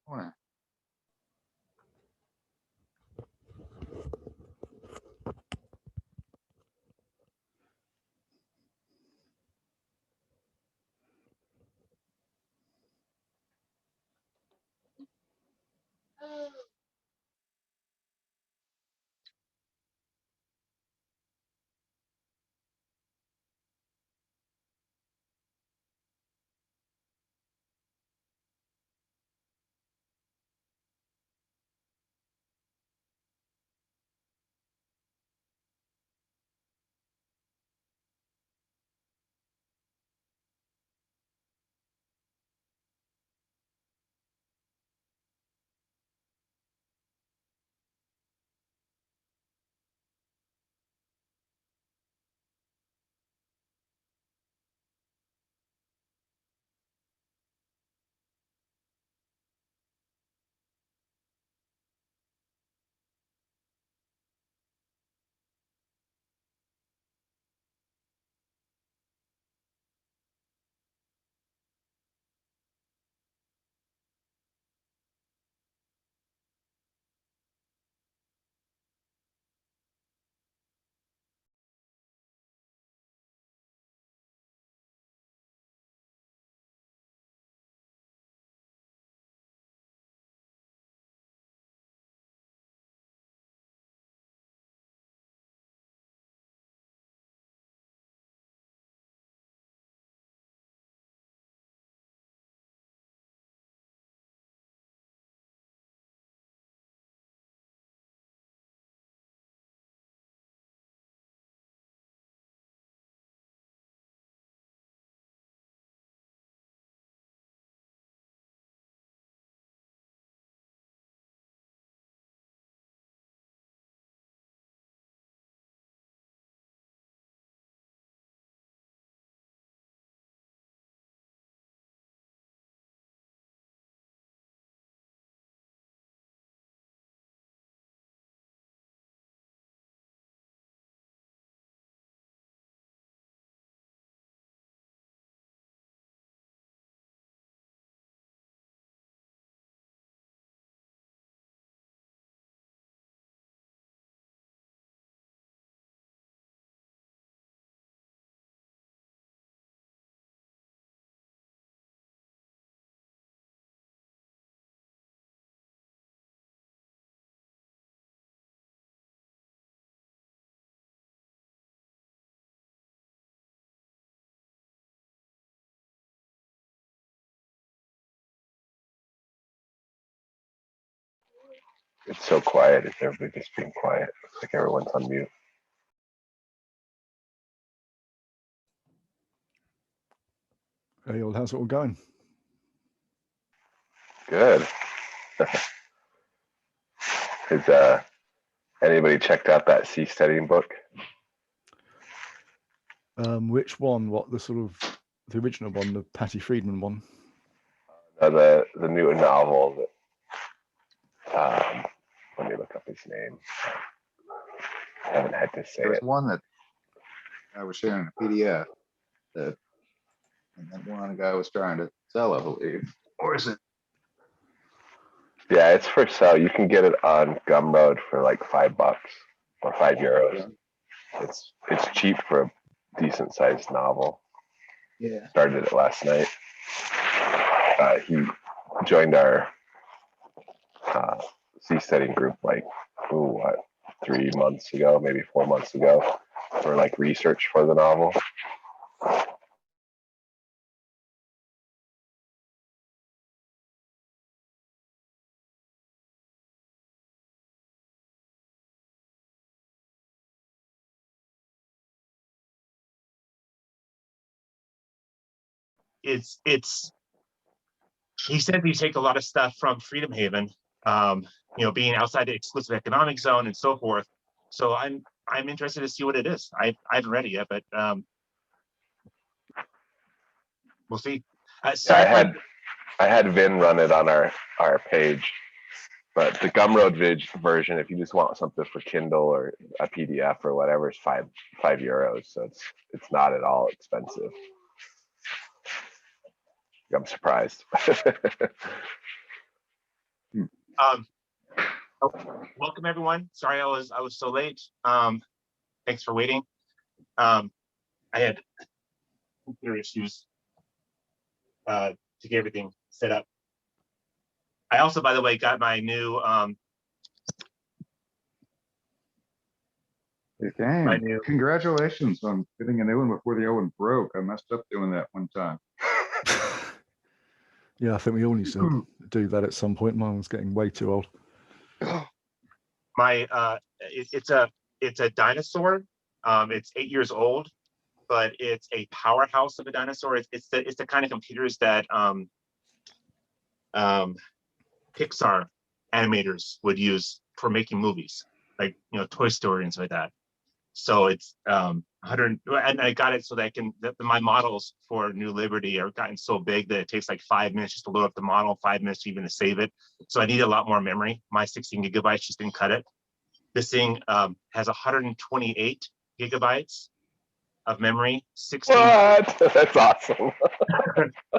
Wow. It's so quiet. It's everybody just being quiet. It's like everyone's on mute. Hey, all, how's it all going? Good. Has anybody checked out that sea studying book? Which one? What, the sort of the original one, the Patty Friedman one? The new novel that let me look up his name. I haven't had to say There was it. one that I was sharing a PDF that, and that one guy was trying to sell, I believe. Or is it? Yeah, it's for sale. You can get it on Gumroad for like $5 or €5. It's cheap for a decent sized novel. Yeah. Started it last night. He joined our sea studying group like 3 months ago, maybe 4 months ago, for like research for the novel. It's he said we take a lot of stuff from Freedom Haven, being outside the exclusive economic zone and so forth. So I'm interested to see what it is. I haven't read it yet, but we'll see. Yeah, I had Vin run it on our page, but the Gumroad version, if you just want something for Kindle or a PDF or whatever, is €5. So it's not at all expensive. I'm surprised. Um, oh, welcome everyone. Sorry I was so late. Thanks for waiting. I had computer issues to get everything set up. I also, by the way, got my new Okay, congratulations on getting a new one before the old one broke. I messed up doing that one time. Yeah, I think we all need to do that at some point. Mine was getting way too old. my it's a dinosaur. It's 8 years old, but it's a powerhouse of a dinosaur. It's the kind of computers that Pixar animators would use for making movies, like Toy Story and stuff like that. So it's 100, and I got it so that I can my models for New Liberty are gotten so big that it takes like 5 minutes just to load up the model, 5 minutes even to save it. So I need a lot more memory. My 16 gigabytes just didn't cut it. This thing has 128 gigabytes of memory, 16 What? That's awesome.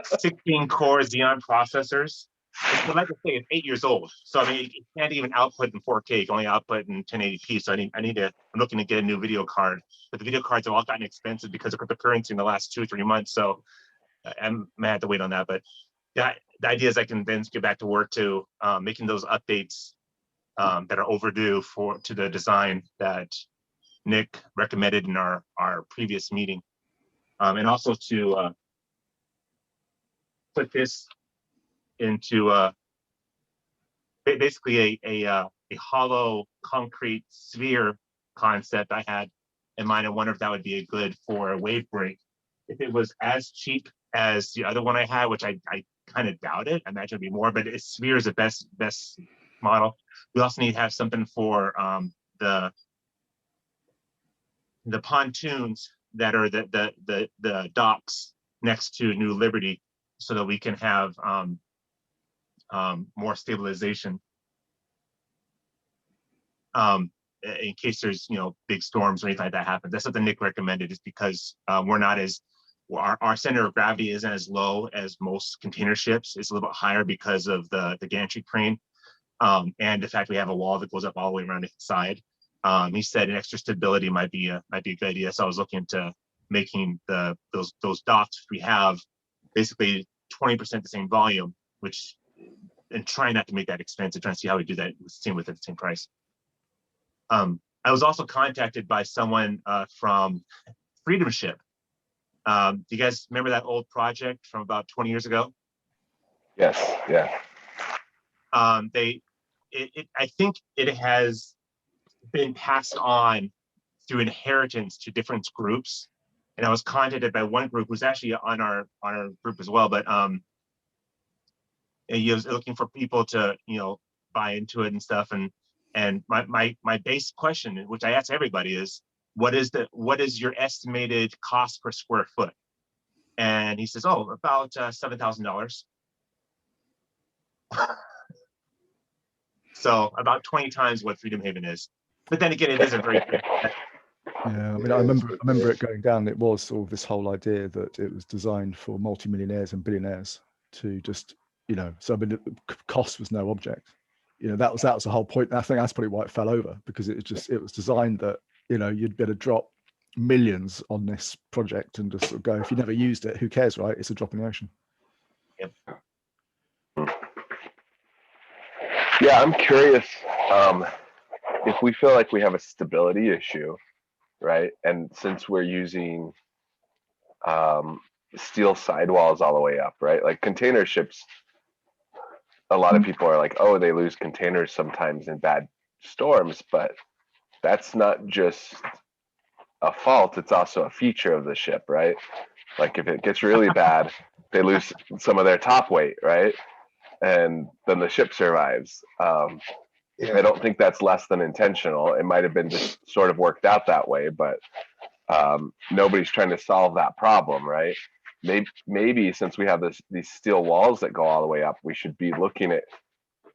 16 core Xeon processors. But like I say, it's 8 years old. So I mean, it can't even output in 4K. It can only output in 1080p. So I'm looking to get a new video card. But the video cards have all gotten expensive because of cryptocurrency in the last 2 or 3 months. So I'm gonna have to wait on that. But yeah, the idea is I can then get back to work to making those updates that are overdue to the design that Nick recommended in our previous meeting. And also to put this into basically a hollow concrete sphere concept I had in mind. I wonder if that would be a good for a wave break. If it was as cheap as the other one I had, which I kind of doubt it. I imagine it'd be more, but sphere is the best model. We also need to have something for the pontoons that are the docks next to New Liberty, so that we can have more stabilization in case there's big storms or anything like that happens. That's something Nick recommended, is because we're not as our center of gravity isn't as low as most container ships. It's a little bit higher because of the gantry crane and the fact we have a wall that goes up all the way around the side. He said an extra stability might be a good idea. So I was looking into making those docks we have basically 20% the same volume, which, and trying not to make that expensive, trying to see how we do that with the same price. I was also contacted by someone from Freedom Ship. Do you guys remember that old project from about 20 years ago? Yes, yeah. I think it has been passed on through inheritance to different groups. And I was contacted by one group who's actually on our group as well, but he was looking for people to buy into it and stuff. And my base question, which I ask everybody, is what is your estimated cost per square foot? And he says, oh, about $7,000. So about 20 times what Freedom Haven is. But then again, it isn't very big. Yeah, I mean, I remember it going down. It was sort of this whole idea that it was designed for multimillionaires and billionaires to just, so I mean, the cost was no object. That was the whole point. I think that's probably why it fell over, because it was designed that, you'd better drop millions on this project and just sort of go, if you never used it, who cares, right? It's a drop in the ocean. Yep. Yeah, I'm curious if we feel like we have a stability issue, right? And since we're using steel sidewalls all the way up, right? Like container ships, a lot of people are like, oh, they lose containers sometimes in bad storms, but that's not just a fault, it's also a feature of the ship, right? Like if it gets really bad, they lose some of their top weight, right? And then the ship survives. I don't think that's less than intentional. It might have been just sort of worked out that way, but nobody's trying to solve that problem, right? Maybe since we have these steel walls that go all the way up, we should be looking at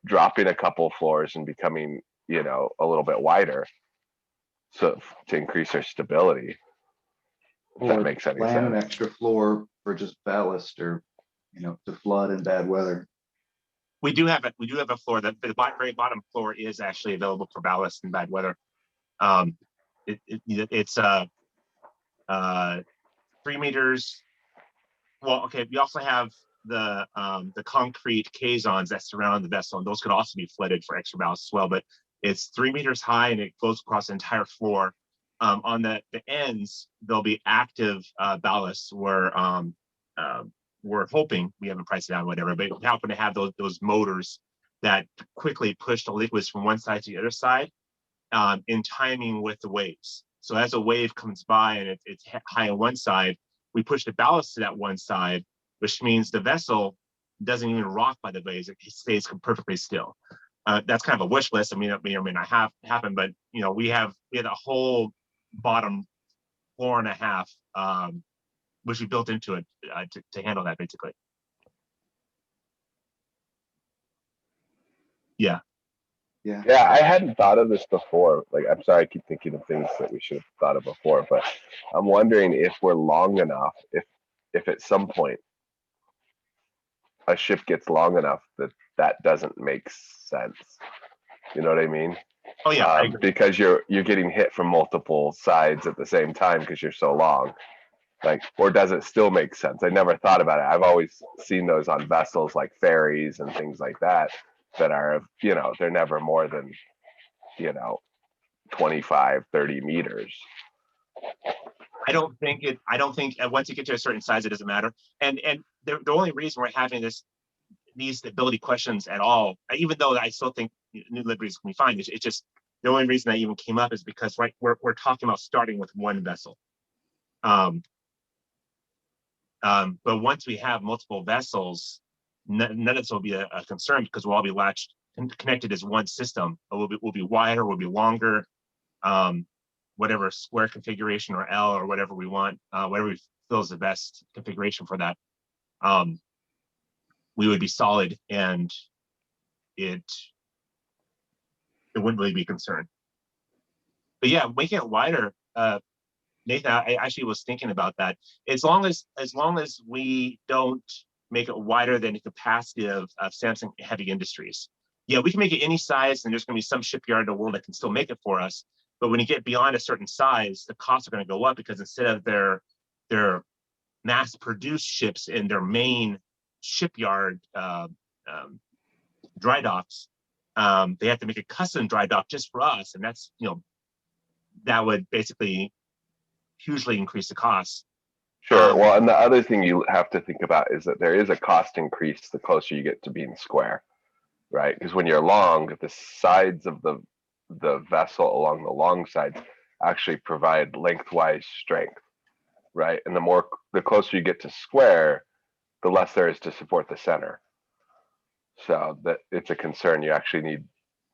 dropping a couple floors and becoming, a little bit wider, so to increase our stability. If that makes any plan an sense. extra floor for just ballast, or to flood in bad weather. We do have a floor. The very bottom floor is actually available for ballast in bad weather. It's 3 meters. Well, okay. We also have the concrete caissons that surround the vessel, and those could also be flooded for extra ballast as well. But it's 3 meters high, and it goes across the entire floor. On the ends, there'll be active ballasts where we're hoping, we haven't priced it out, whatever, but we happen to have those motors that quickly push the liquids from one side to the other side in timing with the waves. So as a wave comes by and it's high on one side, we push the ballast to that one side, which means the vessel doesn't even rock by the waves. It stays perfectly still. That's kind of a wish list. I mean, it may or may not happen, but we had a whole bottom floor and a half, which we built into it to handle that basically. Yeah. Yeah. Yeah, I hadn't thought of this before. Like, I'm sorry, I keep thinking of things that we should have thought of before, but I'm wondering if we're long enough, if at some point a ship gets long enough that doesn't make sense. You know what I mean? Oh yeah, I agree. Because you're getting hit from multiple sides at the same time because you're so long. Like, or does it still make sense? I never thought about it. I've always seen those on vessels like ferries and things like that are, they're never more than, 25, 30 meters. I don't think once you get to a certain size, it doesn't matter. And the only reason we're having these stability questions at all, even though I still think New Liberty is going to be fine, it's just the only reason that even came up is because we're talking about starting with one vessel. But once we have multiple vessels, none of this will be a concern because we'll all be latched and connected as one system. We'll be wider, we'll be longer, whatever square configuration or L or whatever we want, whatever we feel is the best configuration for that. We would be solid, and it wouldn't really be a concern. But yeah, making it wider, Nathan, I actually was thinking about that. As long as we don't make it wider than the capacity of Samsung Heavy Industries. Yeah, we can make it any size, and there's going to be some shipyard in the world that can still make it for us. But when you get beyond a certain size, the costs are going to go up because instead of their mass-produced ships in their main shipyard dry docks, they have to make a custom dry dock just for us, and that's that would basically hugely increase the cost. Sure. Well, and the other thing you have to think about is that there is a cost increase the closer you get to being square, right? Because when you're long, the sides of the vessel along the long sides actually provide lengthwise strength, right? And the closer you get to square, the less there is to support the center. So that it's a concern. You actually need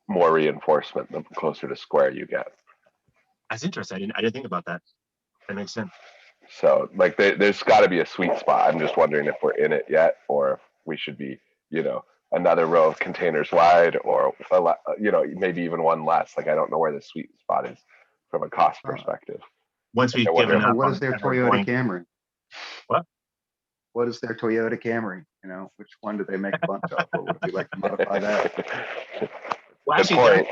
more reinforcement the closer to square you get. That's interesting. I didn't think about that. That makes sense. So like there's got to be a sweet spot. I'm just wondering if we're in it yet, or if we should be, another row of containers wide, or maybe even one less. Like, I don't know where the sweet spot is from a cost perspective. Once we've given up. What is their Toyota Camry? What? What is their Toyota Camry? Which one do they make a bunch of, or would you like to modify that? Well, actually,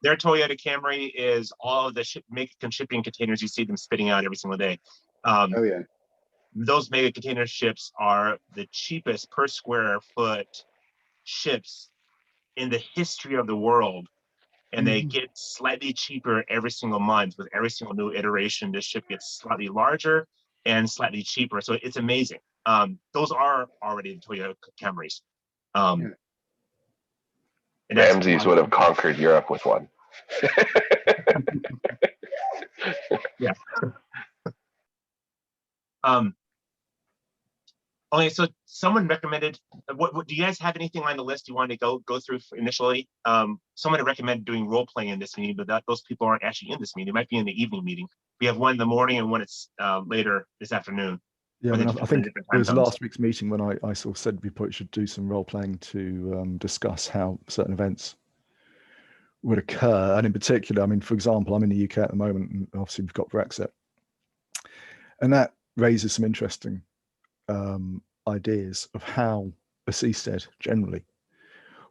their Toyota Camry is all of the shipping containers you see them spitting out every single day. Oh yeah. Those mega container ships are the cheapest per square foot ships in the history of the world. And they get slightly cheaper every single month with every single new iteration. This ship gets slightly larger and slightly cheaper. So it's amazing. Those are already the Toyota Camrys. Ramses would have conquered Europe with one. Yeah. Okay, so someone recommended. What do you guys have anything on the list you wanted to go through initially? Someone had recommended doing role playing in this meeting, but those people aren't actually in this meeting. They might be in the evening meeting. We have one in the morning and one it's later this afternoon. Yeah, I think it was last week's meeting when I sort of said we probably should do some role playing to discuss how certain events would occur, and in particular, I mean, for example, I'm in the UK at the moment, and obviously we've got Brexit, and that raises some interesting ideas of how a seastead generally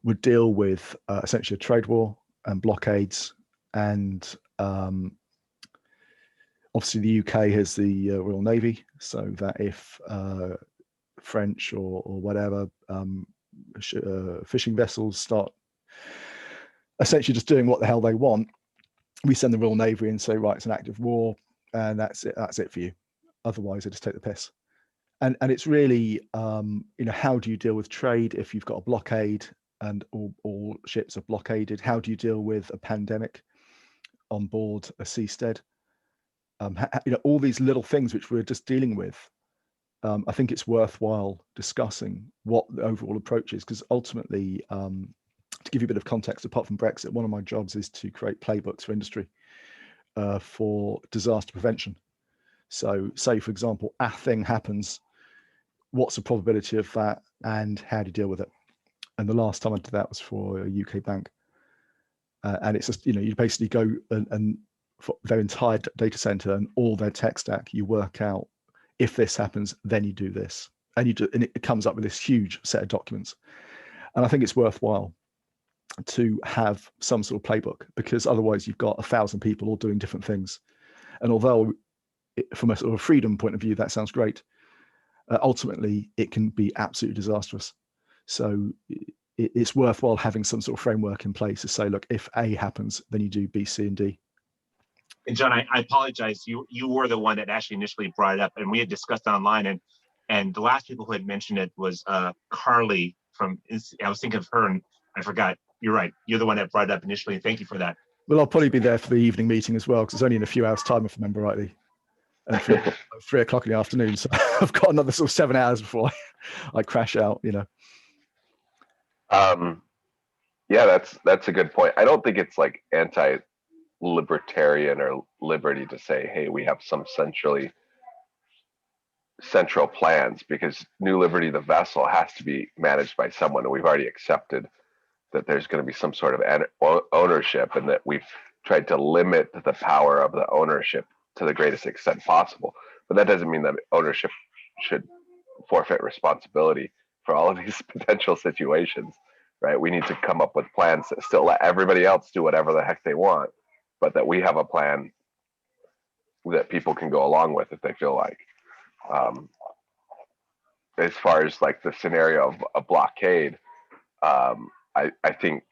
would deal with essentially a trade war and blockades, and obviously the UK has the Royal Navy, so that if French or whatever fishing vessels start essentially just doing what the hell they want, we send the Royal Navy and say, right, it's an active war, and that's it for you. Otherwise, they just take the piss. And it's really, how do you deal with trade if you've got a blockade and all ships are blockaded? How do you deal with a pandemic on board a seastead? All these little things which we're just dealing with. I think it's worthwhile discussing what the overall approach is, because ultimately, to give you a bit of context, apart from Brexit, one of my jobs is to create playbooks for industry for disaster prevention. So say, for example, a thing happens, what's the probability of that and how do you deal with it? And the last time I did that was for a UK bank. And it's just, you basically go and for their entire data center and all their tech stack, you work out, if this happens, then you do this. And it comes up with this huge set of documents. And I think it's worthwhile to have some sort of playbook, because otherwise you've got 1,000 people all doing different things. And although from a sort of freedom point of view, that sounds great, ultimately it can be absolutely disastrous. So it's worthwhile having some sort of framework in place to say, look, if A happens, then you do B, C, and D. And John, I apologize. You were the one that actually initially brought it up, and we had discussed online, and the last people who had mentioned it was Carly from. I was thinking of her, and I forgot. You're right. You're the one that brought it up initially. Thank you for that. Well, I'll probably be there for the evening meeting as well, because it's only in a few hours' time, if I remember rightly. And 3 o'clock in the afternoon, so I've got another sort of 7 hours before I crash out. Yeah, that's a good point. I don't think it's like anti-libertarian or liberty to say, hey, we have some central plans, because New Liberty, the vessel, has to be managed by someone, and we've already accepted that there's going to be some sort of ownership, and that we've tried to limit the power of the ownership to the greatest extent possible. But that doesn't mean that ownership should forfeit responsibility for all of these potential situations, right? We need to come up with plans that still let everybody else do whatever the heck they want, but that we have a plan that people can go along with if they feel like. As far as like the scenario of a blockade, I think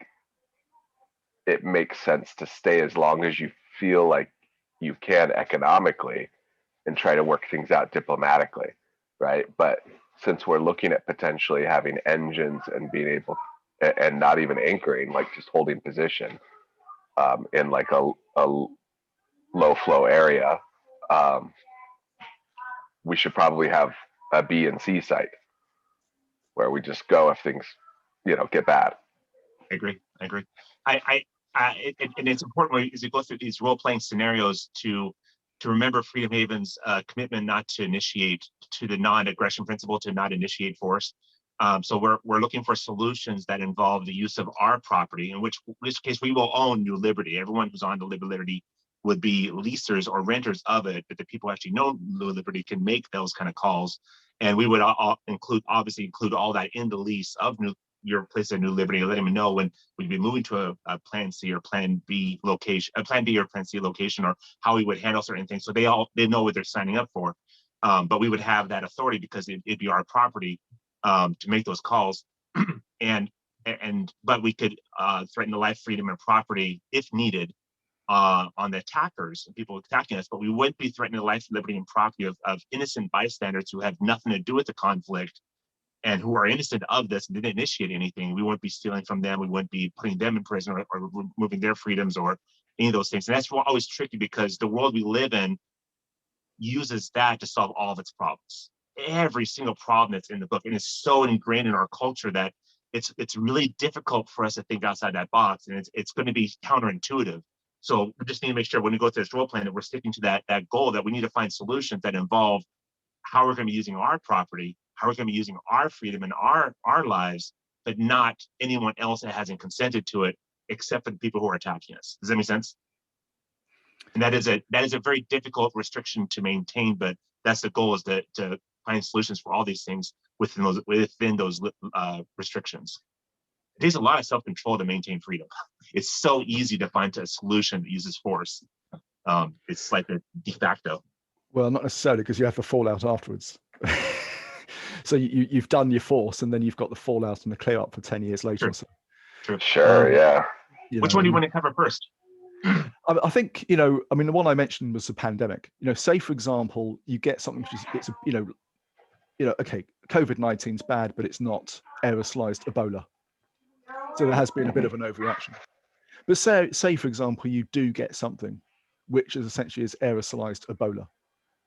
it makes sense to stay as long as you feel like you can economically and try to work things out diplomatically, right? But since we're looking at potentially having engines and being able, and not even anchoring, like just holding position in like a low flow area, we should probably have a B and C site where we just go if things, get bad. I agree. And it's important as you go through these role-playing scenarios to remember Freedom Haven's commitment not to initiate, to the non-aggression principle, to not initiate force. So we're looking for solutions that involve the use of our property, in which case we will own New Liberty. Everyone who's on the New Liberty would be leasers or renters of it, but the people who actually know New Liberty can make those kind of calls. And we would obviously include all that in the lease of your place of New Liberty, and let them know when we'd be moving to a Plan C or Plan B location, a Plan B or Plan C location, or how we would handle certain things. So they know what they're signing up for. But we would have that authority because it'd be our property to make those calls. But we could threaten the life, freedom, and property if needed on the attackers and people attacking us. But we wouldn't be threatening the life, liberty, and property of innocent bystanders who have nothing to do with the conflict and who are innocent of this and didn't initiate anything. We wouldn't be stealing from them. We wouldn't be putting them in prison or removing their freedoms or any of those things. And that's always tricky, because the world we live in uses that to solve all of its problems. Every single problem that's in the book, and it's so ingrained in our culture that it's really difficult for us to think outside that box, and it's going to be counterintuitive. So we just need to make sure when we go through this role plan that we're sticking to that goal, that we need to find solutions that involve how we're going to be using our property, how we're going to be using our freedom and our lives, but not anyone else that hasn't consented to it, except for the people who are attacking us. Does that make sense? And that is a very difficult restriction to maintain, but that's the goal, is to find solutions for all these things within those restrictions. It takes a lot of self-control to maintain freedom. It's so easy to find a solution that uses force. It's like a de facto. Well, not necessarily, because you have the fallout afterwards. So you've done your force, and then you've got the fallout and the clear up for 10 years later. Sure. Or so. True. Sure, yeah. Which one do you want to cover first? I think, you know, I mean, the one I mentioned was the pandemic. You know, say for example, you get something which is, it's a, you know, okay, COVID-19 is bad, but it's not aerosolized Ebola. So there has been a bit of an overreaction. But say for example, you do get something which is essentially is aerosolized Ebola,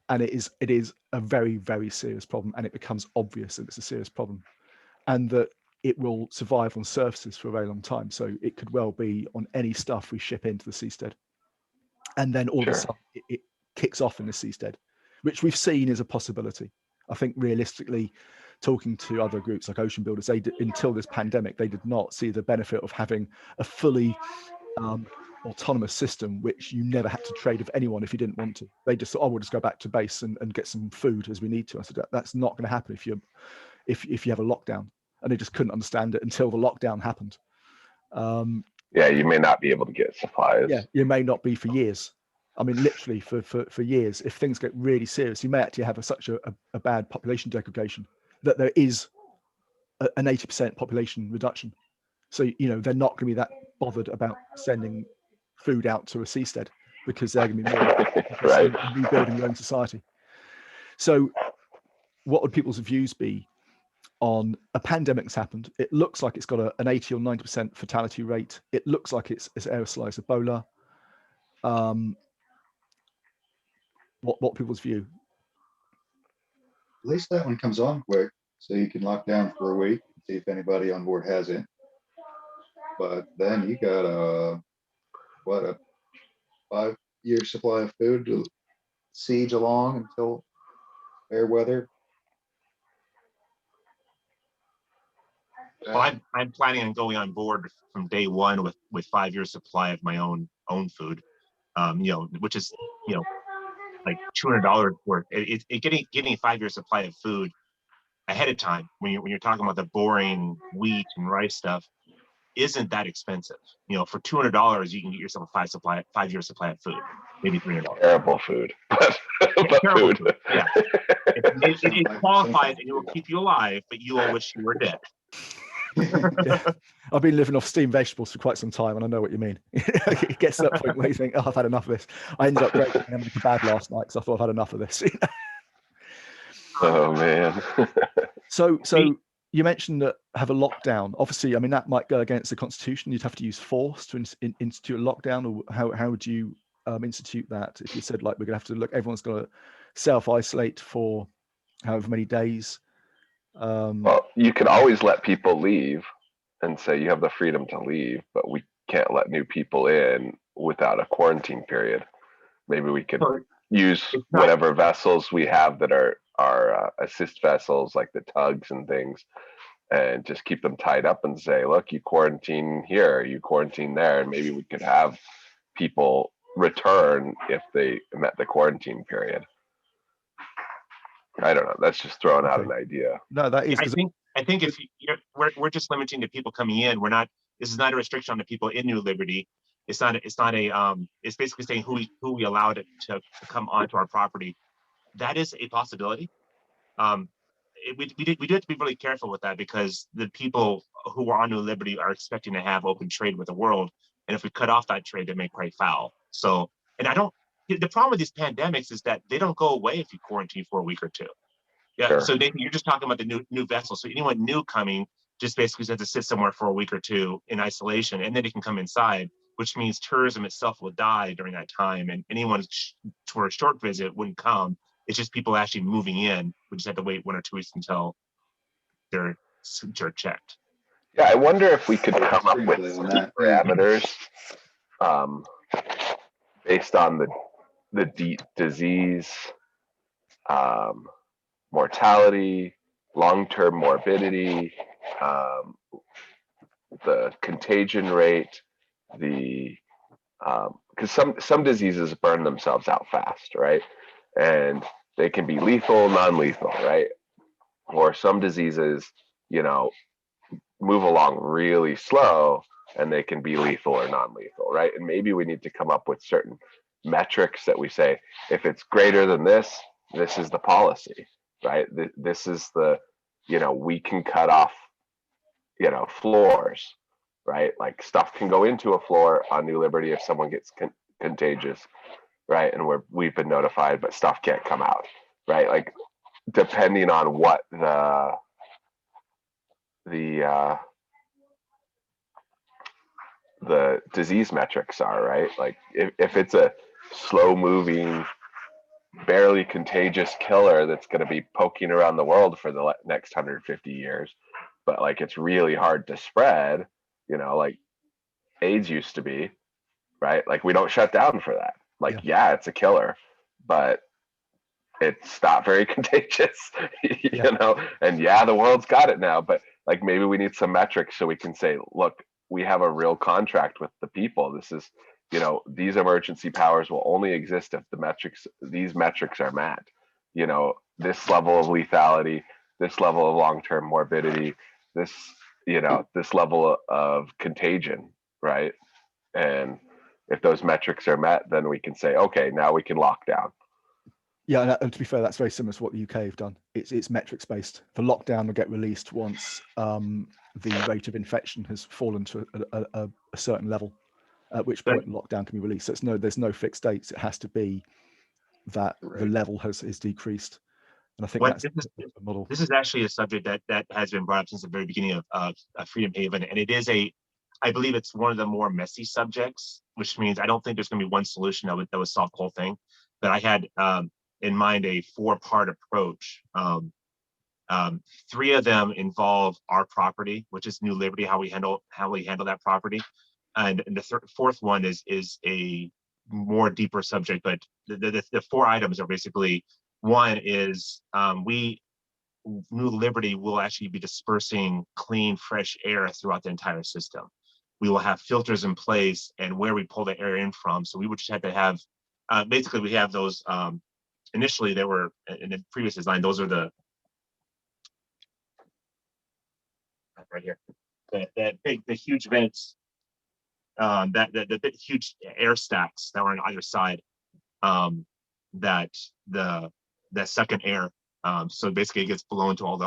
and it is a very, very serious problem, and it becomes obvious that it's a serious problem, and that it will survive on surfaces for a very long time. So it could well be on any stuff we ship into the seastead. And then all of a sudden it kicks off in the seastead, which we've seen is a possibility. I think realistically, talking to other groups like Ocean Builders, until this pandemic, they did not see the benefit of having a fully autonomous system, which you never had to trade with anyone if you didn't want to. They just thought, oh, we'll just go back to base and get some food as we need to. I said, that's not going to happen if you have a lockdown. And they just couldn't understand it until the lockdown happened. Yeah, you may not be able to get supplies. Yeah, you may not be for years. I mean, literally for years. If things get really serious, you may actually have such a bad population degradation that there is an 80% population reduction. So, you know, they're not going to be that bothered about sending food out to a seastead, because they're going to be more Right. in rebuilding their own society. So what would people's views be on a pandemic that's happened? It looks like it's got an 80 or 90% fatality rate. It looks like it's aerosolized Ebola. What people's view? At least that one comes on quick, so you can lock down for a week and see if anybody on board has it. But then you got a 5-year supply of food to siege along until fair weather. Well, I'm planning on going on board from day one with 5 years supply of my own food, you know, which is, you know, like $200 worth. Getting a 5-year supply of food ahead of time when you're talking about the boring wheat and rice stuff isn't that expensive. You know, for $200 you can get yourself a 5-year supply of food, maybe $300. Terrible food, but Terrible food. food. Yeah, it qualifies and it will keep you alive, but you will wish you were dead. Yeah. I've been living off steamed vegetables for quite some time, and I know what you mean. It gets to that point where you think, oh, I've had enough of this. I ended up breaking having a kebab last night because I thought I've had enough of this. Oh man. So you mentioned that have a lockdown. Obviously, I mean, that might go against the Constitution. You'd have to use force to institute a lockdown, or how would you institute that? If you said, like, we're gonna have to look, everyone's gonna self-isolate for however many days. Well, you can always let people leave and say you have the freedom to leave, but we can't let new people in without a quarantine period. Maybe we could use whatever vessels we have that are assist vessels, like the tugs and things, and just keep them tied up and say, look, you quarantine here, you quarantine there, and maybe we could have people return if they met the quarantine period. I don't know. That's just throwing out an idea. No, that is. I think if we're just limiting the people coming in. We're not. This is not a restriction on the people in New Liberty. It's not. It's basically saying who we allowed it to come onto our property. That is a possibility. We do have to be really careful with that, because the people who are on New Liberty are expecting to have open trade with the world, and if we cut off that trade, they may cry foul. So, and I don't. The problem with these pandemics is that they don't go away if you quarantine for a week or two. Yeah. Sure. So Nathan, you're just talking about the new vessel. So anyone new coming just basically has to sit somewhere for a week or two in isolation, and then they can come inside, which means tourism itself will die during that time, and anyone for a short visit wouldn't come. It's just people actually moving in. We just have to wait 1 or 2 weeks until they're checked. Yeah, I wonder if we could come up with some parameters based on the disease, mortality, long-term morbidity, the contagion rate, because some diseases burn themselves out fast, right? And they can be lethal, non-lethal, right? or some diseases, you know, move along really slow and they can be lethal or non-lethal, right? And maybe we need to come up with certain metrics that we say, if it's greater than this, this is the policy, right? This is the, you know, we can cut off, you know, floors, right? Like stuff can go into a floor on New Liberty if someone gets contagious, right? And we've been notified, but stuff can't come out, right? Like depending on what the disease metrics are, right? Like if it's a slow moving, barely contagious killer that's going to be poking around the world for the next 150 years, but like it's really hard to spread, you know, like AIDS used to be, right? Like we don't shut down for that. Like, yeah, it's a killer, but it's not very contagious, you know? And yeah, the world's got it now, but like maybe we need some metrics so we can say, look, we have a real contract with the people. This is, you know, these emergency powers will only exist if these metrics are met. You know, this level of lethality, this level of long-term morbidity, this, you know, this level of contagion, right? And if those metrics are met, then we can say, okay, now we can lock down. Yeah, and to be fair, that's very similar to what the UK have done. It's metrics based. The lockdown will get released once the rate of infection has fallen to a certain level, at which point lockdown can be released. So there's no fixed dates. It has to be that the level is decreased. And I think that's the model. This is actually a subject that has been brought up since the very beginning of Freedom Haven, and it is I believe it's one of the more messy subjects, which means I don't think there's going to be one solution that would solve the whole thing. But I had in mind a 4-part approach. 3 of them involve our property, which is New Liberty, how we handle that property, and the 4th one is a more deeper subject. But the 4 items are basically, one is New Liberty will actually be dispersing clean, fresh air throughout the entire system. We will have filters in place and where we pull the air in from. So we would just have to have, basically we have those, initially they were in the previous design, those are the, right here, the huge vents, the big huge air stacks that were on either side, that second air. So basically it gets blown to all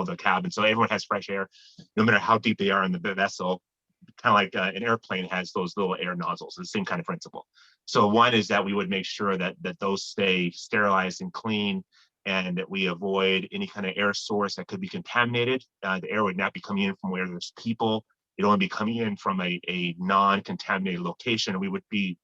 the cabins. So everyone has fresh air, no matter how deep they are in the vessel. Kind of like an airplane has those little air nozzles. It's the same kind of principle. So one is that we would make sure that those stay sterilized and clean, and that we avoid any kind of air source that could be contaminated. The air would not be coming in from where there's people. It'd only be coming in from a non-contaminated location. We would be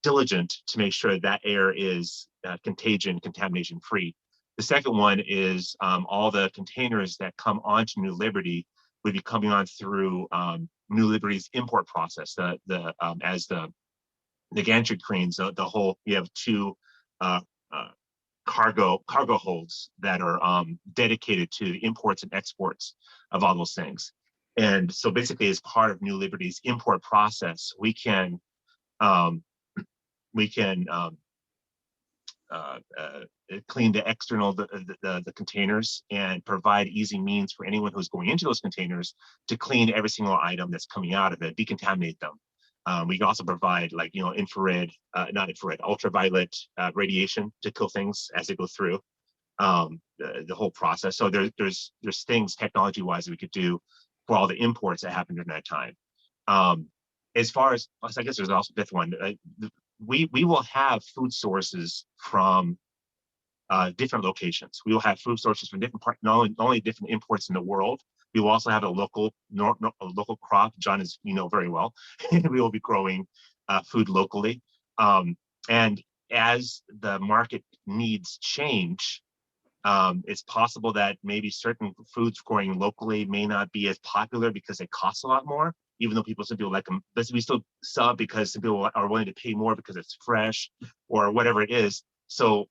diligent to make sure that air is contamination free. The second one is all the containers that come onto New Liberty would be coming on through New Liberty's import process. As the gantry cranes, we have 2 cargo holds that are dedicated to the imports and exports of all those things. And so basically, as part of New Liberty's import process, we can clean the external, the containers, and provide easy means for anyone who's going into those containers to clean every single item that's coming out of it, decontaminate them. We can also provide, like, ultraviolet radiation to kill things as they go through the whole process. So there's things technology-wise that we could do for all the imports that happen during that time. As far as, I guess there's also a 5th one. We will have food sources from different locations. We will have food sources from different parts, not only different imports in the world. We will also have a local crop. John, as you know very well, we will be growing food locally. And as the market needs change, it's possible that maybe certain foods growing locally may not be as popular because they cost a lot more, even though some people like them. But we still sell because some people are willing to pay more because it's fresh or whatever it is. So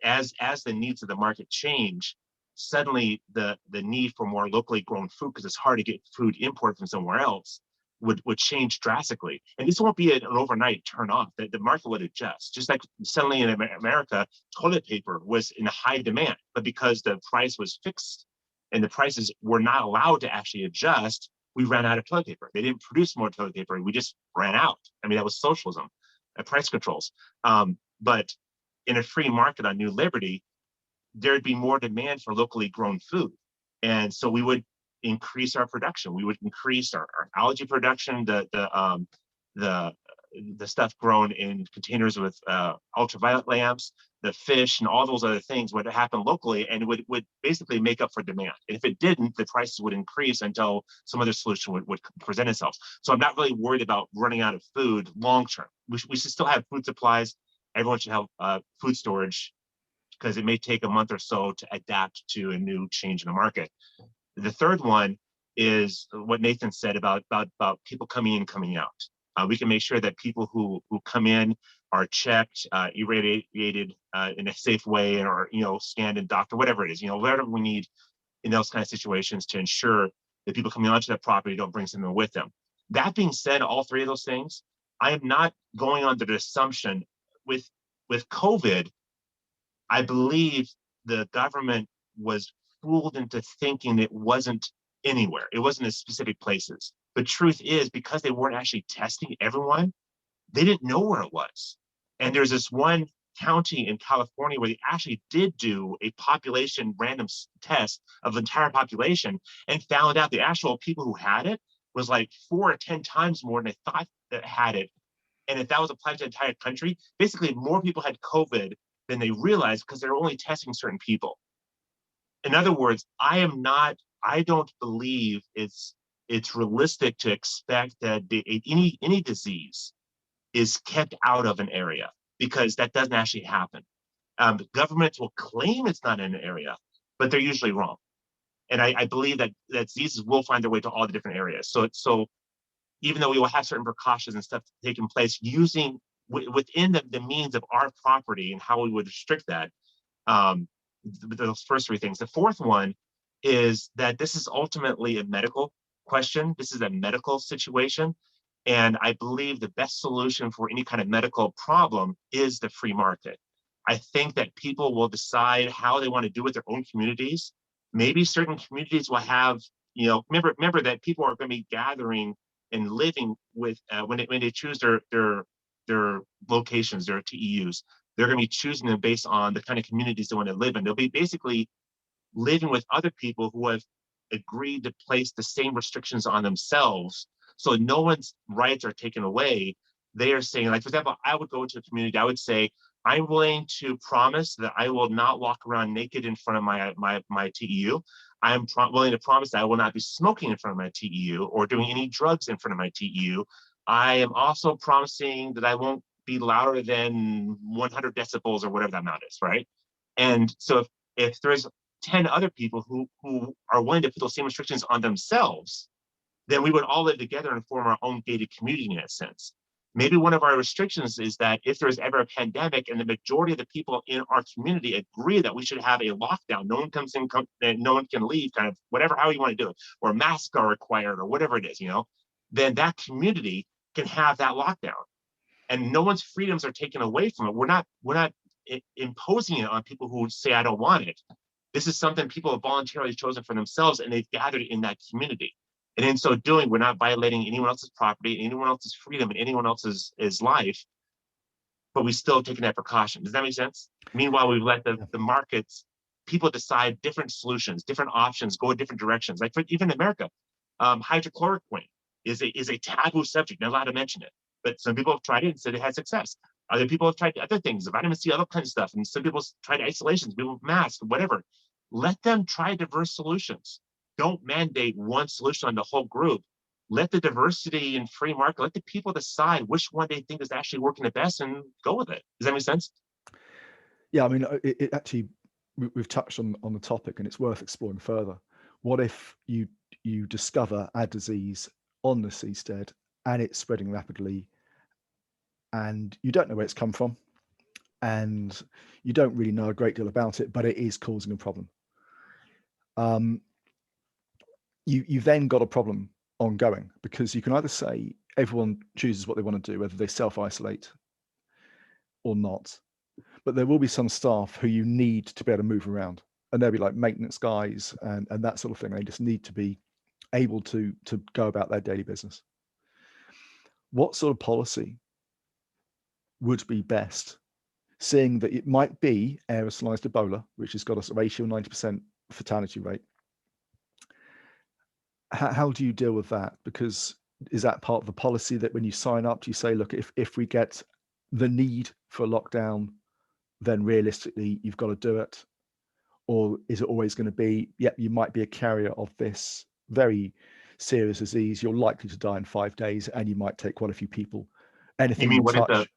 as the needs of the market change, suddenly the need for more locally grown food, because it's hard to get food imported from somewhere else, would change drastically. And this won't be an overnight turn off. The market would adjust. Just like suddenly in America, toilet paper was in high demand, but because the price was fixed and the prices were not allowed to actually adjust, we ran out of toilet paper. They didn't produce more toilet paper. We just ran out. I mean, that was socialism, price controls. But in a free market on New Liberty, there'd be more demand for locally grown food. And so we would increase our production. We would increase our algae production, the stuff grown in containers with ultraviolet lamps, the fish, and all those other things would happen locally, and would basically make up for demand. And if it didn't, the prices would increase until some other solution would present itself. So I'm not really worried about running out of food long term. We should still have food supplies. Everyone should have food storage, because it may take a month or so to adapt to a new change in the market. The third one is what Nathan said about people coming in, coming out. We can make sure that people who come in are checked, irradiated in a safe way, or scanned and doctored, whatever it is, whatever we need in those kind of situations to ensure that people coming onto that property don't bring something with them. That being said, all three of those things, I am not going under the assumption with COVID. I believe the government was fooled into thinking it wasn't anywhere. It wasn't in specific places. But truth is, because they weren't actually testing everyone, they didn't know where it was. And there's this one county in California where they actually did do a population random test of the entire population and found out the actual people who had it was like 4 or 10 times more than they thought that had it. And if that was applied to the entire country, basically more people had COVID than they realized, because they're only testing certain people. In other words, I don't believe it's realistic to expect that any disease is kept out of an area, because that doesn't actually happen. Governments will claim it's not in an area, but they're usually wrong. And I believe that diseases will find their way to all the different areas. So even though we will have certain precautions and stuff taking place using within the means of our property and how we would restrict that, those first three things. The fourth one is that this is ultimately a medical question. This is a medical situation. And I believe the best solution for any kind of medical problem is the free market. I think that people will decide how they want to do with their own communities. Maybe certain communities will have, remember that people are going to be gathering and living with, when they choose their locations, their TEUs, they're going to be choosing them based on the kind of communities they want to live in. They'll be basically living with other people who have agreed to place the same restrictions on themselves, so no one's rights are taken away. They are saying, like, for example, I would go into a community, I would say, I'm willing to promise that I will not walk around naked in front of my TEU. I'm willing to promise that I will not be smoking in front of my TEU or doing any drugs in front of my TEU. I am also promising that I won't be louder than 100 decibels or whatever that amount is, right? And so if there's 10 other people who are willing to put those same restrictions on themselves, then we would all live together and form our own gated community in a sense. Maybe one of our restrictions is that if there's ever a pandemic and the majority of the people in our community agree that we should have a lockdown, no one comes in, no one can leave, kind of whatever, how you want to do it, or masks are required or whatever it is, then that community can have that lockdown. And no one's freedoms are taken away from it. We're not imposing it on people who say, I don't want it. This is something people have voluntarily chosen for themselves, and they've gathered in that community. And in so doing, we're not violating anyone else's property, anyone else's freedom, and anyone else's life, but we still taking that precaution. Does that make sense? Meanwhile, we've let the markets, people decide different solutions, different options, go in different directions. Like even in America, hydrochloroquine is a taboo subject. Not allowed to mention it, but some people have tried it and said it had success. Other people have tried other things, vitamin C, other kinds of stuff, and some people tried isolations, people with masks, whatever. Let them try diverse solutions. Don't mandate one solution on the whole group. Let the diversity and free market, let the people decide which one they think is actually working the best and go with it. Does that make sense? Yeah, I mean, it actually, we've touched on the topic, and it's worth exploring further. What if you discover a disease on the seastead and it's spreading rapidly, and you don't know where it's come from, and you don't really know a great deal about it, but it is causing a problem? You've then got a problem ongoing, because you can either say everyone chooses what they want to do, whether they self-isolate or not, but there will be some staff who you need to be able to move around, and they'll be like maintenance guys and that sort of thing. They just need to be able to go about their daily business. What sort of policy would be best, seeing that it might be aerosolized Ebola, which has got a ratio 90% fatality rate? How do you deal with that? Because is that part of the policy that when you sign up, do you say, look, if we get the need for a lockdown, then realistically you've got to do it? Or is it always going to be, yep, you might be a carrier of this very serious disease, you're likely to die in 5 days, and you might take quite a few people. Anything You mean touch,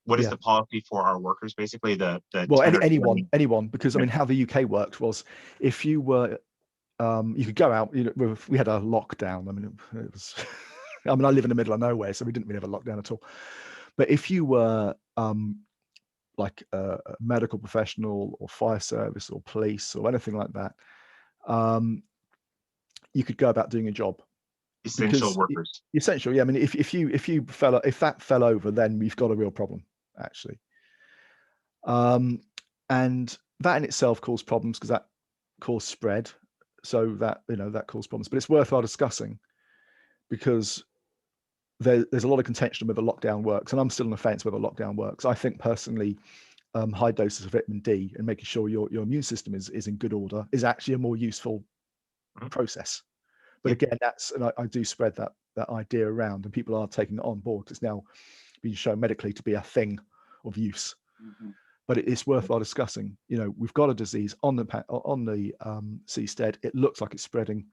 what is yeah. the policy for our workers, basically? Well, anyone, because I mean, how the UK worked was, if you were, you could go out. You know, we had a lockdown. I mean, it was. I mean, I live in the middle of nowhere, so we didn't really have a lockdown at all. But if you were like a medical professional or fire service or police or anything like that, you could go about doing a job. Essential workers. Essential, yeah. I mean, if that fell over, then we've got a real problem, actually. And that in itself caused problems because that caused spread. So that, you know, that caused problems. But it's worthwhile discussing, because there's a lot of contention whether lockdown works, and I'm still on the fence whether lockdown works. I think personally, high doses of vitamin D and making sure your immune system is in good order is actually a more useful process. But again, and I do spread that idea around, and people are taking it on board. It's now been shown medically to be a thing of use. But it's worthwhile discussing. You know, we've got a disease on the seastead. It looks like it's spreading.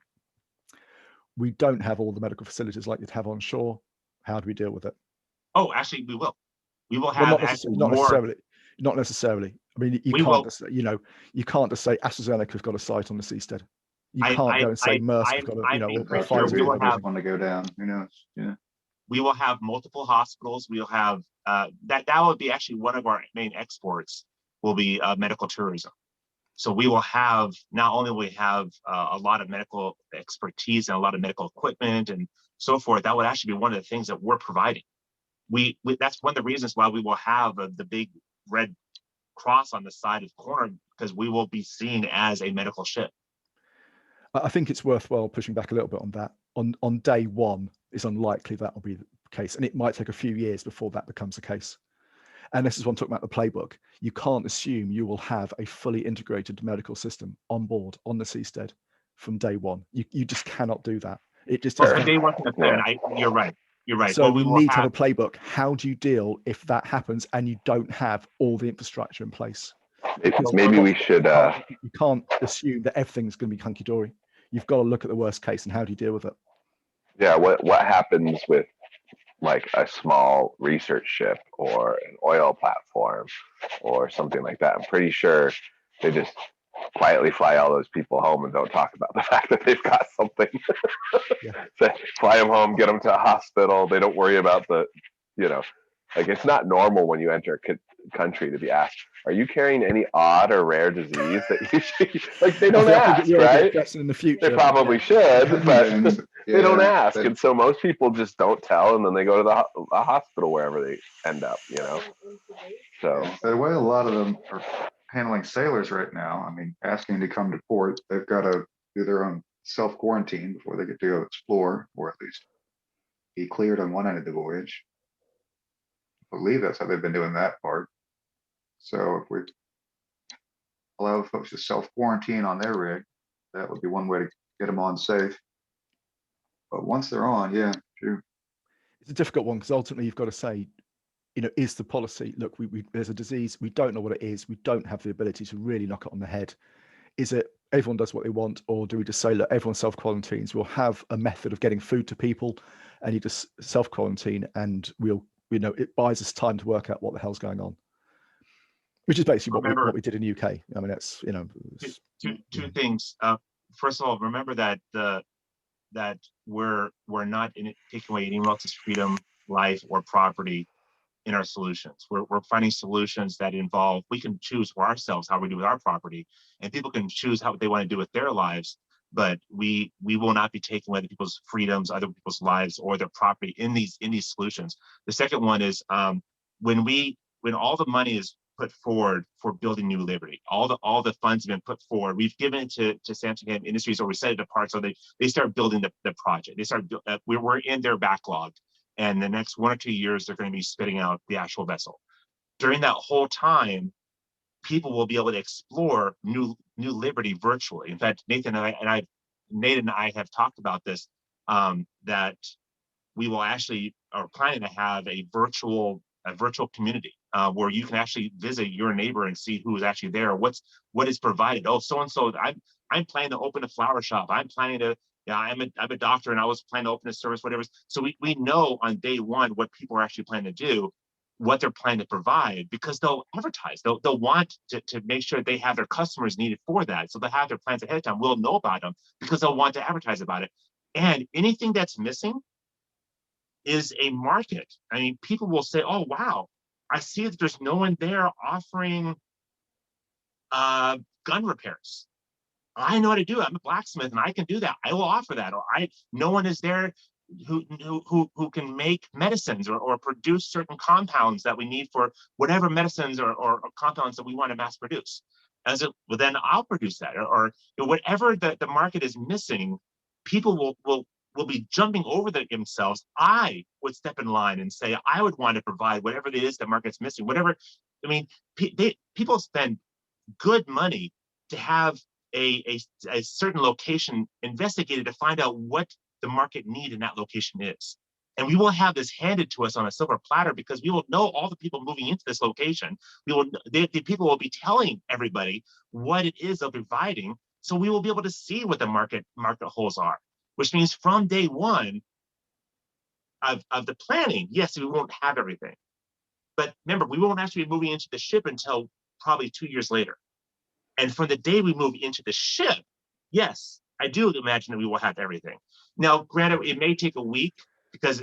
We don't have all the medical facilities like you'd have on shore. How do we deal with it? Oh, actually, we will. We will have not necessarily. I mean, you can't just, you know, you can't just say AstraZeneca's got a site on the seastead. You can't go and say Merck has got a, you know, or Pfizer. we will have one to go down. Who knows? Yeah. We will have multiple hospitals. We'll have that would be actually one of our main exports, will be medical tourism. So we will have, not only will we have a lot of medical expertise and a lot of medical equipment and so forth, that would actually be one of the things that we're providing. That's one of the reasons why we will have the big red cross on the side of the corner, because we will be seen as a medical ship. I think it's worthwhile pushing back a little bit on that. On day one, it's unlikely that will be the case, and it might take a few years before that becomes the case. And this is one talking about the playbook. You can't assume you will have a fully integrated medical system on board on the seastead from day one. You just cannot do that. It just from day one to the seven. You're right. You're right. So we need to have a playbook. How do you deal if that happens and you don't have all the infrastructure in place? Maybe we should. You can't assume that everything's going to be hunky dory. You've got to look at the worst case and how do you deal with it? Yeah. What happens with like a small research ship or an oil platform or something like that? I'm pretty sure they just quietly fly all those people home and don't talk about the fact that they've got something. So fly them home, get them to a hospital. They don't worry about the, you know, like it's not normal when you enter a country to be asked, are you carrying any odd or rare disease that you should, like they don't ask, right? In the future, they probably should, but they don't ask. And so most people just don't tell, and then they go to the hospital wherever they end up, you know? So the way a lot of them are handling sailors right now, I mean, asking to come to port, they've got to do their own self-quarantine before they get to go explore, or at least be cleared on one end of the voyage. I believe that's how they've been doing that part. So if we allow folks to self-quarantine on their rig, that would be one way to get them on safe. But once they're on, yeah, true. It's a difficult one, because ultimately you've got to say, you know, is the policy, look, there's a disease, we don't know what it is, we don't have the ability to really knock it on the head. Is it everyone does what they want, or do we just say, look, everyone self-quarantines, we'll have a method of getting food to people, and you just self-quarantine, and we'll, you know, it buys us time to work out what the hell's going on, which is basically what we did in the UK. I mean, that's, you know, two things. First of all, remember that that we're not taking away anyone else's freedom, life, or property in our solutions. We're finding solutions that involve, we can choose for ourselves how we do with our property, and people can choose how they want to do with their lives. but we will not be taking away people's freedoms, other people's lives, or their property in these solutions. The second one is when all the money is put forward for building New Liberty, all the funds have been put forward. We've given it to Samsung Industries, or we set it apart so they start building the project. They start we're in their backlog, and the next 1 or 2 years they're going to be spitting out the actual vessel. During that whole time, people will be able to explore New Liberty virtually. In fact, Nate and I have talked about this, that we will actually are planning to have a virtual community where you can actually visit your neighbor and see who is actually there, what is provided. Oh, so and so, I'm planning to open a flower shop. I'm planning to, yeah, I'm a doctor and I was planning to open a service, whatever. So we know on day one what people are actually planning to do, what they're planning to provide, because they'll advertise. They'll want to make sure they have their customers needed for that. So they'll have their plans ahead of time. We'll know about them because they'll want to advertise about it. And anything that's missing is a market. I mean, people will say, oh, wow, I see that there's no one there offering gun repairs. I know how to do it. I'm a blacksmith and I can do that. I will offer that. Or no one is there who can make medicines or produce certain compounds that we need for whatever medicines or compounds that we want to mass produce. Well, then I'll produce that. Or whatever the market is missing, people will be jumping over themselves. I would step in line and say, I would want to provide whatever it is the market's missing. Whatever, I mean, people spend good money to have a certain location investigated to find out what the market need in that location is. And we will have this handed to us on a silver platter because we will know all the people moving into this location. The people will be telling everybody what it is they're providing. So we will be able to see what the market holes are, which means from day one of the planning, yes, we won't have everything. But remember, we won't actually be moving into the ship until probably 2 years later. And from the day we move into the ship, yes, I do imagine that we will have everything. Now, granted, it may take a week because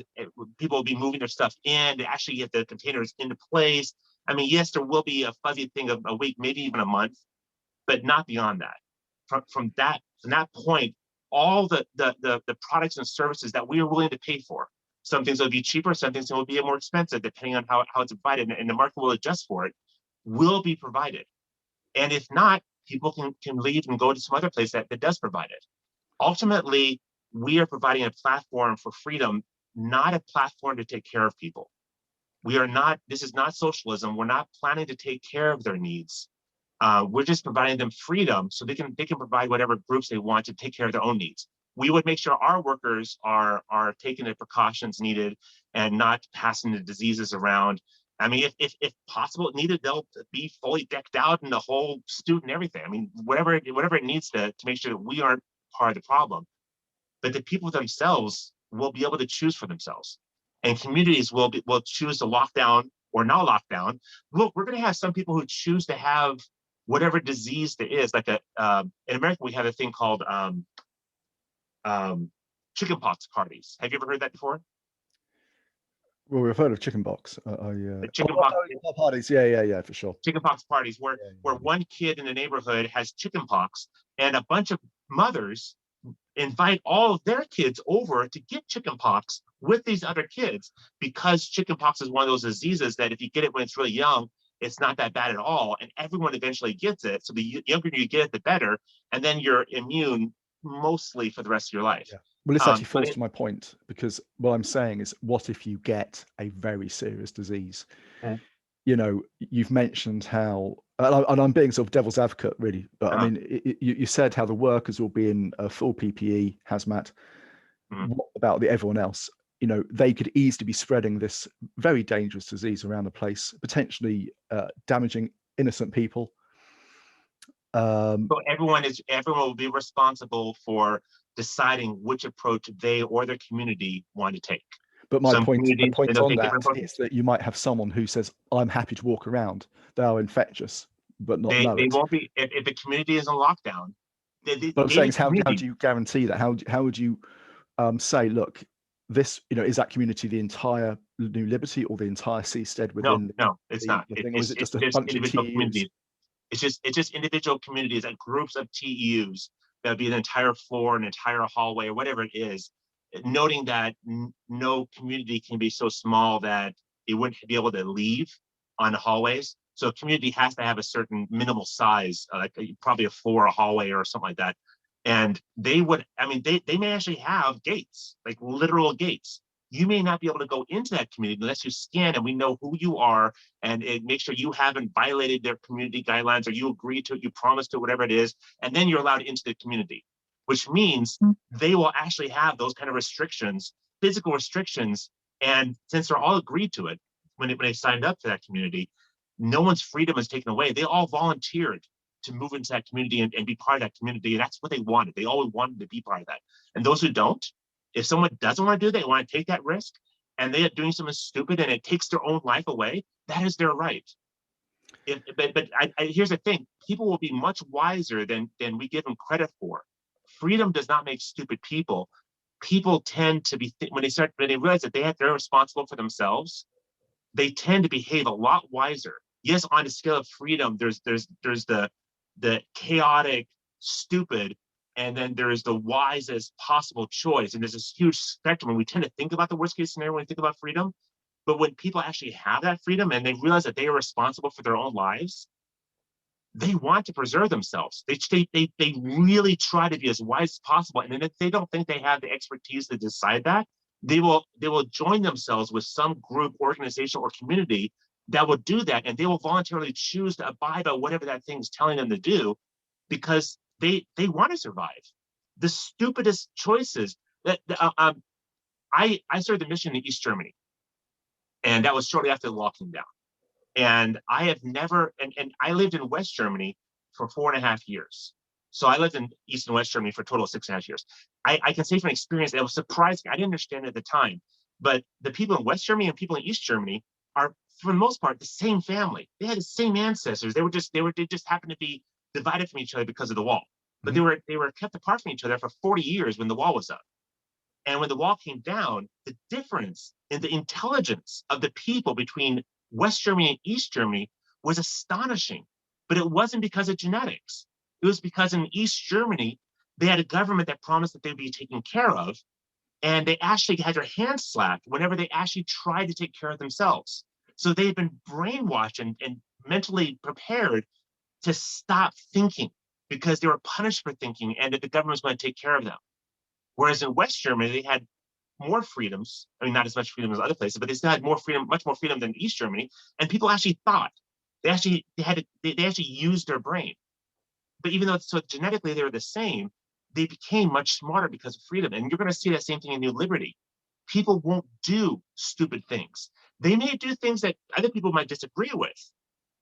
people will be moving their stuff in to actually get the containers into place. I mean, yes, there will be a fuzzy thing of a week, maybe even a month, but not beyond that. From that point, all the products and services that we are willing to pay for, some things will be cheaper, some things will be more expensive, depending on how it's provided, and the market will adjust for it, will be provided. And if not, people can leave and go to some other place that does provide it. Ultimately, we are providing a platform for freedom, not a platform to take care of people. This is not socialism. We're not planning to take care of their needs. We're just providing them freedom so they can provide whatever groups they want to take care of their own needs. We would make sure our workers are taking the precautions needed and not passing the diseases around. I mean, if possible, needed, they'll be fully decked out in the whole suit and everything. I mean, whatever it needs to make sure that we aren't part of the problem. But the people themselves will be able to choose for themselves, and communities will choose to lock down or not lock down. Look, we're going to have some people who choose to have whatever disease there is. Like in America, we have a thing called chickenpox parties. Have you ever heard that before? Well, we've heard of chickenpox. Chickenpox parties. Yeah, for sure. Chickenpox parties where one kid in the neighborhood has chickenpox, and a bunch of mothers invite all of their kids over to get chickenpox with these other kids, because chickenpox is one of those diseases that if you get it when it's really young, it's not that bad at all, and everyone eventually gets it. So the younger you get, the better, and then you're immune mostly for the rest of your life. Yeah. Well, this actually falls to my point, because what I'm saying is, what if you get a very serious disease? You know, you've mentioned how, and I'm being sort of devil's advocate, really, but I mean, you said how the workers will be in a full PPE, hazmat. What about everyone else? You know, they could easily be spreading this very dangerous disease around the place, potentially damaging innocent people. So everyone will be responsible for deciding which approach they or their community want to take. But my point on that is that you might have someone who says, I'm happy to walk around. They are infectious, but not know it. They won't be, if the community is in lockdown. But I'm saying, how do you guarantee that? How would you say, look, this, you know, is that community the entire New Liberty or the entire Seastead within? No, it's not. Or is it just a bunch of TEUs? Communities. It's just individual communities and groups of TEUs that'd be an entire floor, an entire hallway, or whatever it is, noting that no community can be so small that it wouldn't be able to leave on the hallways. So a community has to have a certain minimal size, like probably a floor, a hallway, or something like that. And they would, I mean, they may actually have gates, like literal gates. You may not be able to go into that community unless you scan and we know who you are, and it makes sure you haven't violated their community guidelines, or you agree to it, you promise to, whatever it is, and then you're allowed into the community, which means they will actually have those kind of restrictions, physical restrictions. And since they're all agreed to it, when they signed up for that community, no one's freedom is taken away. They all volunteered to move into that community and be part of that community. And that's what they wanted. They always wanted to be part of that. And those who don't, if someone doesn't want to do that, they want to take that risk, and they are doing something stupid and it takes their own life away, that is their right. But here's the thing: people will be much wiser than we give them credit for. Freedom does not make stupid people. People tend to be, when they realize that they're responsible for themselves, they tend to behave a lot wiser. Yes, on the scale of freedom, there's the chaotic, stupid, and then there's the wisest possible choice. And there's this huge spectrum, and we tend to think about the worst case scenario when we think about freedom. But when people actually have that freedom and they realize that they are responsible for their own lives, they want to preserve themselves. They really try to be as wise as possible. And then if they don't think they have the expertise to decide that, they will join themselves with some group, organization, or community that will do that, and they will voluntarily choose to abide by whatever that thing is telling them to do, because they want to survive. The stupidest choices that I served a mission in East Germany, and that was shortly after the wall came down. And I have never, and I lived in West Germany for 4.5 years. So I lived in East and West Germany for a total of 6.5 years. I can say from experience, it was surprising. I didn't understand it at the time, but the people in West Germany and people in East Germany are, for the most part, the same family. They had the same ancestors. They just happened to be divided from each other because of the wall. But they were kept apart from each other for 40 years when the wall was up. And when the wall came down, the difference in the intelligence of the people between West Germany and East Germany was astonishing. But it wasn't because of genetics. It was because in East Germany, they had a government that promised that they'd be taken care of. And they actually had their hands slapped whenever they actually tried to take care of themselves. So they've been brainwashed and mentally prepared to stop thinking, because they were punished for thinking and that the government was going to take care of them. Whereas in West Germany, they had more freedoms. I mean, not as much freedom as other places, but they still had more freedom, much more freedom than East Germany. And people actually thought. They actually used their brain. But even though so genetically they were the same, they became much smarter because of freedom. And you're going to see that same thing in New Liberty. People won't do stupid things. They may do things that other people might disagree with.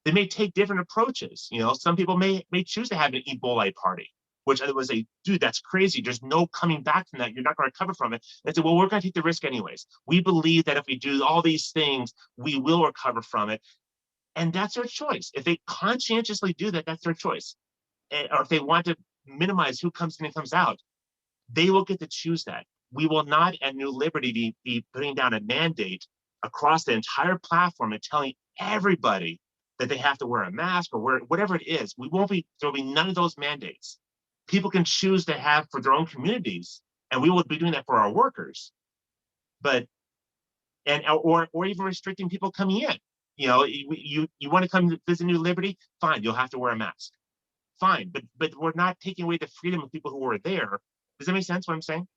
They may take different approaches. You know, some people may choose to have an Ebola party, which was dude, that's crazy. There's no coming back from that. You're not going to recover from it. And say, well, we're going to take the risk anyways. We believe that if we do all these things, we will recover from it. And that's their choice. If they conscientiously do that, that's their choice. Or if they want to minimize who comes in and comes out, they will get to choose that. We will not at New Liberty be putting down a mandate across the entire platform and telling everybody that they have to wear a mask or wear whatever it is. There will be none of those mandates. People can choose to have for their own communities, and we will be doing that for our workers. But or even restricting people coming in. You know, you want to come visit New Liberty? Fine, you'll have to wear a mask. Fine, but we're not taking away the freedom of people who were there. Does that make sense what I'm saying?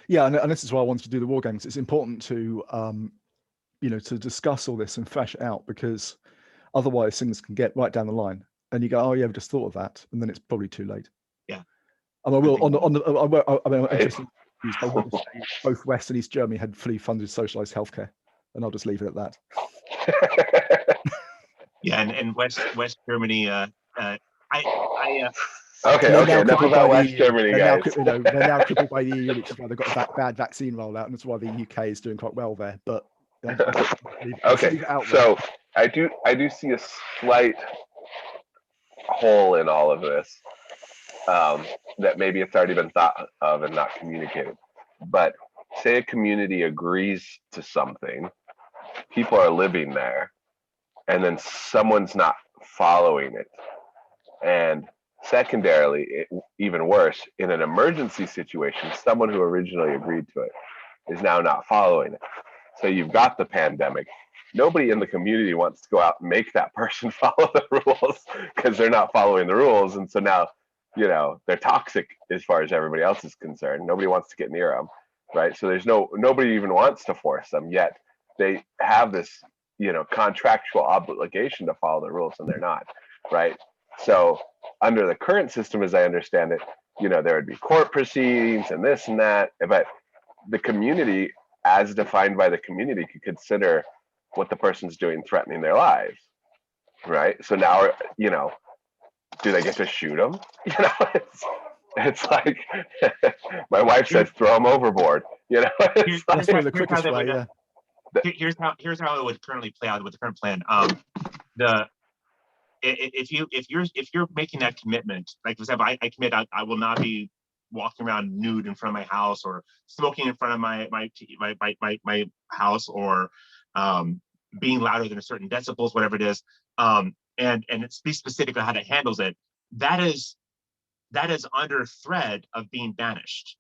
Yeah, and this is why I wanted to do the war games. It's important to to discuss all this and flesh it out, because otherwise things can get right down the line and you go, oh yeah, I've just thought of that, and then it's probably too late. Yeah. And I'm interested. Both West and East Germany had fully funded socialized healthcare, and I'll just leave it at that. Yeah, and West Germany. Okay, enough about West Germany, guys. They're now crippled by the EU, which is why they've got that bad vaccine rollout, and that's why the UK is doing quite well there. But okay, so I do see a slight hole in all of this that maybe it's already been thought of and not communicated. But say a community agrees to something, people are living there, and then someone's not following it, and Secondarily, even worse, in an emergency situation, someone who originally agreed to it is now not following it. So you've got the pandemic. Nobody in the community wants to go out and make that person follow the rules because they're not following the rules. And so now, they're toxic as far as everybody else is concerned. Nobody wants to get near them, right? So there's nobody even wants to force them, yet they have this, contractual obligation to follow the rules and they're not, right? So under the current system, as I understand it, there would be court proceedings and this and that, but the community, as defined by the community, could consider what the person's doing threatening their lives, right? So now, do they get to shoot them? It's like my wife says, throw them overboard. It's That's like, probably the quickest way. Yeah. Here's how it would currently play out with the current plan. If you're making that commitment, like for example, I commit, I will not be walking around nude in front of my house or smoking in front of my house or being louder than a certain decibels, whatever it is. And it's be specific on how it handles it. That is under threat of being banished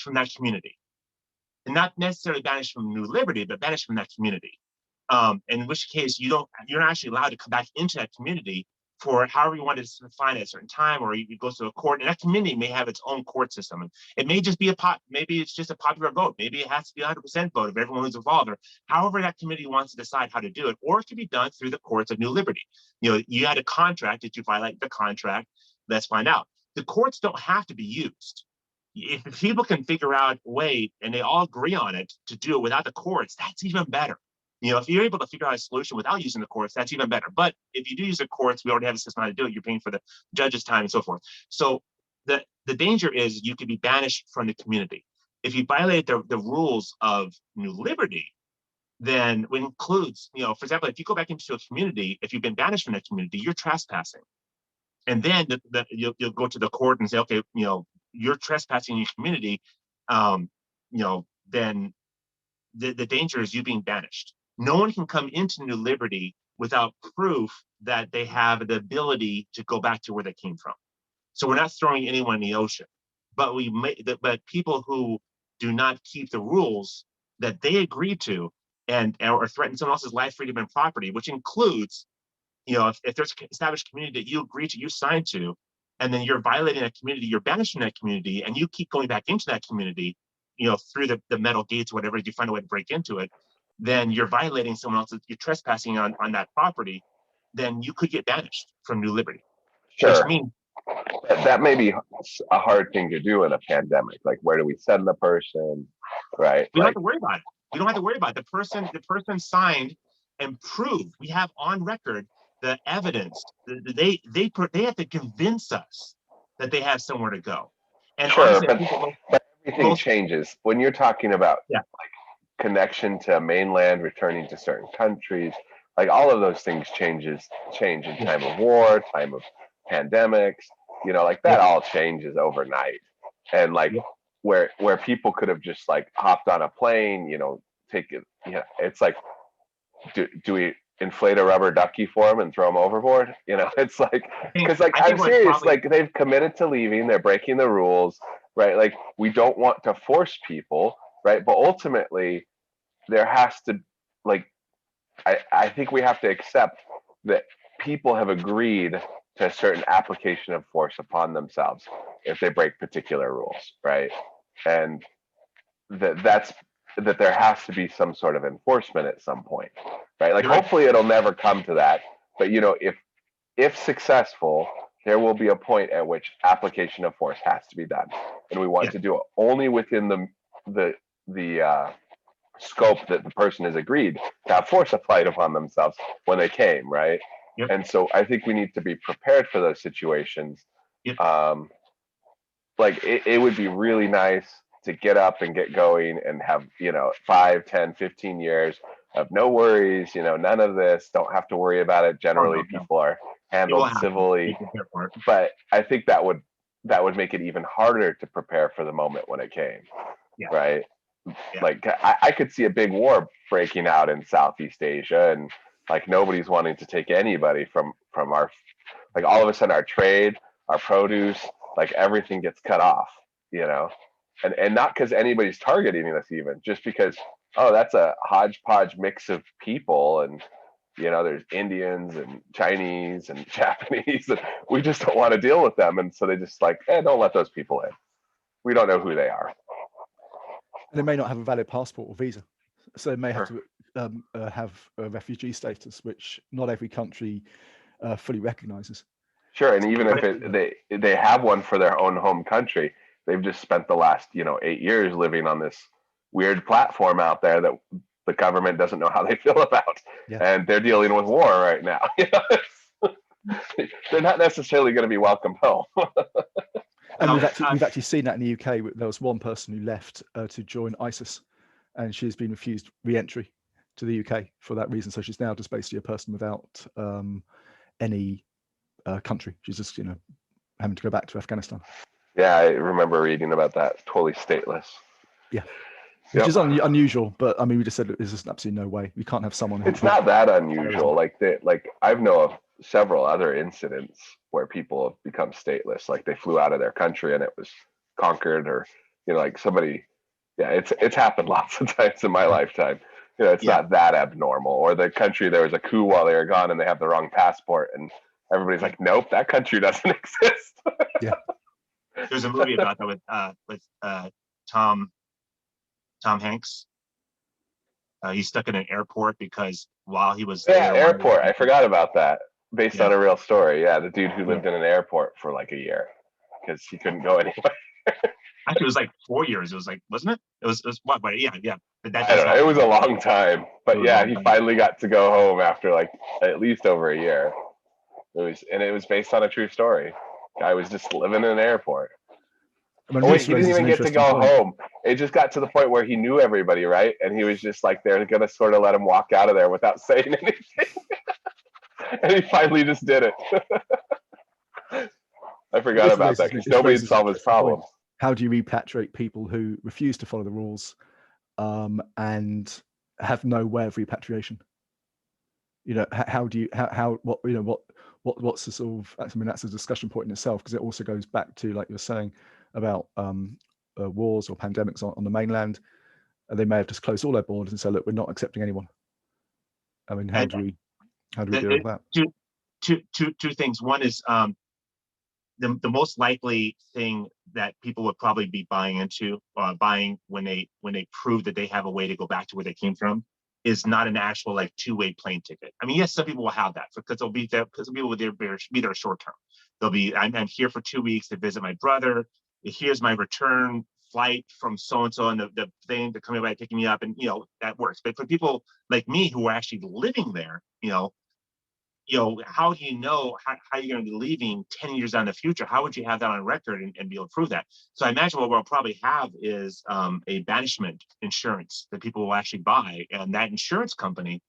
from that community. And not necessarily banished from New Liberty, but banished from that community. In which case you're not actually allowed to come back into that community for however you want to define it at a certain time, or you go to a court, and that community may have its own court system. And it may just be maybe it's just a popular vote. Maybe it has to be 100% vote of everyone who's involved, or however that committee wants to decide how to do it, or it can be done through the courts of New Liberty. You had a contract. Did you violate the contract? Let's find out. The courts don't have to be used. If people can figure out a way and they all agree on it to do it without the courts, that's even better. If you're able to figure out a solution without using the courts, that's even better. But if you do use the courts, we already have a system how to do it. You're paying for the judge's time and so forth. So the danger is you could be banished from the community. If you violate the rules of New Liberty, then it includes, for example, if you go back into a community, if you've been banished from that community, you're trespassing. And then you'll go to the court and say, okay, you're trespassing in your community, then the danger is you being banished. No one can come into New Liberty without proof that they have the ability to go back to where they came from. So we're not throwing anyone in the ocean, but but people who do not keep the rules that they agreed to or threaten someone else's life, freedom, and property, which includes, if there's an established community that you agree to, you signed to, and then you're violating that community, you're banishing that community, and you keep going back into that community, through the metal gates, whatever, you find a way to break into it, then you're violating someone else's, you're trespassing on that property, then you could get banished from New Liberty. sure. Which means that may be a hard thing to do in a pandemic. Like, where do we send the person, right? we don't have to worry about it. We don't have to worry about it. The person signed and proved. We have on record the evidence. They have to convince us that they have somewhere to go. And sure, honestly, but everything changes when you're talking about like connection to mainland, returning to certain countries. Like, all of those things change in time of war, time of pandemics. Like that all changes overnight. And like where people could have just like hopped on a plane, take it. It's like, do we inflate a rubber ducky for them and throw them overboard? It's like, because like I'm serious, like they've committed to leaving, they're breaking the rules, right? Like, we don't want to force people, right? But ultimately, there has to, like, I think we have to accept that people have agreed to a certain application of force upon themselves if they break particular rules, right? And that there has to be some sort of enforcement at some point, right? Like, hopefully it'll never come to that, but if successful, there will be a point at which application of force has to be done, and we want to do it only within the scope that the person has agreed to have force applied upon themselves when they came, right? And so I think we need to be prepared for those situations. Like, it would be really nice to get up and get going and have 5, 10, 15 years of no worries, none of this, don't have to worry about it. Generally, people are handled civilly, but I think that would make it even harder to prepare for the moment when it came, right? Like, I could see a big war breaking out in Southeast Asia, and like nobody's wanting to take anybody from our, like, all of a sudden our trade, our produce, like everything gets cut off, you know, and not because anybody's targeting us, even just because, oh, that's a hodgepodge mix of people, and you know, there's Indians and Chinese and Japanese, and we just don't want to deal with them, and so they just like, don't let those people in. We don't know who they are. And they may not have a valid passport or visa, so they may have Sure. to have a refugee status, which not every country fully recognizes. Sure, and even if they have one for their own home country, they've just spent the last 8 years living on this weird platform out there that the government doesn't know how they feel about, and they're dealing with war right now. They're not necessarily going to be welcome home. And we've actually seen that in the UK. There was one person who left to join ISIS, and she's been refused re-entry to the UK for that reason. So she's now just basically a person without any country. She's just having to go back to Afghanistan. Yeah, I remember reading about that. Totally stateless. Yeah, which is unusual. But I mean, we just said there's just absolutely no way we can't have someone. It's not that unusual. Like I've know of several other incidents where people have become stateless. Like they flew out of their country and it was conquered, or like somebody. Yeah, it's happened lots of times in my lifetime. It's not that abnormal. Or the country, there was a coup while they were gone and they have the wrong passport, and everybody's like, nope, that country doesn't exist. Yeah. There's a movie about that with Tom Hanks. He's stuck in an airport because while he was airport. I forgot about that. Based on a real story. Yeah, the dude who lived in an airport for like a year because he couldn't go anywhere. Actually, it was like 4 years. It was like, wasn't it? It was what? But yeah. But I don't know. It was a long time. But yeah, he finally got to go home after like at least over a year. It was based on a true story. Guy was just living in an airport. He didn't even get to go home. It just got to the point where he knew everybody, right? And he was just like, they're gonna sort of let him walk out of there without saying anything. And he finally just did it. I forgot about that because nobody would solve his problem. How do you repatriate people who refuse to follow the rules and have no way of repatriation? How do you what's the sort of, I mean, that's a discussion point in itself, because it also goes back to, like you're saying, about wars or pandemics on the mainland. And they may have just closed all their borders and said, look, we're not accepting anyone. I mean, how do we deal with that? Two things. One is the most likely thing that people would probably be buying when they prove that they have a way to go back to where they came from is not an actual like two-way plane ticket. I mean, yes, some people will have that because they'll be there, because people will be there short term. They'll be, I'm here for 2 weeks to visit my brother. Here's my return flight from so and so, and the thing to coming by picking me up, and that works. But for people like me who are actually living there, how do you know how you're going to be leaving 10 years down the future? How would you have that on record and be able to prove that? So I imagine what we'll probably have is a banishment insurance that people will actually buy, and that insurance company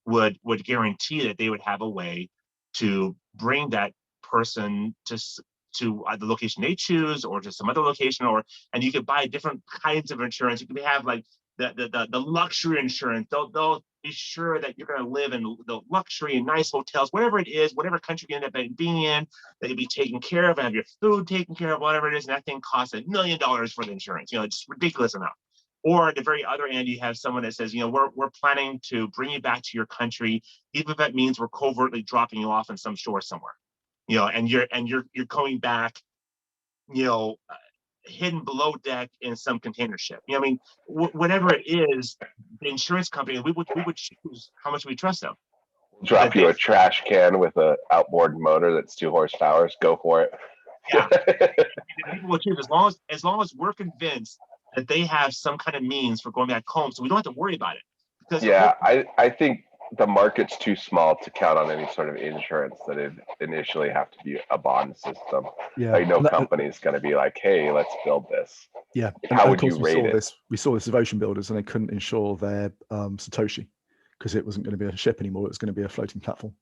would guarantee that they would have a way to bring that person to the location they choose, or to some other location, and you could buy different kinds of insurance. You could have like the luxury insurance. They'll be sure that you're going to live in the luxury and nice hotels, whatever it is, whatever country you end up being in, that you'll be taken care of and have your food taken care of, whatever it is. And that thing costs $1 million for the insurance. It's ridiculous amount. Or at the very other end, you have someone that says, we're planning to bring you back to your country, even if that means we're covertly dropping you off in some shore somewhere, and you're going back, hidden below deck in some container ship. I mean, whatever it is, the insurance company, we would choose how much we trust them. Drop you a trash can with a outboard motor that's 2 horsepower. Go for it. Yeah, people will choose as long as we're convinced that they have some kind of means for going back home, so we don't have to worry about it. Because I think the market's too small to count on any sort of insurance. That it initially have to be a bond system. Yeah, like no company is going to be like, hey, let's build this. Yeah, how would you rate it? We saw this with ocean builders, and they couldn't insure their Satoshi because it wasn't going to be a ship anymore. It was going to be a floating platform.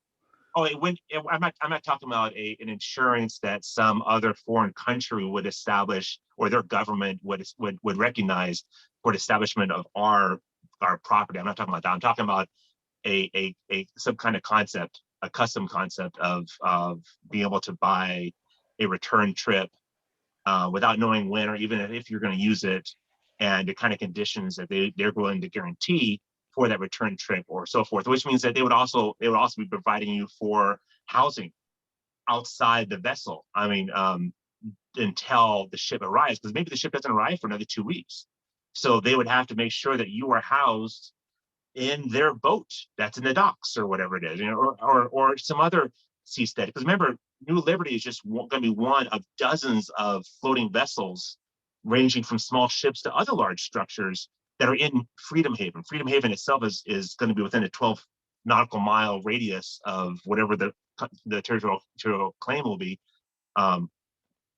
Oh, I'm not talking about an insurance that some other foreign country would establish, or their government would recognize for the establishment of our property. I'm not talking about that. I'm talking about some kind of concept, a custom concept of being able to buy a return trip without knowing when or even if you're going to use it, and the kind of conditions that they're going to guarantee for that return trip or so forth, which means that they would also be providing you for housing outside the vessel. I mean, until the ship arrives, because maybe the ship doesn't arrive for another 2 weeks. So they would have to make sure that you are housed in their boat that's in the docks or whatever it is, you know, or some other seastead. Because remember, New Liberty is just going to be one of dozens of floating vessels, ranging from small ships to other large structures that are in Freedom Haven. Freedom Haven itself is going to be within a 12 nautical mile radius of whatever the territorial claim will be,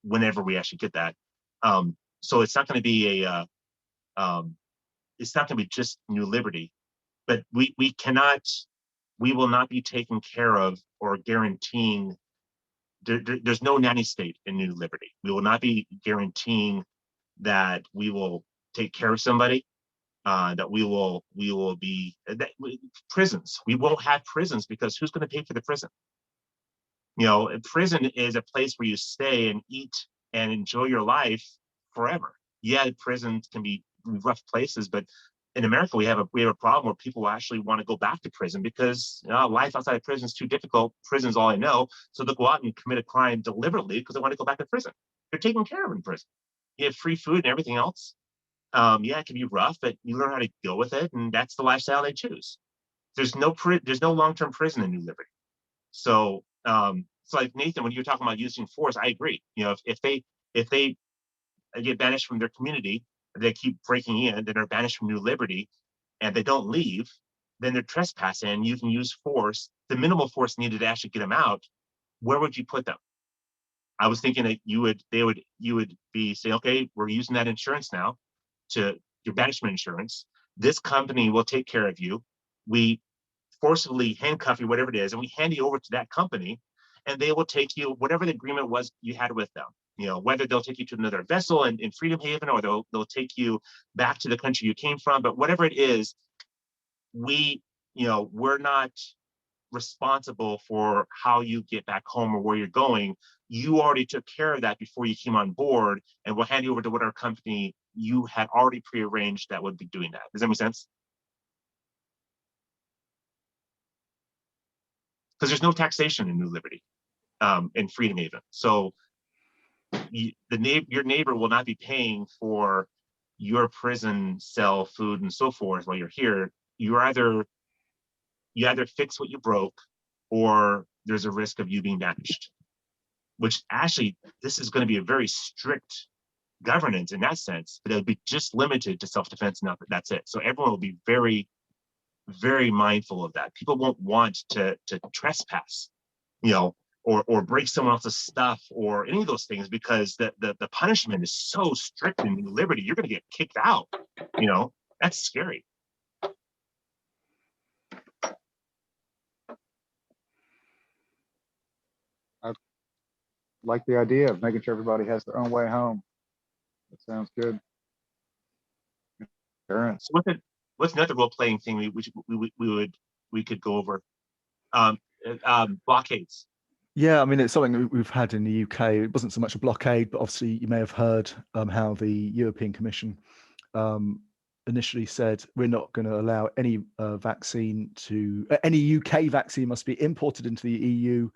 whenever we actually get that. So it's not going to be it's not going to be just New Liberty, but we will not be taking care of or guaranteeing. There's no nanny state in New Liberty. We will not be guaranteeing that we will take care of somebody, that we will be prisons. We won't have prisons, because who's going to pay for the prison? You know, a prison is a place where you stay and eat and enjoy your life forever. Yeah, prisons can be rough places, but in America we have a problem where people actually want to go back to prison because life outside of prison is too difficult. Prison's all I know, so they'll go out and commit a crime deliberately because they want to go back to prison. They're taken care of in prison. You have free food and everything else. Yeah, it can be rough, but you learn how to go with it, and that's the lifestyle they choose. There's no long-term prison in New Liberty. So, so like Nathan, when you're talking about using force, I agree. You know, if they get banished from their community, they keep breaking in, then they're banished from New Liberty, and they don't leave, then they're trespassing, and you can use force, the minimal force needed to actually get them out. Where would you put them? I was thinking that you would be saying, okay, we're using that insurance now, to your banishment insurance. This company will take care of you. We forcibly handcuff you, whatever it is, and we hand you over to that company, and they will take you, whatever the agreement was you had with them. You know, whether they'll take you to another vessel in Freedom Haven, or they'll take you back to the country you came from. But whatever it is, we're not responsible for how you get back home or where you're going. You already took care of that before you came on board, and we'll hand you over to whatever company you had already prearranged that would be doing that. Does that make sense? Because there's no taxation in New Liberty, in Freedom Haven. So your neighbor will not be paying for your prison cell, food, and so forth while you're here. You either fix what you broke, or there's a risk of you being banished. Which actually, this is going to be a very strict governance in that sense, but it'll be just limited to self-defense. Now, that's it. So everyone will be very, very mindful of that. People won't want to trespass, you know, or break someone else's stuff or any of those things, because the punishment is so strict in New Liberty. You're going to get kicked out. You know, that's scary. I like the idea of making sure everybody has their own way home. That sounds good. Parents. So what's another role-playing thing we could go over? Blockades. Yeah, I mean, it's something we've had in the UK. It wasn't so much a blockade, but obviously you may have heard how the European Commission initially said we're not going to allow any vaccine any UK vaccine must be imported into the EU.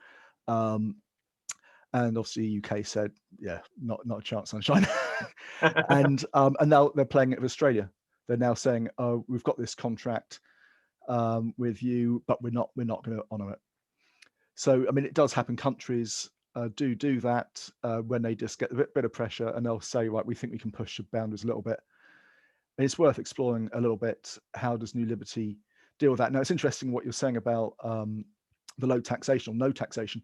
And obviously UK said, yeah, not a chance, sunshine. and now they're playing it with Australia. They're now saying, oh, we've got this contract with you, but we're not going to honor it. So, I mean, it does happen. Countries do that when they just get a bit of pressure, and they'll say, right, we think we can push the boundaries a little bit. And it's worth exploring a little bit. How does New Liberty deal with that? Now, it's interesting what you're saying about the low taxation or no taxation.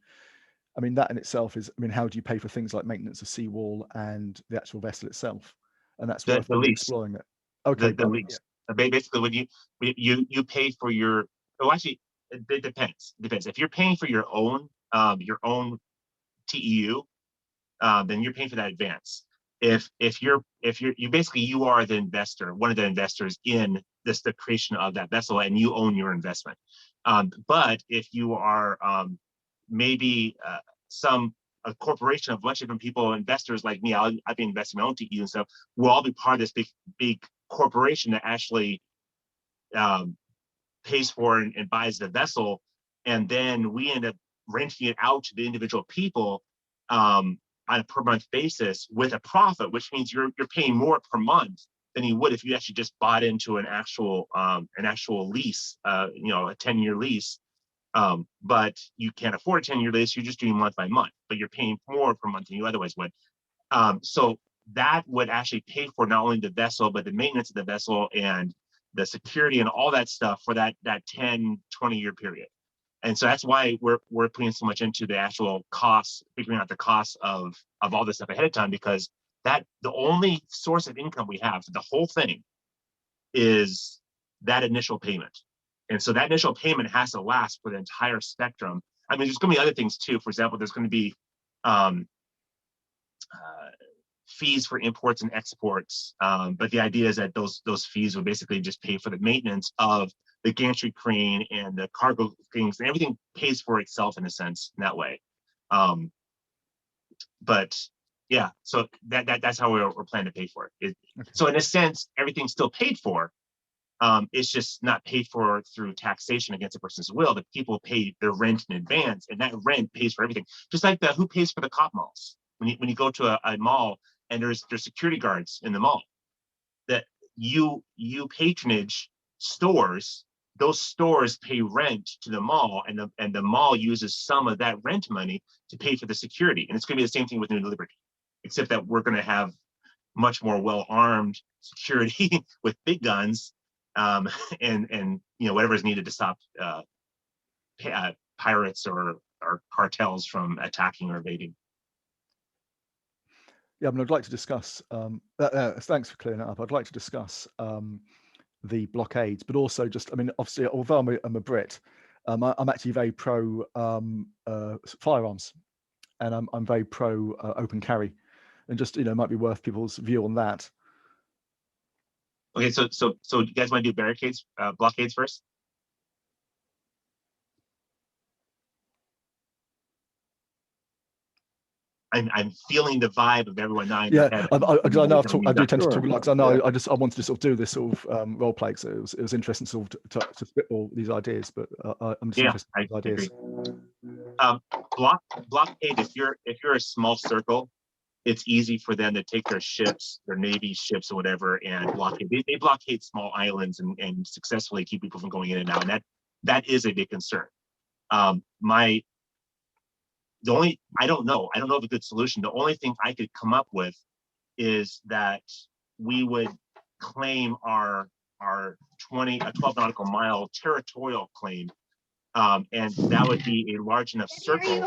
I mean, that in itself is, I mean, how do you pay for things like maintenance of seawall and the actual vessel itself? And that's worth exploring it. Okay. The lease. Basically, when you pay for your, actually, it depends. If you're paying for your own TEU, then you're paying for that advance. If you basically, you are the investor, one of the investors in the creation of that vessel, and you own your investment. But if you are maybe some a corporation of a bunch of different people, investors like me, I've been investing my own TE and stuff. We'll all be part of this big corporation that actually pays for and buys the vessel, and then we end up renting it out to the individual people on a per month basis with a profit, which means you're paying more per month than you would if you actually just bought into an actual lease, a 10-year lease. But you can't afford a 10-year lease, you're just doing month by month, but you're paying more per month than you otherwise would. So that would actually pay for not only the vessel, but the maintenance of the vessel and the security and all that stuff for that 10, 20-year period. And so that's why we're putting so much into the actual costs, figuring out the costs of all this stuff ahead of time, because that the only source of income we have for the whole thing is that initial payment. And so that initial payment has to last for the entire spectrum. I mean, there's going to be other things too. For example, there's going to be fees for imports and exports. But the idea is that those fees will basically just pay for the maintenance of the gantry crane and the cargo things, and everything pays for itself in a sense in that way. But yeah, so that's how we're planning to pay for it. Okay. So in a sense, everything's still paid for. It's just not paid for through taxation against a person's will. The people pay their rent in advance, and that rent pays for everything. Just like who pays for the cop malls. When you go to a mall and there's security guards in the mall, that you patronage stores. Those stores pay rent to the mall, and the mall uses some of that rent money to pay for the security. And it's going to be the same thing with New Liberty, except that we're going to have much more well-armed security with big guns, and whatever is needed to stop pirates or cartels from attacking or invading. Yeah, I mean, I'd like to discuss. Thanks for clearing that up. I'd like to discuss the blockades, but also just, I mean, obviously, although I'm a Brit, I'm actually very pro firearms, and I'm very pro open carry, and just it might be worth people's view on that. Okay, so you guys want to do barricades, blockades first? I'm feeling the vibe of everyone nodding their head. I know I do tend to talk a lot, because I know Yeah. I wanted to sort of do this sort of role play, so it was interesting sort of to spitball these ideas, but I'm just interested in these ideas. Blockade. If you're a small circle, it's easy for them to take their ships, their Navy ships or whatever, and blockade. They blockade small islands and successfully keep people from going in and out, and that is a big concern. I don't know of a good solution. The only thing I could come up with is that we would claim our 12 nautical mile territorial claim, and that would be a large enough circle.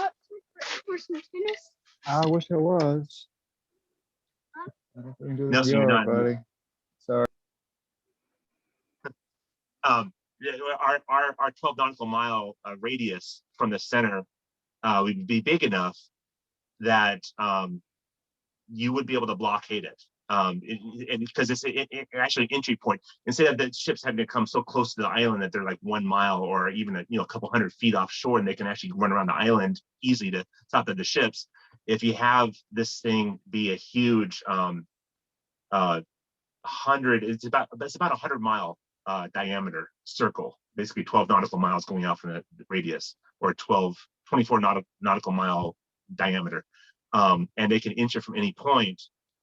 I wish I was. Nelson, you're not. buddy. Sorry. Our 12 nautical mile radius from the center would be big enough that you would be able to blockade it. And because it's actually an entry point, instead of the ships having to come so close to the island that they're like 1 mile or even a couple hundred feet offshore, and they can actually run around the island easily to stop at the ships. If you have this thing be a huge it's about 100-mile diameter circle, basically 12 nautical miles going out from the radius, or 24 nautical mile diameter, and they can enter from any point,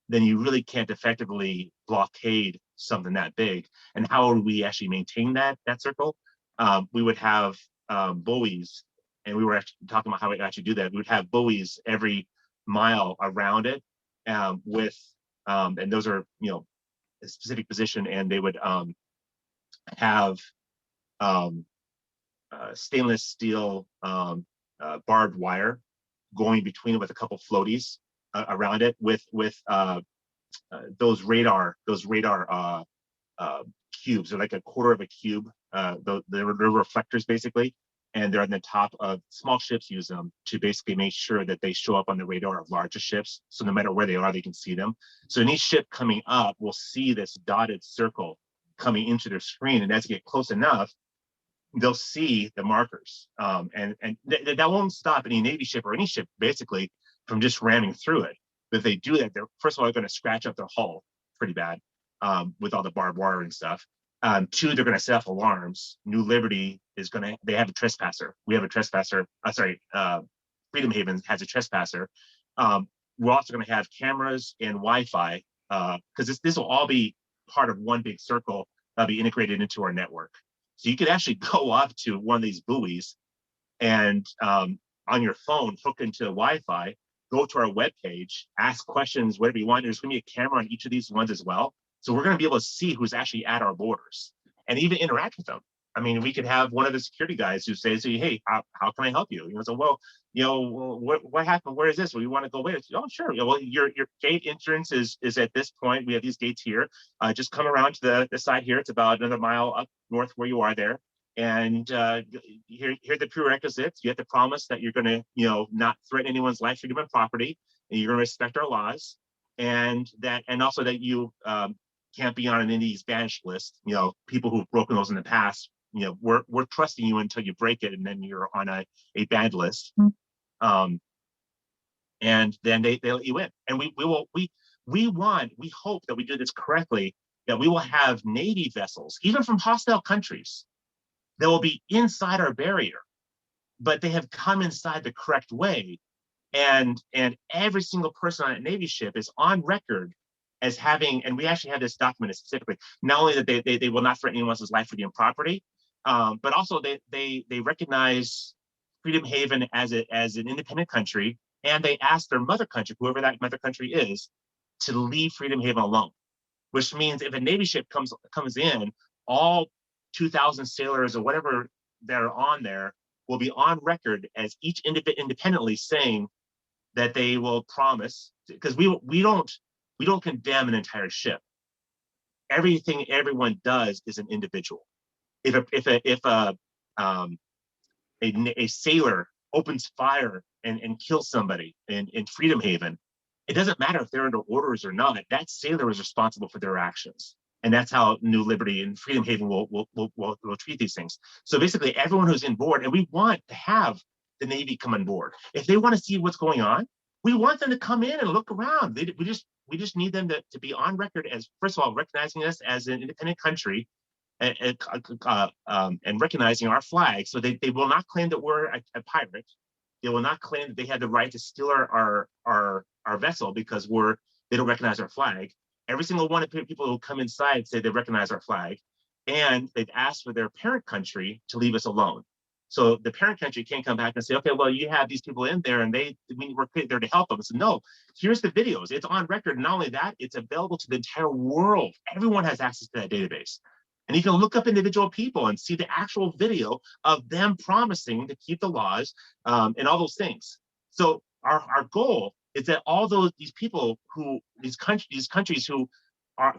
then you really can't effectively blockade something that big. And how would we actually maintain that circle? We would have buoys, and we were actually talking about how we actually do that. We would have buoys every mile around it, with and those are a specific position, and they would have stainless steel barbed wire going between it with a couple floaties around it, with those radar cubes. They're like a quarter of a cube. They're reflectors basically, and they're on the top of small ships. Use them to basically make sure that they show up on the radar of larger ships, so no matter where they are, they can see them. So any ship coming up will see this dotted circle coming into their screen, and as they get close enough, they'll see the markers. And that won't stop any Navy ship or any ship basically from just ramming through it. But if they do that, they're first of all going to scratch up their hull pretty bad with all the barbed wire and stuff. Two, they're going to set off alarms. New Liberty is going to, they have a trespasser. We have a trespasser. Freedom Haven has a trespasser. We're also going to have cameras and Wi-Fi because this will all be part of one big circle that'll be integrated into our network. So you could actually go up to one of these buoys and on your phone, hook into Wi-Fi, go to our webpage, ask questions, whatever you want. There's going to be a camera on each of these ones as well. So we're going to be able to see who's actually at our borders and even interact with them. I mean, we could have one of the security guys who says, hey, how can I help you? You know, so, well, you know, what happened? Where is this? Well, you want to go away? Oh, sure. Well, your gate entrance is at this point. We have these gates here. Just come around to the side here. It's about another mile up north where you are there. And here are the prerequisites. You have to promise that you're going to, you know, not threaten anyone's life, freedom, and property, and you're going to respect our laws, and also that you can't be on any of these banished lists. You know, people who've broken those in the past. You know, we're trusting you until you break it, and then you're on a banned list. And then they let you in. And we hope that we do this correctly, that we will have Navy vessels, even from hostile countries, that will be inside our barrier, but they have come inside the correct way. And every single person on a Navy ship is on record as having, and we actually have this documented specifically, not only that they will not threaten anyone's life, freedom, and property, but also they recognize Freedom Haven as an independent country, and they ask their mother country, whoever that mother country is, to leave Freedom Haven alone. Which means if a Navy ship comes in, all 2,000 sailors or whatever that are on there will be on record as each independently saying that they will promise, because we don't condemn an entire ship. Everything everyone does is an individual. If a sailor opens fire and kills somebody in Freedom Haven, it doesn't matter if they're under orders or not. That sailor is responsible for their actions, and that's how New Liberty and Freedom Haven will treat these things. So basically, everyone who's in board, and we want to have the Navy come on board. If they want to see what's going on, we want them to come in and look around. We just need them to be on record as, first of all, recognizing us as an independent country and recognizing our flag. So they will not claim that we're a pirate. They will not claim that they had the right to steal our vessel because they don't recognize our flag. Every single one of the people who come inside say they recognize our flag, and they've asked for their parent country to leave us alone. So the parent country can't come back and say, okay, well, you have these people in there and we're there to help them. So no, here's the videos. It's on record. And not only that, it's available to the entire world. Everyone has access to that database. And you can look up individual people and see the actual video of them promising to keep the laws and all those things. So our goal is that all these people these countries who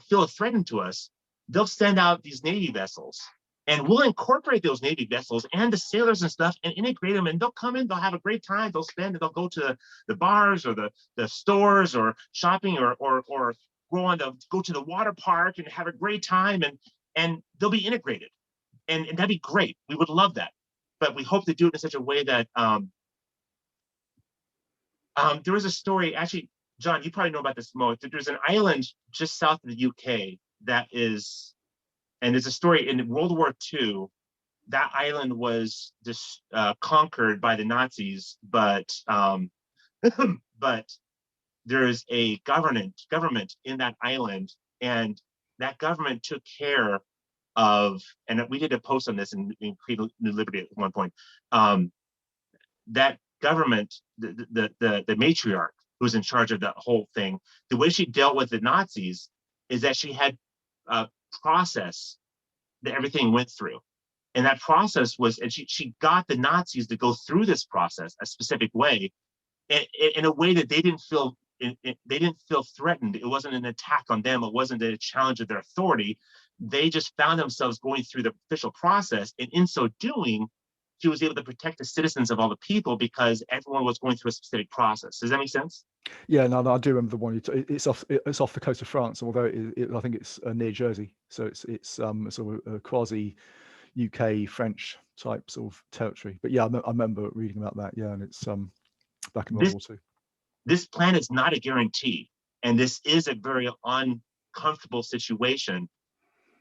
feel threatened to us, they'll send out these Navy vessels. And we'll incorporate those Navy vessels and the sailors and stuff and integrate them. And they'll come in, they'll have a great time, they'll spend, they'll go to the bars or the stores or shopping or go to the water park and have a great time, and they'll be integrated. And that'd be great. We would love that. But we hope to do it in such a way that there was a story, actually, John, you probably know about this most. There's an island just south of the UK that is, and there's a story in World War II, that island was just conquered by the Nazis, but there's a government in that island, and that government took care of, and we did a post on this in Create New Liberty at one point. That government, the matriarch who was in charge of the whole thing, the way she dealt with the Nazis is that she had process that everything went through. And that process was, and she got the Nazis to go through this process a specific way, in a way that they didn't feel threatened. It wasn't an attack on them. It wasn't a challenge of their authority. They just found themselves going through the official process. And in so doing, she was able to protect the citizens of all the people because everyone was going through a specific process. Does that make sense? Yeah, no, I do remember the one. It's off the coast of France, although I think it's near Jersey. So it's sort of a quasi UK French type sort of territory. But yeah, I remember reading about that. Yeah, and it's back in World War II. this plan is not a guarantee. And this is a very uncomfortable situation,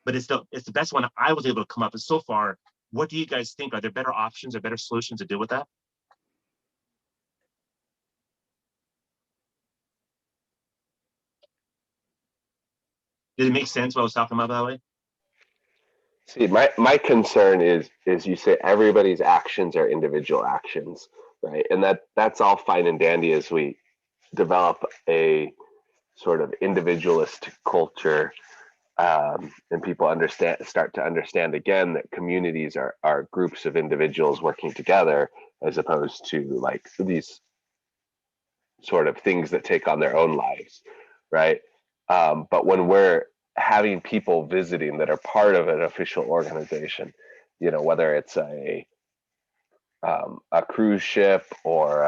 but it's the best one I was able to come up with so far. What do you guys think? Are there better options or better solutions to deal with that? Did it make sense what I was talking about, by the way? See, my concern is you say everybody's actions are individual actions, right? And that's all fine and dandy as we develop a sort of individualist culture, and people start to understand again that communities are groups of individuals working together, as opposed to like these sort of things that take on their own lives, right? But when we're having people visiting that are part of an official organization, you know, whether it's a cruise ship or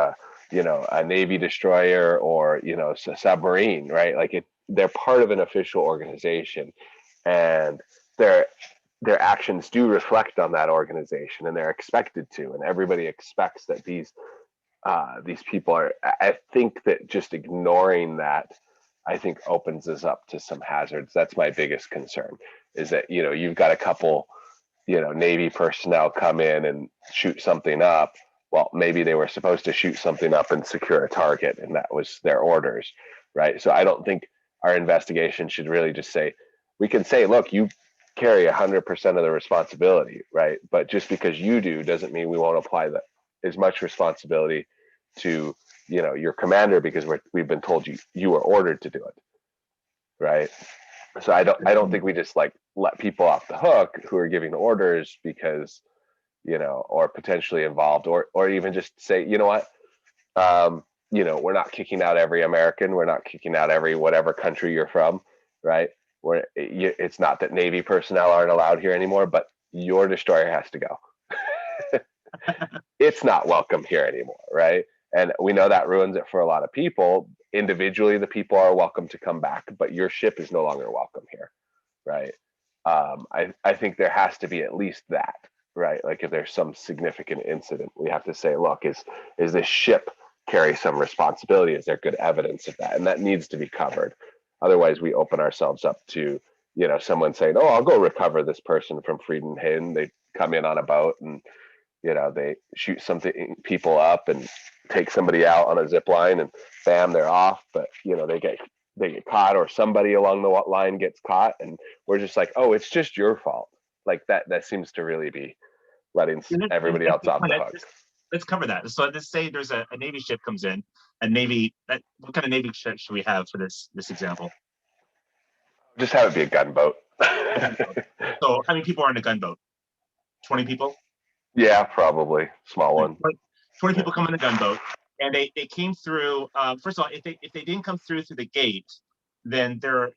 a Navy destroyer or a submarine, right? Like they're part of an official organization, and their actions do reflect on that organization, and they're expected to, and everybody expects that these people are. I think that just ignoring that, I think, opens us up to some hazards. That's my biggest concern, is that you've got a couple Navy personnel come in and shoot something up. Well, maybe they were supposed to shoot something up and secure a target, and that was their orders, right? So I don't think our investigation should really just say, we can say, look, you carry 100% of the responsibility, right? But just because you do doesn't mean we won't apply as much responsibility to your commander, because we've been told you were ordered to do it, right? So I don't think we just like let people off the hook who are giving orders because or potentially involved, or even just say, what, we're not kicking out every American, we're not kicking out every whatever country you're from, right? It's not that Navy personnel aren't allowed here anymore, but your destroyer has to go. It's not welcome here anymore, right? And we know that ruins it for a lot of people. Individually, the people are welcome to come back, but your ship is no longer welcome here, right? I think there has to be at least that, right? Like if there's some significant incident, we have to say, look, is this ship carry some responsibility? Is there good evidence of that? And that needs to be covered. Otherwise, we open ourselves up to, someone saying, oh, I'll go recover this person from Freedom Haven. They come in on a boat and, they shoot people up and take somebody out on a zip line, and bam, they're off. But, they get caught, or somebody along the line gets caught, and we're just like, oh, it's just your fault. Like that seems to really be letting everybody else off the hook. Let's cover that. So let's say there's a Navy ship comes in, what kind of Navy ship should we have for this example? Just have it be a gunboat. So how many people are in a gunboat? 20 people? Yeah, probably. Small one. 20 people come in a gunboat, and they came through. First of all, if they didn't come through the gate, then they're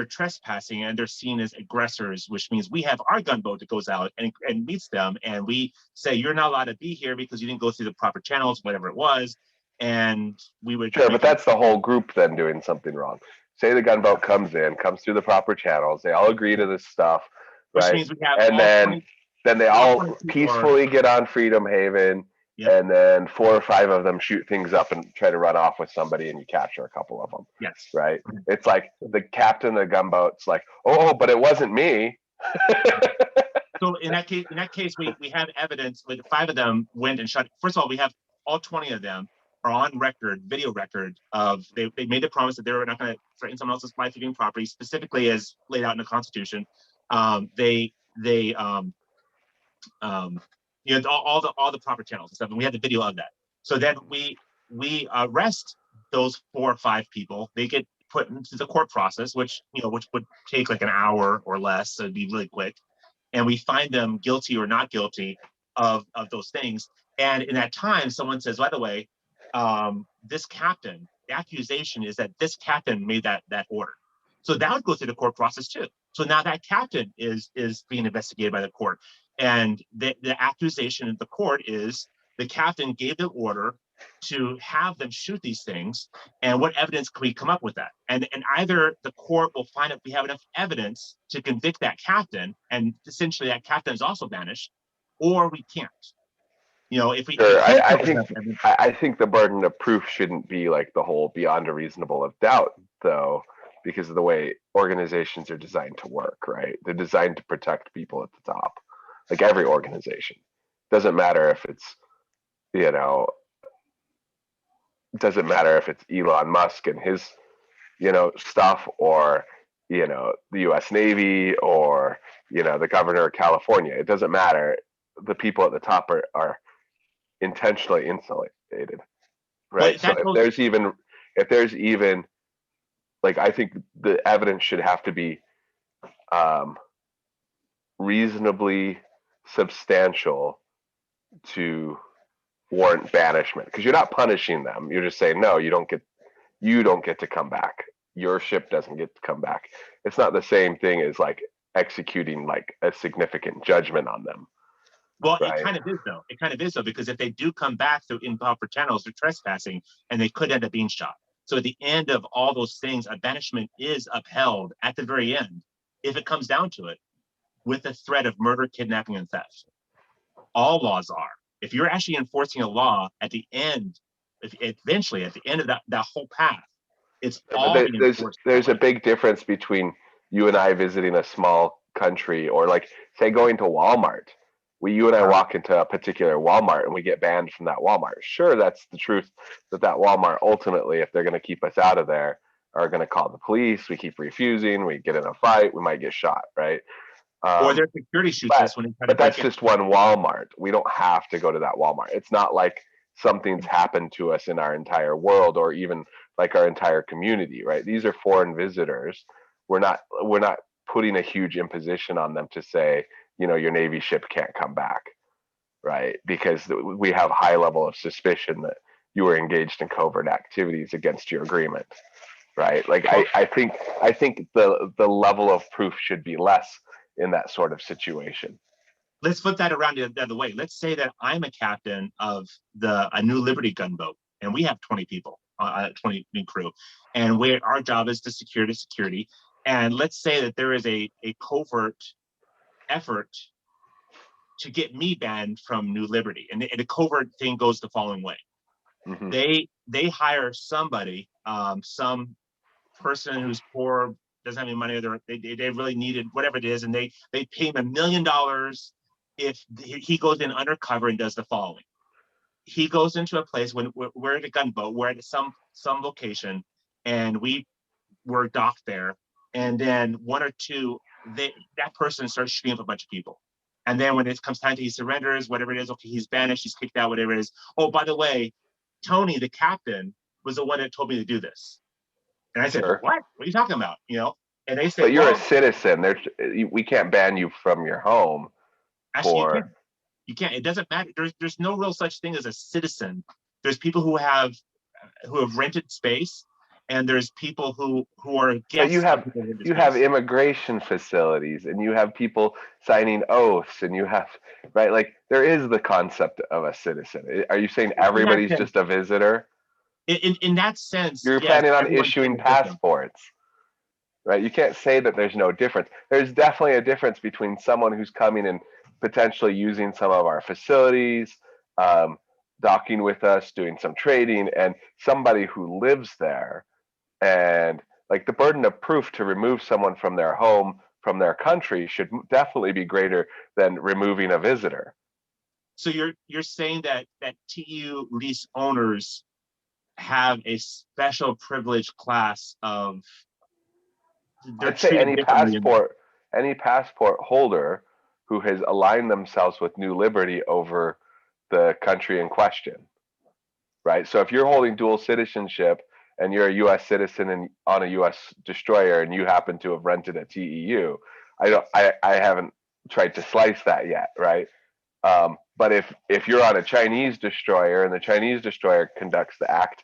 trespassing, and they're seen as aggressors, which means we have our gunboat that goes out and meets them, and we say, you're not allowed to be here because you didn't go through the proper channels, whatever it was. And we would sure, but that's the whole group then doing something wrong. Say the gunboat comes through the proper channels, they all agree to this stuff, right? Which means we have and then they all peacefully get on Freedom Haven. Yep. And then 4 or 5 of them shoot things up and try to run off with somebody, and you capture a couple of them. Yes. Right. It's like the captain of the gunboat's like, oh, but it wasn't me. So in that case, we have evidence. Like 5 of them went and shot. First of all, we have all 20 of them are on record, video record of they made the promise that they were not going to threaten someone else's life or getting property, specifically as laid out in the Constitution. All the proper channels and stuff, and we had the video of that. So then we arrest those 4 or 5 people. They get put into the court process, which would take like an hour or less, so it'd be really quick. And we find them guilty or not guilty of those things. And in that time, someone says, by the way, this captain, the accusation is that this captain made that order. So that would go through the court process too. So now that captain is being investigated by the court. And the accusation in the court is the captain gave the order to have them shoot these things. And what evidence can we come up with that? And either the court will find that we have enough evidence to convict that captain, and essentially that captain is also banished, or we can't. You know, if we Sure, can't I cover think that, I think the burden of proof shouldn't be like the whole beyond a reasonable of doubt, though, because of the way organizations are designed to work, right? They're designed to protect people at the top, like every organization. Doesn't matter if it's, you know, doesn't matter if it's Elon Musk and his, stuff, or, the US Navy, or, the governor of California. It doesn't matter. The people at the top are intentionally insulated, right? but So that goes. if there's even like, I think the evidence should have to be reasonably substantial to warrant banishment, because you're not punishing them. You're just saying, no, you don't get to come back. Your ship doesn't get to come back. It's not the same thing as like executing like a significant judgment on them. Well, Right. it kind of is though. It kind of is though, because if they do come back through improper channels, they're trespassing, and they could end up being shot. So at the end of all those things, a banishment is upheld at the very end, if it comes down to it, with the threat of murder, kidnapping, and theft. All laws are. If you're actually enforcing a law at the end, eventually at the end of that whole path, it's all But being enforced. there's a big difference between you and I visiting a small country, or like, say, going to Walmart. You and I walk into a particular Walmart and we get banned from that Walmart. Sure, that's the truth, that Walmart ultimately, if they're going to keep us out of there, are going to call the police. We keep refusing. We get in a fight. We might get shot, right? Or their security shoots us when they try to But that's break in. just one Walmart. We don't have to go to that Walmart. It's not like something's happened to us in our entire world, or even like our entire community, right? These are foreign visitors. We're not putting a huge imposition on them to say, your Navy ship can't come back, right? Because we have high level of suspicion that you were engaged in covert activities against your agreement, right? Like, I think the level of proof should be less in that sort of situation. Let's flip that around the other way. Let's say that I'm a captain of a New Liberty gunboat, and we have 20 people, 20 crew, and our job is to secure the security. And let's say that there is a covert effort to get me banned from New Liberty, and the covert thing goes the following way: Mm-hmm. they hire somebody, some person who's poor, doesn't have any money, they really needed whatever it is, and they pay him $1 million if he goes in undercover and does the following. He goes into a place when we're at a gunboat, we're at some location, and we're docked there, and then one or two, that person starts shooting up a bunch of people. And then when it comes time to he surrenders, whatever it is, okay, he's banished, he's kicked out, whatever it is. Oh, by the way, Tony, the captain, was the one that told me to do this. And I said, Sure. What are you talking about? And they say, but you're a citizen. We can't ban you from your home. Actually, you can't. It doesn't matter. There's no real such thing as a citizen. There's people who have rented space, and there's people who are guests. But you have immigration facilities, and you have people signing oaths, and you have, right? Like, there is the concept of a citizen. Are you saying everybody's just a visitor? In that sense, you're planning on issuing passports, right? You can't say that there's no difference. There's definitely a difference between someone who's coming and potentially using some of our facilities, docking with us, doing some trading, and somebody who lives there. And like, the burden of proof to remove someone from their home, from their country, should definitely be greater than removing a visitor. So you're saying that TU lease owners have a special privileged class of. I'd say any passport holder who has aligned themselves with New Liberty over the country in question, right? So if you're holding dual citizenship and you're a U.S. citizen and on a U.S. destroyer, and you happen to have rented a TEU, I haven't tried to slice that yet, right? But if you're on a Chinese destroyer and the Chinese destroyer conducts the act,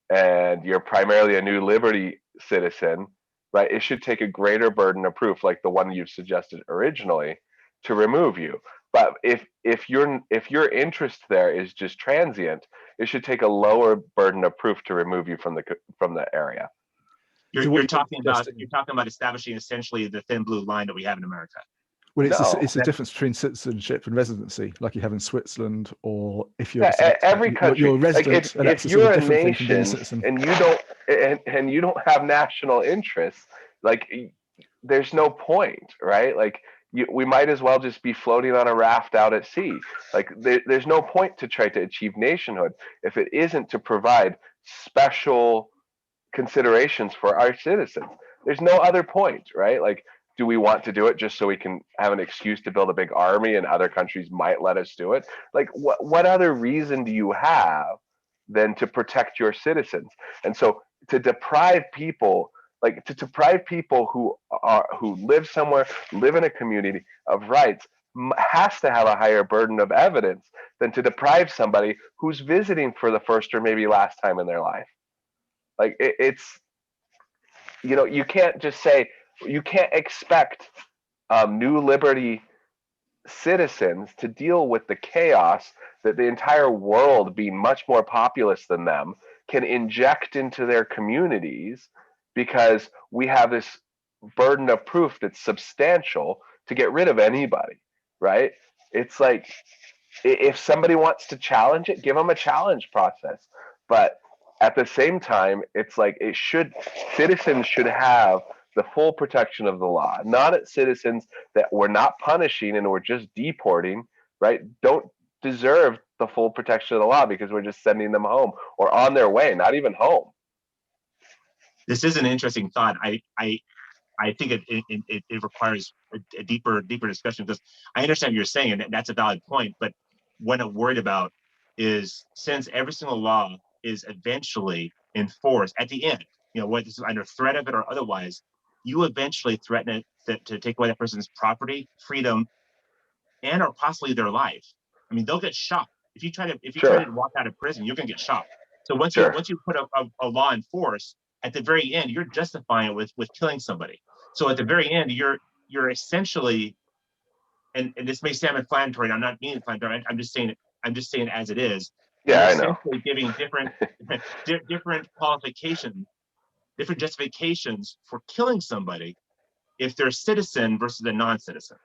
and you're primarily a New Liberty citizen, right, it should take a greater burden of proof, like the one you've suggested originally, to remove you. But if your interest there is just transient, it should take a lower burden of proof to remove you from the area. You're talking about establishing essentially the thin blue line that we have in America. Well, it's No. it's a difference between citizenship and residency, like you have in Switzerland, or if you're Yeah, just an expat, every you're a country. Like resident, and if that's a sort you're of a different thing from being a nation citizen. and you don't have national interests, like there's no point, right? Like we might as well just be floating on a raft out at sea. Like there's no point to try to achieve nationhood if it isn't to provide special considerations for our citizens. There's no other point, right? Like, do we want to do it just so we can have an excuse to build a big army and other countries might let us do it? Like, what other reason do you have than to protect your citizens? And so to deprive people, like to deprive people who live somewhere, live in a community of rights has to have a higher burden of evidence than to deprive somebody who's visiting for the first or maybe last time in their life. Like it's, you can't just say, you can't expect New Liberty citizens to deal with the chaos that the entire world, being much more populous than them, can inject into their communities, because we have this burden of proof that's substantial to get rid of anybody, right? It's like, if somebody wants to challenge it, give them a challenge process. But at the same time, it's like citizens should have the full protection of the law, not citizens that we're not punishing and we're just deporting, right? Don't deserve the full protection of the law because we're just sending them home or on their way, not even home. This is an interesting thought. I think it requires a deeper discussion, because I understand what you're saying, and that's a valid point. But what I'm worried about is, since every single law is eventually enforced at the end, whether it's under threat of it or otherwise, you eventually threaten it to take away that person's property, freedom, and or possibly their life. I mean, they'll get shot if you try to walk out of prison. You're gonna get shot. So once you put a law in force, at the very end, you're justifying it with killing somebody. So at the very end, you're essentially, and this may sound inflammatory, and I'm not being inflammatory. I'm just saying it. I'm just saying it as it is. Yeah, You're I know. essentially giving different qualifications, different justifications for killing somebody if they're a citizen versus a non-citizen.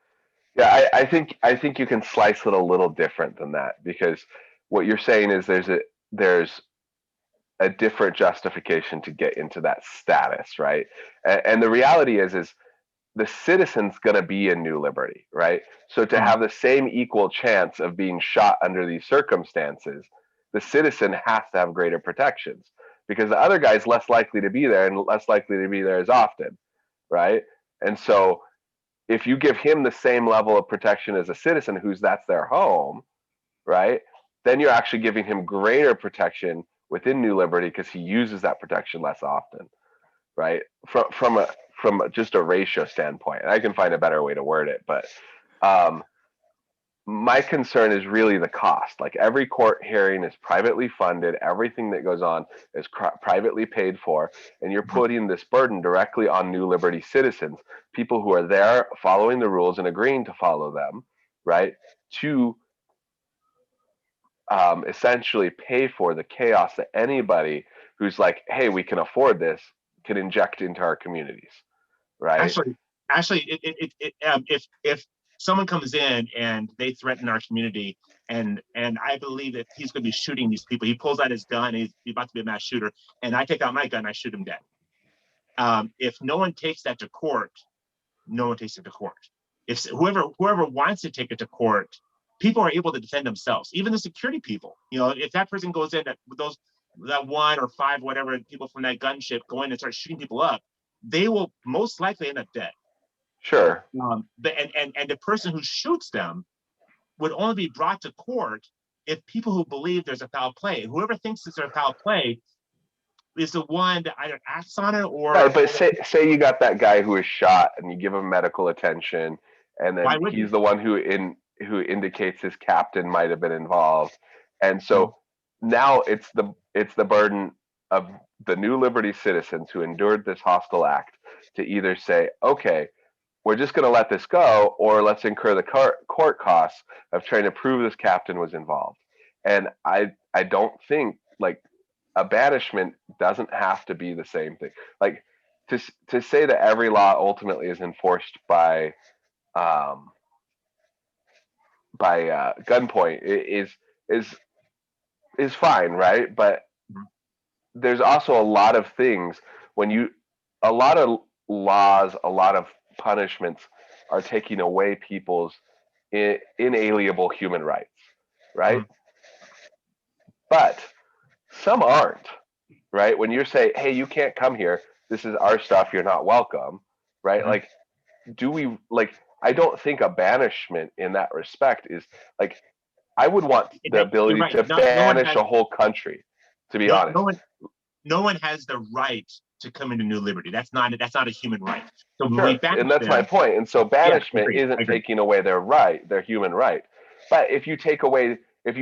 Yeah, I think you can slice it a little different than that, because what you're saying is there's a different justification to get into that status, right? And the reality is the citizen's going to be in New Liberty, right? So to have the same equal chance of being shot under these circumstances, the citizen has to have greater protections, because the other guy's less likely to be there and less likely to be there as often, right? And so if you give him the same level of protection as a citizen that's their home, right? Then you're actually giving him greater protection within New Liberty because he uses that protection less often, right? From just a ratio standpoint. And I can find a better way to word it, but my concern is really the cost. Like, every court hearing is privately funded. Everything that goes on is privately paid for. And you're putting this burden directly on New Liberty citizens, people who are there following the rules and agreeing to follow them, right? To essentially pay for the chaos that anybody who's like, hey, we can afford this, can inject into our communities, right? Actually, if someone comes in and they threaten our community, and I believe that he's going to be shooting these people, he pulls out his gun, he's about to be a mass shooter, and I take out my gun, I shoot him dead. If no one takes that to court, no one takes it to court. If whoever wants to take it to court, people are able to defend themselves, even the security people. If that person goes in, that 1 or 5, whatever people from that gunship go in and start shooting people up, they will most likely end up dead. Sure. But the person who shoots them would only be brought to court if people who believe there's a foul play. Whoever thinks it's a foul play is the one that either acts on it or. Right, but say you got that guy who was shot and you give him medical attention, and then he's the one who indicates his captain might have been involved, and so now it's the burden of the New Liberty citizens who endured this hostile act to either say, okay, we're just going to let this go, or let's incur the court costs of trying to prove this captain was involved. And I don't think, like, a banishment doesn't have to be the same thing. Like, to say that every law ultimately is enforced by gunpoint is fine, right? But Mhm. there's also a lot of things a lot of laws, a lot of punishments are taking away people's inalienable human rights, right? Mhm. But some aren't, right? When you're saying, hey, you can't come here, this is our stuff, you're not welcome, right? Mhm. Like, I don't think a banishment in that respect is like, I would want the You're ability right. to No one banish has a whole country, to be no honest. no one has the right to come into New Liberty. That's not a human right. So when we Sure, banish and that's my them, point. And so yeah, banishment I isn't agree. taking away their human right. But if you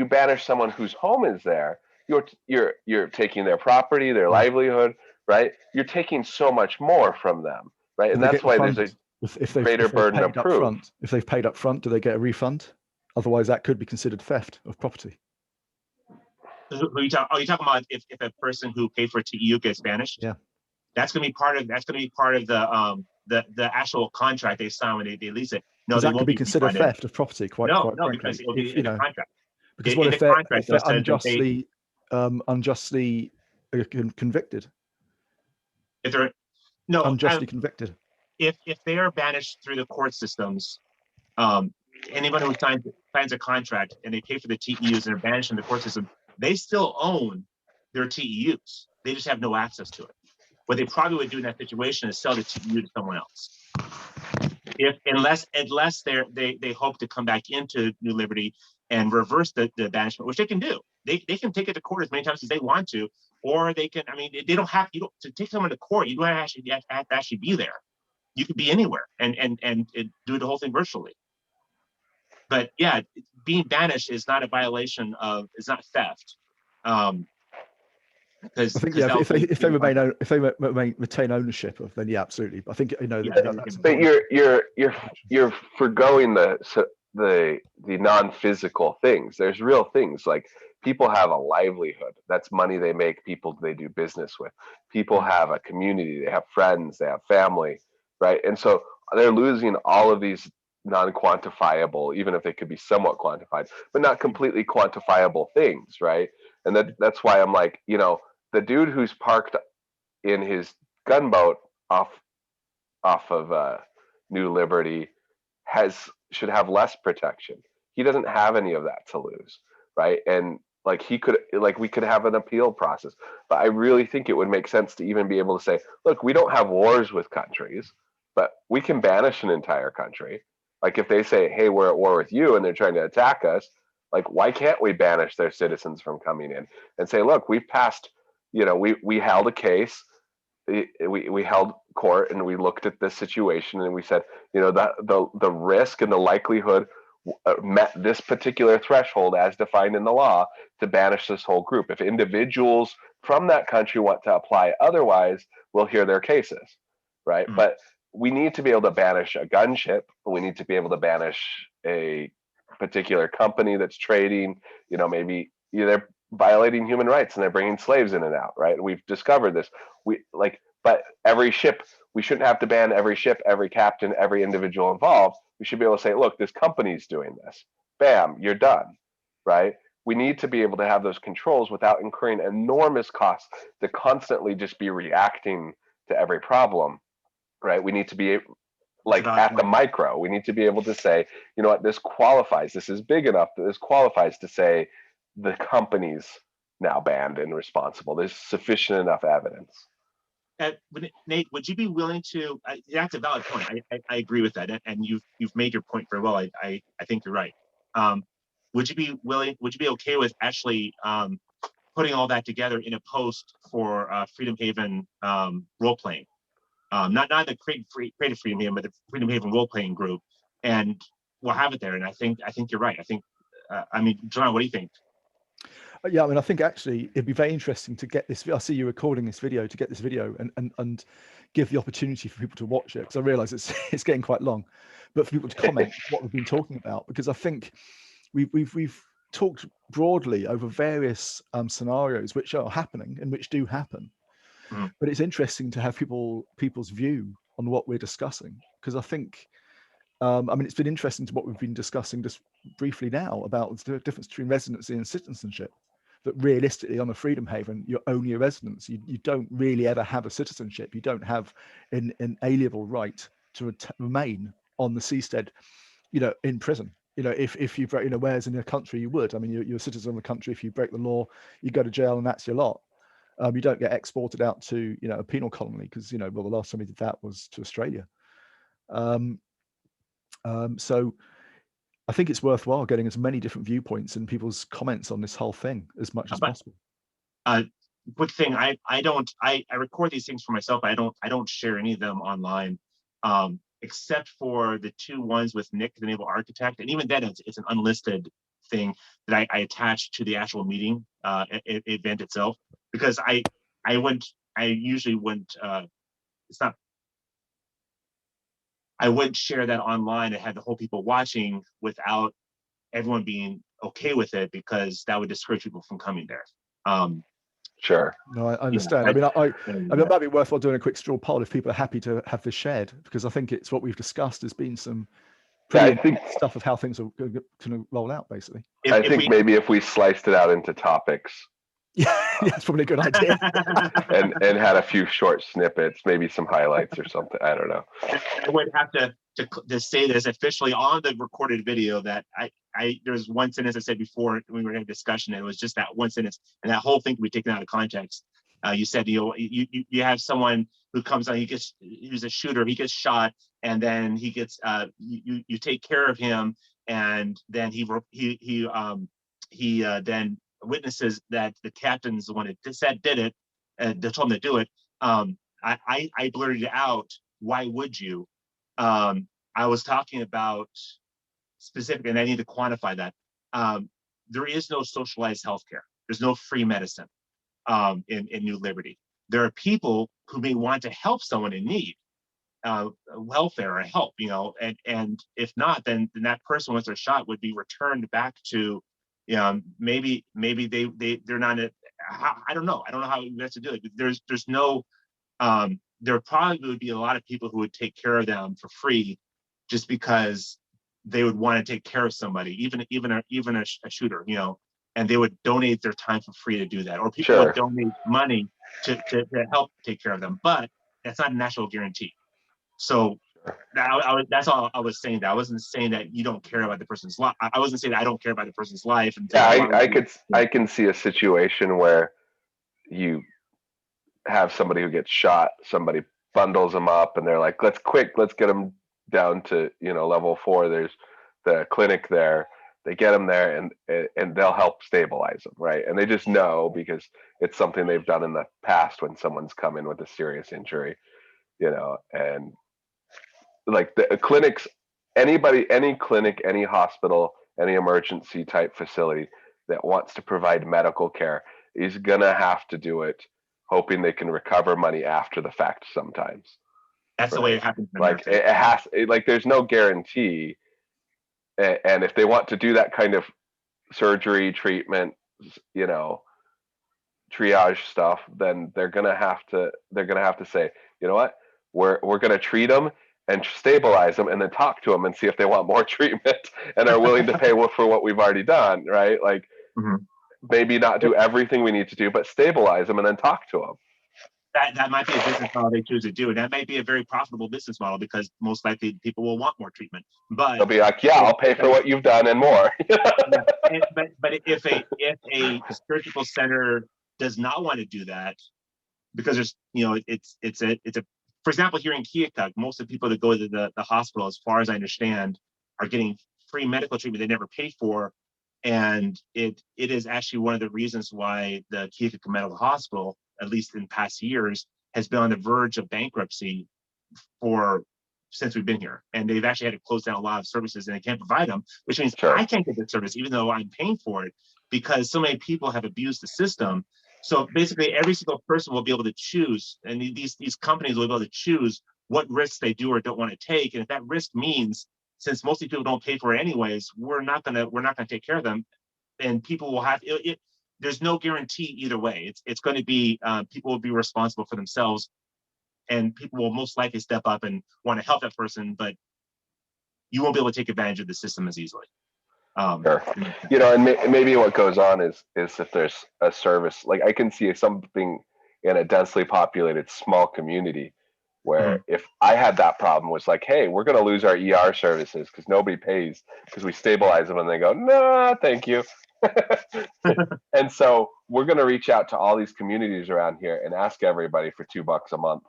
banish someone whose home is there, you're taking their property, their Yeah. livelihood, right? You're taking so much more from them, right? Do And they that's get why there's a refunded if they've greater burden of paid up proof. front? If they've paid up front, do they get a refund? Otherwise, that could be considered theft of property. Are you talking about if a person who paid for TEU gets banished? Yeah. That's going to be part of the actual contract they sign when they lease it. No, Because they that could won't be be considered refunded. theft of property. Quite No, frankly, because it'll if be in the contract. because In what the if they're contract, they'll say that they unjustly convicted? if they're no Unjustly convicted. if they are banished through the court systems, anyone who signs a contract and they pay for the TEUs and are banished in the court system, they still own their TEUs. They just have no access to it. What they probably would do in that situation is sell the TEU to someone else. Unless they hope to come back into New Liberty and reverse the banishment, which they can do. They can take it to court as many times as they want to, or they can. I mean, they don't have to take someone to court. You don't have to actually be there. You could be anywhere and do the whole thing virtually. But yeah, being banished is not a violation of. It's not theft. Because I think if they retain ownership of, then yeah, absolutely. I think that's But you're forgoing the non-physical things. There's real things like people have a livelihood. That's money they make, people they do business with. People have a community, they have friends, they have family, right? And so they're losing all of these non-quantifiable, even if they could be somewhat quantified, but not completely quantifiable things, right? And that's why I'm like, the dude who's parked in his gunboat off of New Liberty should have less protection. He doesn't have any of that to lose, right? And like we could have an appeal process, but I really think it would make sense to even be able to say, look, we don't have wars with countries, but we can banish an entire country. Like if they say, hey, we're at war with you and they're trying to attack us, like why can't we banish their citizens from coming in and say, look, we've passed, we held a case, we held court and we looked at this situation and we said, that the risk and the likelihood met this particular threshold as defined in the law to banish this whole group. If individuals from that country want to apply otherwise, we'll hear their cases, right? Mm. But we need to be able to banish a gunship. We need to be able to banish a particular company that's trading, maybe they're violating human rights and they're bringing slaves in and out, right? We've discovered this. But every ship, we shouldn't have to ban every ship, every captain, every individual involved. We should be able to say, look, this company's doing this. Bam, you're done, right? We need to be able to have those controls without incurring enormous costs to constantly just be reacting to every problem, right? We need to be like at the micro. We need to be able to say, you know what, this qualifies. This is big enough that this qualifies to say the company's now banned and responsible. There's sufficient enough evidence. Nate, would you be willing to? That's a valid point. I agree with that, and you've made your point very well. I think you're right. Would you be willing? Would you be okay with actually putting all that together in a post for Freedom Haven role playing? Not the Creative Freedom Haven, but the Freedom Haven role playing group, and we'll have it there. And I think you're right. I think, John, what do you think? Yeah, I think actually it'd be very interesting to get this. I see you recording this video, to get this video and give the opportunity for people to watch it, because I realize it's getting quite long, but for people to comment what we've been talking about, because I think we've talked broadly over various scenarios which are happening and which do happen. Mm. But it's interesting to have people's view on what we're discussing, because I think I mean, it's been interesting to what we've been discussing just briefly now about the difference between residency and citizenship. That realistically, on a freedom haven, you're only a resident. You don't really ever have a citizenship. You don't have an inalienable right to remain on the seastead, in prison. If you break, whereas in a country you would. I mean, you're a citizen of the country. If you break the law, you go to jail, and that's your lot. You don't get exported out to, a penal colony because, well, the last time we did that was to Australia. So I think it's worthwhile getting as many different viewpoints and people's comments on this whole thing as much as possible. Quick thing, I record these things for myself. I don't share any of them online, except for the 2 ones with Nick, the naval architect, and even then it's an unlisted thing that I attach to the actual meeting event itself, because I usually wouldn't I wouldn't share that online and have the whole people watching without everyone being okay with it, because that would discourage people from coming there. Sure. No, I understand. Yeah, I mean, it might be worthwhile doing a quick straw poll if people are happy to have this shared, because I think it's what we've discussed has been some pretty stuff of how things are going to roll out, basically. I think maybe if we sliced it out into topics. Yeah, it's probably a good idea. and had a few short snippets, maybe some highlights or something. I don't know. I would have to say this officially on the recorded video that there's one sentence I said before when we were having a discussion, and it was just that one sentence, and that whole thing could be taken out of context. You said you have someone who comes on, he's a shooter, he gets shot, and then he gets you take care of him, and then he then witnesses that the captain's the one that did it, and they told him to do it. I blurted it out. Why would you? I was talking about specific, and I need to quantify that. There is no socialized healthcare. There's no free medicine in New Liberty. There are people who may want to help someone in need, welfare or help, and if not, then that person, once they're shot, would be returned back to, maybe they're not. I don't know. I don't know how you have to do it. There's no. There probably would be a lot of people who would take care of them for free, just because they would want to take care of somebody, even a shooter, and they would donate their time for free to do that, or people would donate money to help take care of them. But that's not a national guarantee. So that's all I was saying. That I wasn't saying that you don't care about the person's life. I wasn't saying that I don't care about the person's life. And I can see a situation where you have somebody who gets shot, somebody bundles them up, and they're like, let's get them down to, level 4. There's the clinic there. They get them there, and they'll help stabilize them, right? And they just know, because it's something they've done in the past when someone's come in with a serious injury, and like the clinics, any clinic, any hospital, any emergency type facility that wants to provide medical care is gonna have to do it hoping they can recover money after the fact sometimes. That's right? The way it happens. Like there's no guarantee. And if they want to do that kind of surgery, treatment, triage stuff, then they're gonna have to say, you know what, we're gonna treat them and stabilize them, and then talk to them and see if they want more treatment and are willing to pay for what we've already done, right? Like, maybe not do everything we need to do, but stabilize them and then talk to them. That might be a business model they choose to do, and that might be a very profitable business model, because most likely people will want more treatment. But they'll be like, "Yeah, I'll pay for what you've done and more." but if a surgical center does not want to do that, because there's it's a for example, here in Keokuk, most of the people that go to the hospital, as far as I understand, are getting free medical treatment they never paid for. And it is actually one of the reasons why the Keokuk Medical Hospital, at least in past years, has been on the verge of bankruptcy since we've been here. And they've actually had to close down a lot of services, and they can't provide them, which means I can't get the service even though I'm paying for it, because so many people have abused the system. So basically every single person will be able to choose, and these companies will be able to choose what risks they do or don't want to take. And if that risk means, since most people don't pay for it anyways, we're not gonna take care of them, and people will have it. There's no guarantee either way. It's going to be people will be responsible for themselves, and people will most likely step up and want to help that person. But you won't be able to take advantage of the system as easily. Sure. You know, and maybe what goes on is if there's a service, like I can see something in a densely populated small community where if I had that problem was like, hey, we're going to lose our ER services because nobody pays because we stabilize them and they go, no, thank you. And so we're going to reach out to all these communities around here and ask everybody for $2 a month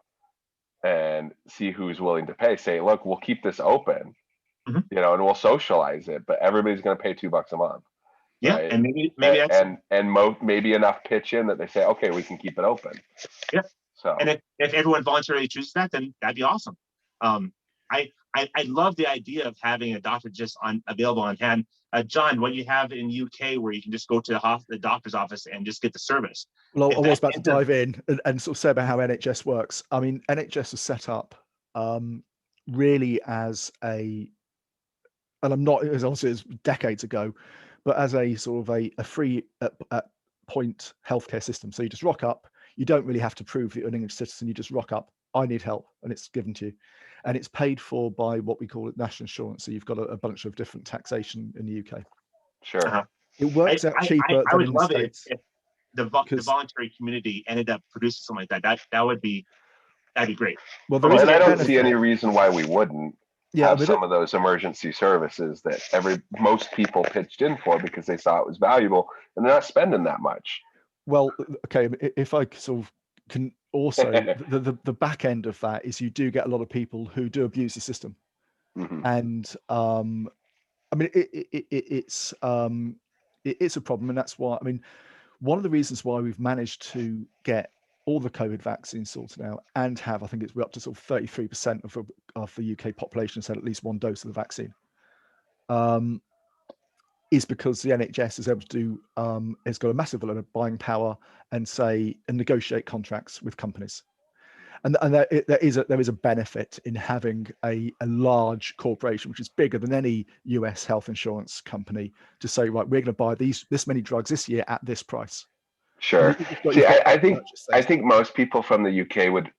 and see who's willing to pay. Say, look, we'll keep this open, you know, and we'll socialize it, but everybody's going to pay $2 a month. Yeah, right? and maybe that's maybe enough pitch in that they say, okay, we can keep it open. Yeah. So and if everyone voluntarily chooses that, then that'd be awesome. I love the idea of having a doctor just available on hand. John, what you have in UK where you can just go to the doctor's office and just get the service. Well, I was about to dive in and sort of say about how NHS works. I mean, NHS was set up really as and I'm not, as obviously it's decades ago, but as a sort of a free point healthcare system. So you just rock up. You don't really have to prove that you're an English citizen. You just rock up. I need help, and it's given to you, and it's paid for by what we call it national insurance. So you've got a bunch of different taxation in the UK. Sure. It works out cheaper than in the States. If the voluntary community ended up producing something like that. That'd be great. Well, and I don't see any reason why we wouldn't have some of those emergency services that most people pitched in for because they saw it was valuable, and they're not spending that much. Well, okay, if I sort of can also, the back end of that is you do get a lot of people who do abuse the system. And I mean, it's a problem. And that's why, I mean, one of the reasons why we've managed to get all the COVID vaccines sorted out and have, I think we're up to sort of 33% of the UK population has had at least one dose of the vaccine. Is because the NHS is able to do, it's got a massive amount of buying power and negotiate contracts with companies. And there is a benefit in having a large corporation, which is bigger than any US health insurance company, to say, right, we're going to buy this many drugs this year at this price. Sure. See, I think most people from the UK would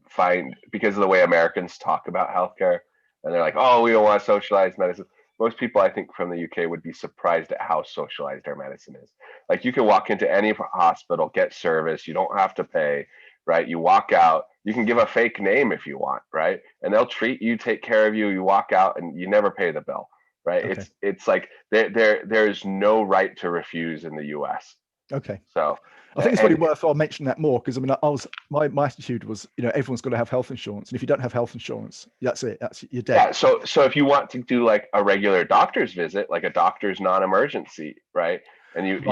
find, because of the way Americans talk about healthcare, and they're like, oh, we don't want to socialize medicine. Most people, I think, from the UK would be surprised at how socialized our medicine is. Like, you can walk into any hospital, get service, you don't have to pay, right? You walk out, you can give a fake name if you want, right? And they'll treat you, take care of you, you walk out and you never pay the bill, right? Okay. It's like there's no right to refuse in the US. Okay. So I think it's really worthwhile mentioning that more, because I mean, my attitude was, you know, everyone's got to have health insurance, and if you don't have health insurance, that's it. You're dead. Yeah. So if you want to do like a regular doctor's visit, like a doctor's non-emergency, right? And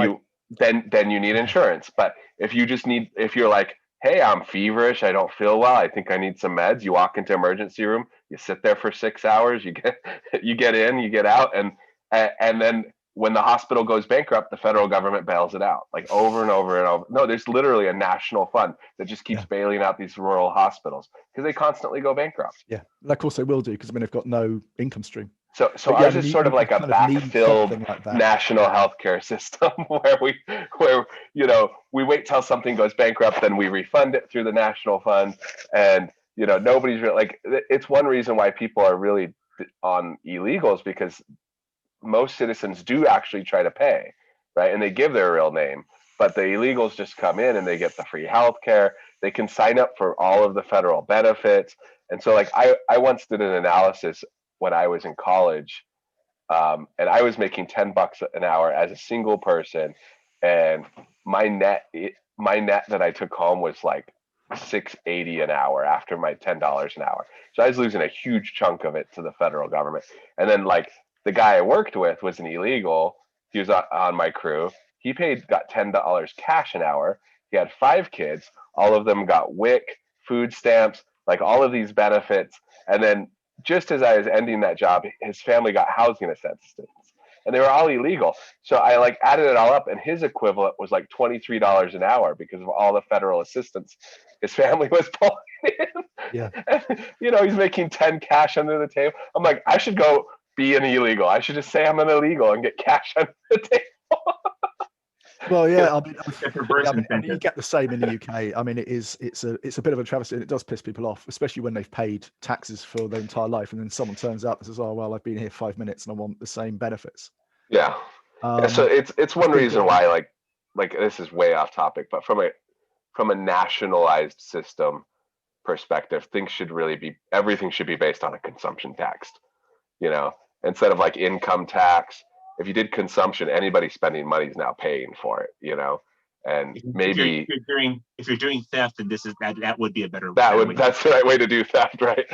then you need insurance. But if you're like, hey, I'm feverish, I don't feel well, I think I need some meds, you walk into emergency room, you sit there for 6 hours, you get in, you get out, and then when the hospital goes bankrupt, the federal government bails it out, like over and over and over. No, there's literally a national fund that just keeps bailing out these rural hospitals because they constantly go bankrupt. Yeah, and of course they will do, because I mean, they've got no income stream. So ours is sort of like a backfilled national healthcare system where you know, we wait till something goes bankrupt, then we refund it through the national fund, and you know, nobody's really like. It's one reason why people are really on illegals, because most citizens do actually try to pay, right? And they give their real name, but the illegals just come in and they get the free healthcare. They can sign up for all of the federal benefits. And so like I once did an analysis when I was in college, and I was making $10 an hour as a single person, and my net that I took home was like $6.80 an hour after my $10 an hour. So I was losing a huge chunk of it to the federal government. And then like the guy I worked with was an illegal. He was on my crew. He got $10 cash an hour. He had 5 kids. All of them got WIC, food stamps, like all of these benefits. And then just as I was ending that job, his family got housing assistance, and they were all illegal. So I like added it all up, and his equivalent was like $23 an hour because of all the federal assistance his family was pulling in. Yeah. You know, he's making 10 cash under the table. I'm like, I should go be an illegal. I should just say I'm an illegal and get cash under the table. Well, yeah, That's reverse I mean, you incentive. get the same in the UK. I mean, it's a bit of a travesty, and it does piss people off, especially when they've paid taxes for their entire life, and then someone turns up and says, "Oh, well, I've been here 5 minutes and I want the same benefits." Yeah. Yeah, so it's one been reason doing- why like this is way off topic, but from a nationalized system perspective, everything should be based on a consumption tax. You know, instead of like income tax. If you did consumption, anybody spending money is now paying for it. You know, and maybe if you're doing theft, then that would be a better way. that's the right way to do theft, right?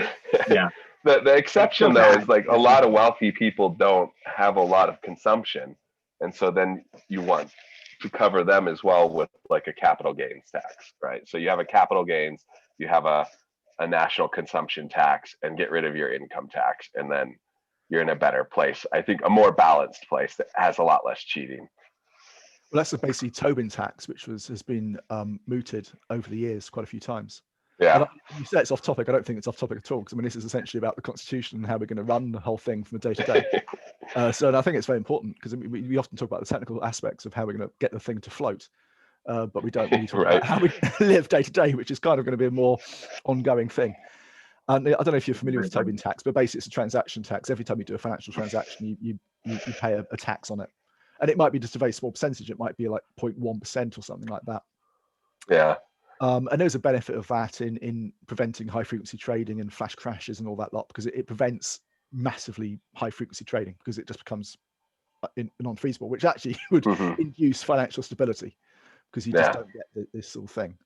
Yeah. The exception Still though bad. is like a lot of wealthy people don't have a lot of consumption, and so then you want to cover them as well with like a capital gains tax, right? So you have a capital gains, you have a national consumption tax, and get rid of your income tax, and then you're in a better place. I think a more balanced place that has a lot less cheating. Well, that's basically Tobin tax, which has been mooted over the years quite a few times. Yeah. You say it's off topic. I don't think it's off topic at all, because I mean, this is essentially about the constitution and how we're going to run the whole thing from a day to day. So I think it's very important, because we often talk about the technical aspects of how we're going to get the thing to float, but we don't really talk Right. about how we live day to day, which is kind of going to be a more ongoing thing. And I don't know if you're familiar with Tobin tax, but basically it's a transaction tax. Every time you do a financial transaction, you pay a tax on it. And it might be just a very small percentage. It might be like 0.1% or something like that. Yeah. And there's a benefit of that in preventing high frequency trading and flash crashes and all that lot, because it prevents massively high frequency trading, because it just becomes non-feasible, which actually would induce financial stability, because you just don't get this sort of thing.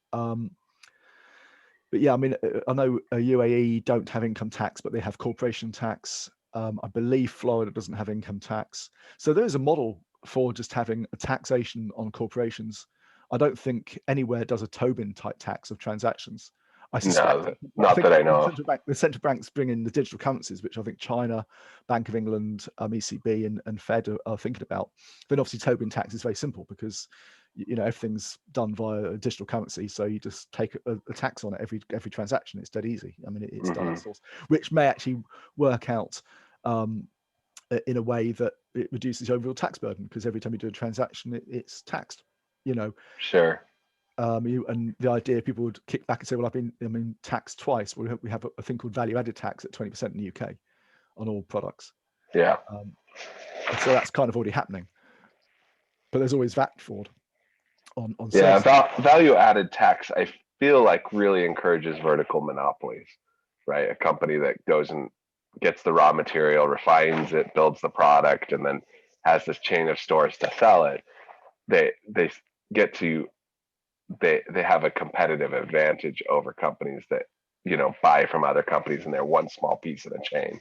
But yeah, I mean, I know UAE don't have income tax, but they have corporation tax. I believe Florida doesn't have income tax. So there's a model for just having a taxation on corporations. I don't think anywhere does a Tobin type tax of transactions. I suspect, not that I know. The central banks bring in the digital currencies, which I think China, Bank of England, ECB, and Fed are thinking about. Then obviously Tobin tax is very simple, because everything's done via a digital currency, so you just take a tax on it every transaction. It's dead easy. I mean, it's done at source, which may actually work out in a way that it reduces the overall tax burden, because every time you do a transaction, it's taxed. Sure. And the idea people would kick back and say, well, I've been taxed twice. We have a thing called value added tax at 20% in the UK on all products. Yeah. So that's kind of already happening, but there's always VAT fraud on yeah, services. value added tax, I feel like, really encourages vertical monopolies, right? A company that goes and gets the raw material, refines it, builds the product, and then has this chain of stores to sell it. They have a competitive advantage over companies that buy from other companies, and they're one small piece of the chain.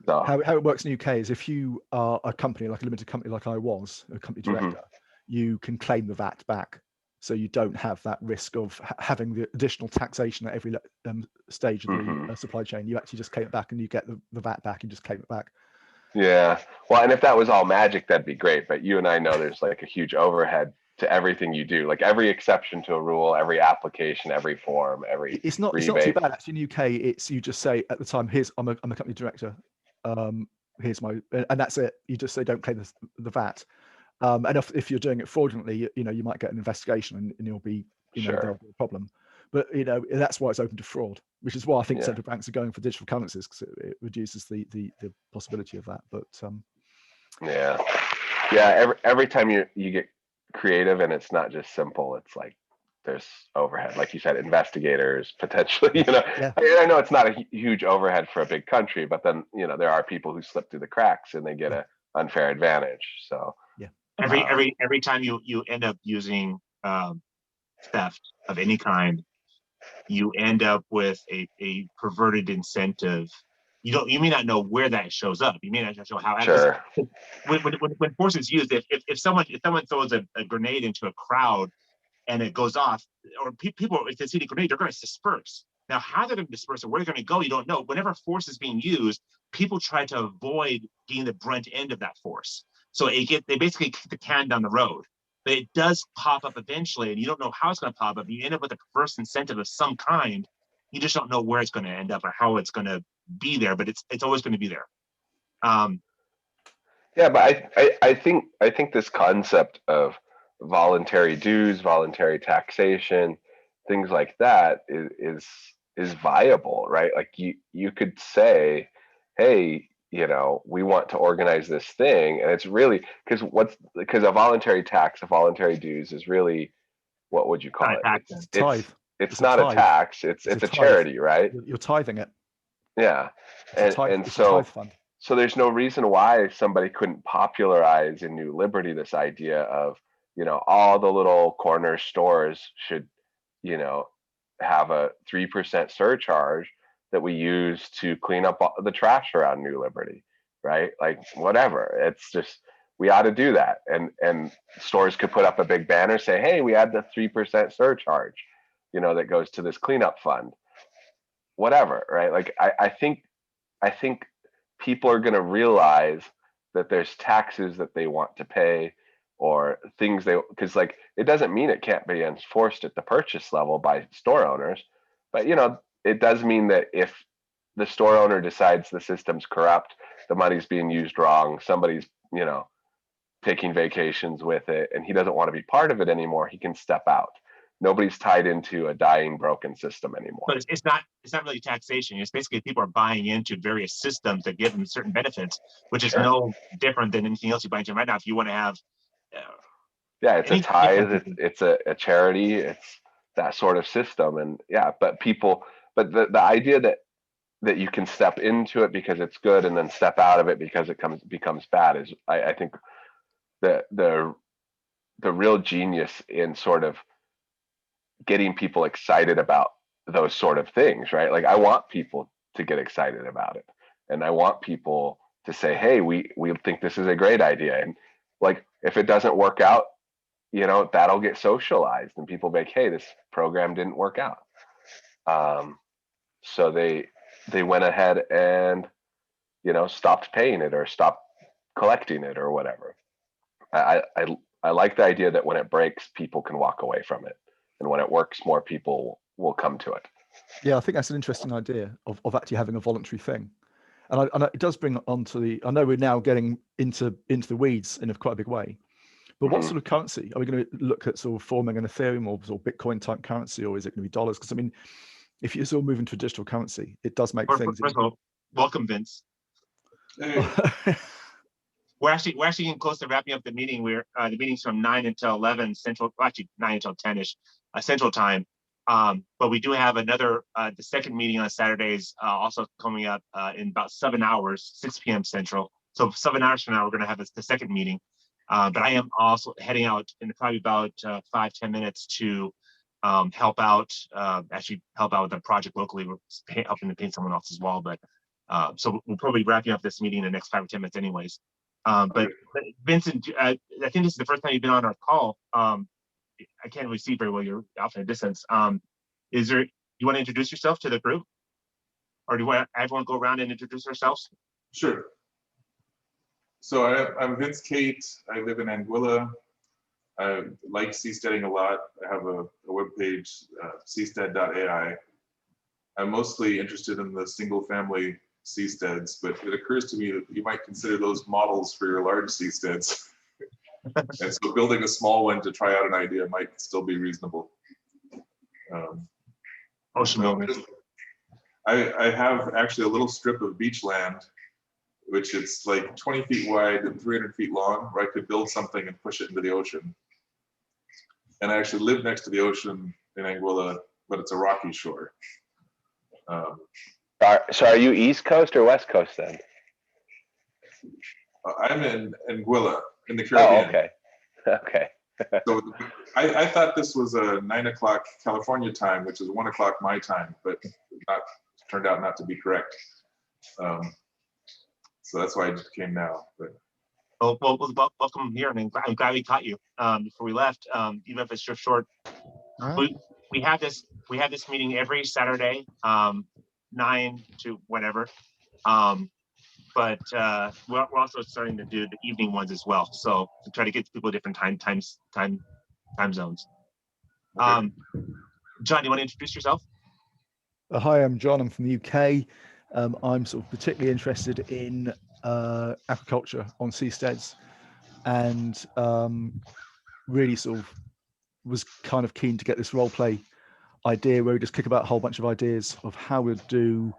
So how it works in the UK is, if you are a company, like a limited company, like I was, a company director, you can claim the VAT back. So you don't have that risk of having the additional taxation at every stage of the supply chain. You actually just claim it back, and you get the VAT back and just claim it back. Yeah. Well, and if that was all magic, that'd be great. But you and I know there's like a huge overhead to everything you do, like every exception to a rule, every application, every form, every it's not too bad actually. In the UK, it's, you just say at the time, here's I'm a company director, here's my, and that's it. You just say, don't claim the VAT. And if you're doing it fraudulently, you might get an investigation, and you'll be, there'll be a problem. But that's why it's open to fraud, which is why I think central banks are going for digital currencies, because it reduces the possibility of that. But every time you get creative, and it's not just simple, it's like there's overhead, like you said, investigators potentially. I know it's not a huge overhead for a big country, but then there are people who slip through the cracks, and they get an unfair advantage. So every time you end up using theft of any kind, you end up with a perverted incentive. You may not know where that shows up. You may not know how. Sure. When force is used, if someone throws a grenade into a crowd and it goes off, or people, if they see the grenade, they're going to disperse. Now, how they're going to disperse or where they're going to go, you don't know. Whenever force is being used, people try to avoid getting the brunt end of that force. So they basically kick the can down the road. But it does pop up eventually, and you don't know how it's going to pop up. You end up with a perverse incentive of some kind. You just don't know where it's going to end up or how it's going to be there, but it's always going to be there. But I think this concept of voluntary dues, voluntary taxation, things like that is viable, right? Like you could say, hey, we want to organize this thing, and it's really because a voluntary tax, a voluntary dues is really, what would you call Not a it? tax, It's then. Tithe. it's It's a not a tithe. tax. It's It's a a tithe. charity, right? You're tithing it. Yeah, It's a tithe. and It's a tithe fund. so there's no reason why somebody couldn't popularize in New Liberty this idea of, all the little corner stores should, have a 3% surcharge that we use to clean up the trash around New Liberty, right? Like whatever. It's just, we ought to do that. And stores could put up a big banner, say, hey, we had the 3% surcharge, that goes to this cleanup fund. Whatever, right? Like I think people are going to realize that there's taxes that they want to pay, or things because like it doesn't mean it can't be enforced at the purchase level by store owners, but it does mean that if the store owner decides the system's corrupt, the money's being used wrong, somebody's taking vacations with it, and he doesn't want to be part of it anymore, he can step out. Nobody's tied into a dying, broken system anymore. But it's not really taxation. It's basically people are buying into various systems that give them certain benefits, which is Sure. no different than anything else you buy into right now. If you want to have, yeah, it's a any tithe, different- it's a charity, it's that sort of system. And yeah, but the idea that you can step into it because it's good and then step out of it because it becomes bad is, I think, the real genius in sort of getting people excited about those sort of things, right? Like I want people to get excited about it, and I want people to say, hey, we think this is a great idea. And like if it doesn't work out, that'll get socialized and people be like, hey, this program didn't work out. So they went ahead and stopped paying it or stopped collecting it or whatever. I like the idea that when it breaks, people can walk away from it, and when it works, more people will come to it. Yeah, I think that's an interesting idea of actually having a voluntary thing, and it does bring on to the. I know we're now getting into the weeds in quite a big way, but what sort of currency are we going to look at? Sort of forming an Ethereum or Bitcoin type currency, or is it going to be dollars? Because I mean, if you're sort of moving to a digital currency, it does make things. First of all, welcome, Vince. We're actually getting close to wrapping up the meeting. The meeting's from 9 until 11 Central, well, actually 9 until 10ish Central Time. But we do have another the second meeting on Saturdays also coming up in about 7 hours, 6 p.m. Central. So 7 hours from now, we're going to have the second meeting. But I am also heading out in probably about 5-10 minutes to help out with the project locally. We're helping to paint someone else's wall, but so we'll probably wrapping up this meeting in the next 5 or 10 minutes anyways. But Vincent, I think this is the first time you've been on our call. I can't really see very well. You're off in a distance. You want to introduce yourself to the group, or do you want everyone to go around and introduce ourselves? Sure. So I'm Vince Kate. I live in Anguilla. I like seasteading a lot. I have a webpage, seastead.ai. I'm mostly interested in the single family seasteads, but it occurs to me that you might consider those models for your large seasteads. And so building a small one to try out an idea might still be reasonable. Ocean moment. I have actually a little strip of beach land, which it's like 20 feet wide and 300 feet long, where I could build something and push it into the ocean. And I actually live next to the ocean in Anguilla, but it's a rocky shore. So are you East Coast or West Coast then? I'm in Anguilla in the Caribbean. Oh, okay. Okay. So I thought this was a 9 o'clock California time, which is 1 o'clock my time, but turned out not to be correct. So that's why I just came now. But. Well, welcome here, and I'm glad we caught you before we left, even if it's just short. Right. We have this meeting every Saturday, 9 to whatever. But we're also starting to do the evening ones as well. So to try to get people different time zones. Okay. John, do you want to introduce yourself? Hi, I'm John. I'm from the UK. I'm sort of particularly interested in aquaculture on seasteads, and really sort of was kind of keen to get this role play idea where we just kick about a whole bunch of ideas of how we'd do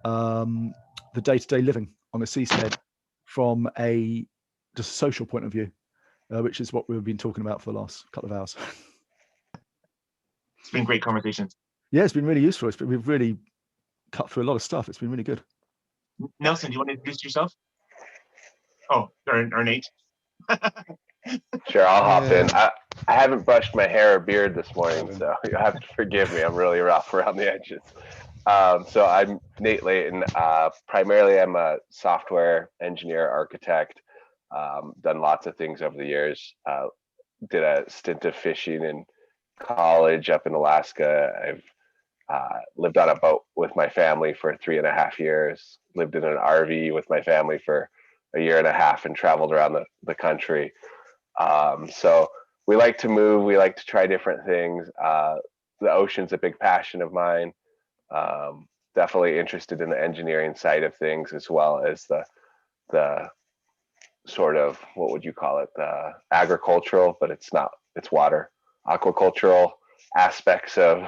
the day-to-day living on a seastead from a just social point of view, which is what we've been talking about for the last couple of hours. It's been great conversations. Yeah, it's been really useful. We've really cut through a lot of stuff. It's been really good. Nelson, do you want to introduce yourself? Oh, or Nate. Sure, I'll hop in. Yeah. I haven't brushed my hair or beard this morning, so you'll have to forgive me. I'm really rough around the edges. So I'm Nate Layton. Primarily, I'm a software engineer, architect. Done lots of things over the years. Did a stint of fishing in college up in Alaska. I've lived on a boat with my family for 3.5 years. Lived in an RV with my family for 1.5 years and traveled around the country. So we like to move. We like to try different things. The ocean's a big passion of mine. Definitely interested in the engineering side of things as well as the sort of, what would you call it? The agricultural, but it's not, it's water, aquacultural aspects of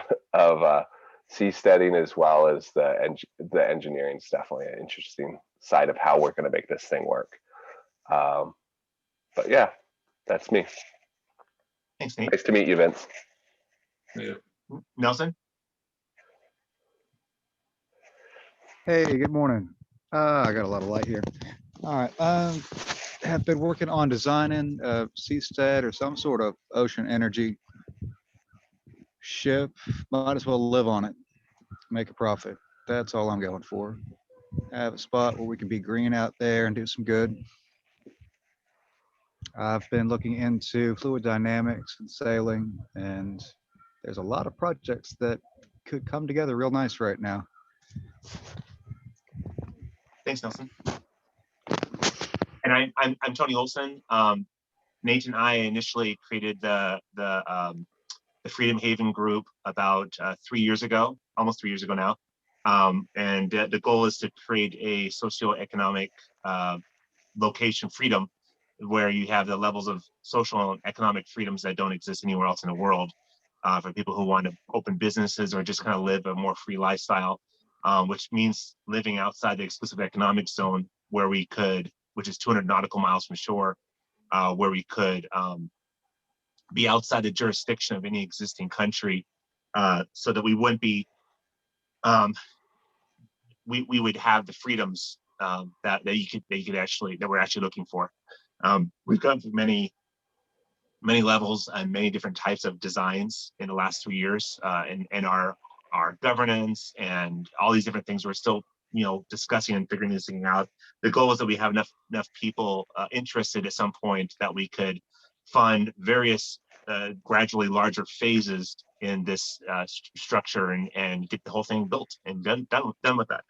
seasteading, as well as the engineering is definitely an interesting side of how we're going to make this thing work. But yeah, that's me. Thanks, Nate. Nice to meet you, Vince. Yeah. Nelson. Hey, good morning. I got a lot of light here. All right. Have been working on designing a seastead or some sort of ocean energy ship. Might as well live on it, make a profit. That's all I'm going for. Have a spot where we can be green out there and do some good. I've been looking into fluid dynamics and sailing, and there's a lot of projects that could come together real nice right now. Thanks, Nelson. And I'm Tony Olsen. Nate and I initially created the Freedom Haven group about 3 years ago, almost 3 years ago now. And the goal is to create a socioeconomic location freedom where you have the levels of social and economic freedoms that don't exist anywhere else in the world, for people who want to open businesses or just kind of live a more free lifestyle, which means living outside the exclusive economic zone where we could, which is 200 nautical miles from shore, where we could be outside the jurisdiction of any existing country, so that we wouldn't be, we would have the freedoms that we're actually looking for. We've gone through many levels and many different types of designs in the last 3 years, and our governance and all these different things. We're still, discussing and figuring this thing out. The goal is that we have enough people interested at some point that we could fund various gradually larger phases in this structure and get the whole thing built and done with that.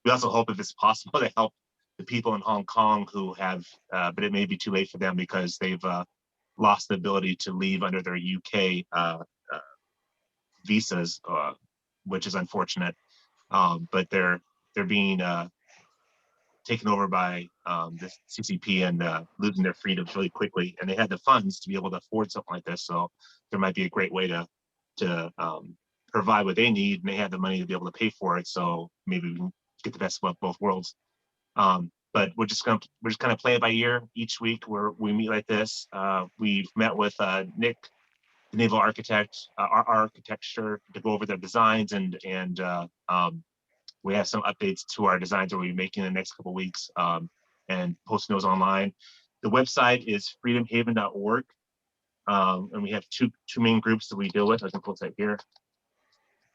We also hope, if it's possible, to help the people in Hong Kong who have, but it may be too late for them because they've lost the ability to leave under their UK visas, which is unfortunate. But they're being taken over by the CCP and losing their freedoms really quickly. And they had the funds to be able to afford something like this. So there might be a great way to provide what they need, and they have the money to be able to pay for it. So maybe we can get the best of both worlds. But we're just kind of play it by ear each week where we meet like this. We've met with Nick, the naval architect, our architecture, to go over their designs, and we have some updates to our designs that we'll be making in the next couple of weeks, and posting those online. The website is freedomhaven.org, and we have two main groups that we deal with. I can post that here.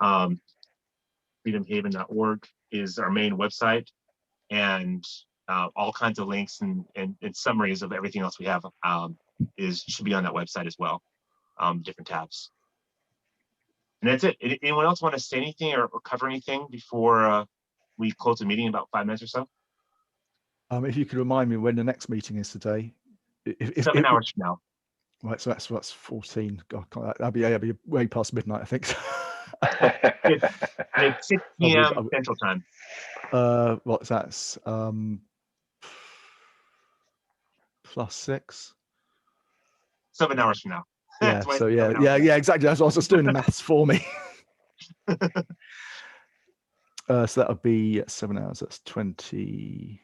Freedomhaven.org is our main website, and all kinds of links and summaries of everything else we have should be on that website as well, different tabs. And that's it. Anyone else want to say anything or cover anything before we close the meeting in about 5 minutes or so? If you could remind me when the next meeting is today. 7 hours from now. Right, so that's 14. God, that'd be way past midnight, I think. It's 6 p.m. Central Time. What's that? +6. 7 hours from now. Yeah. That's why So it's yeah, 7 hours. yeah, exactly. That's what I was just doing the maths for me. So that would be 7 hours. That's 20.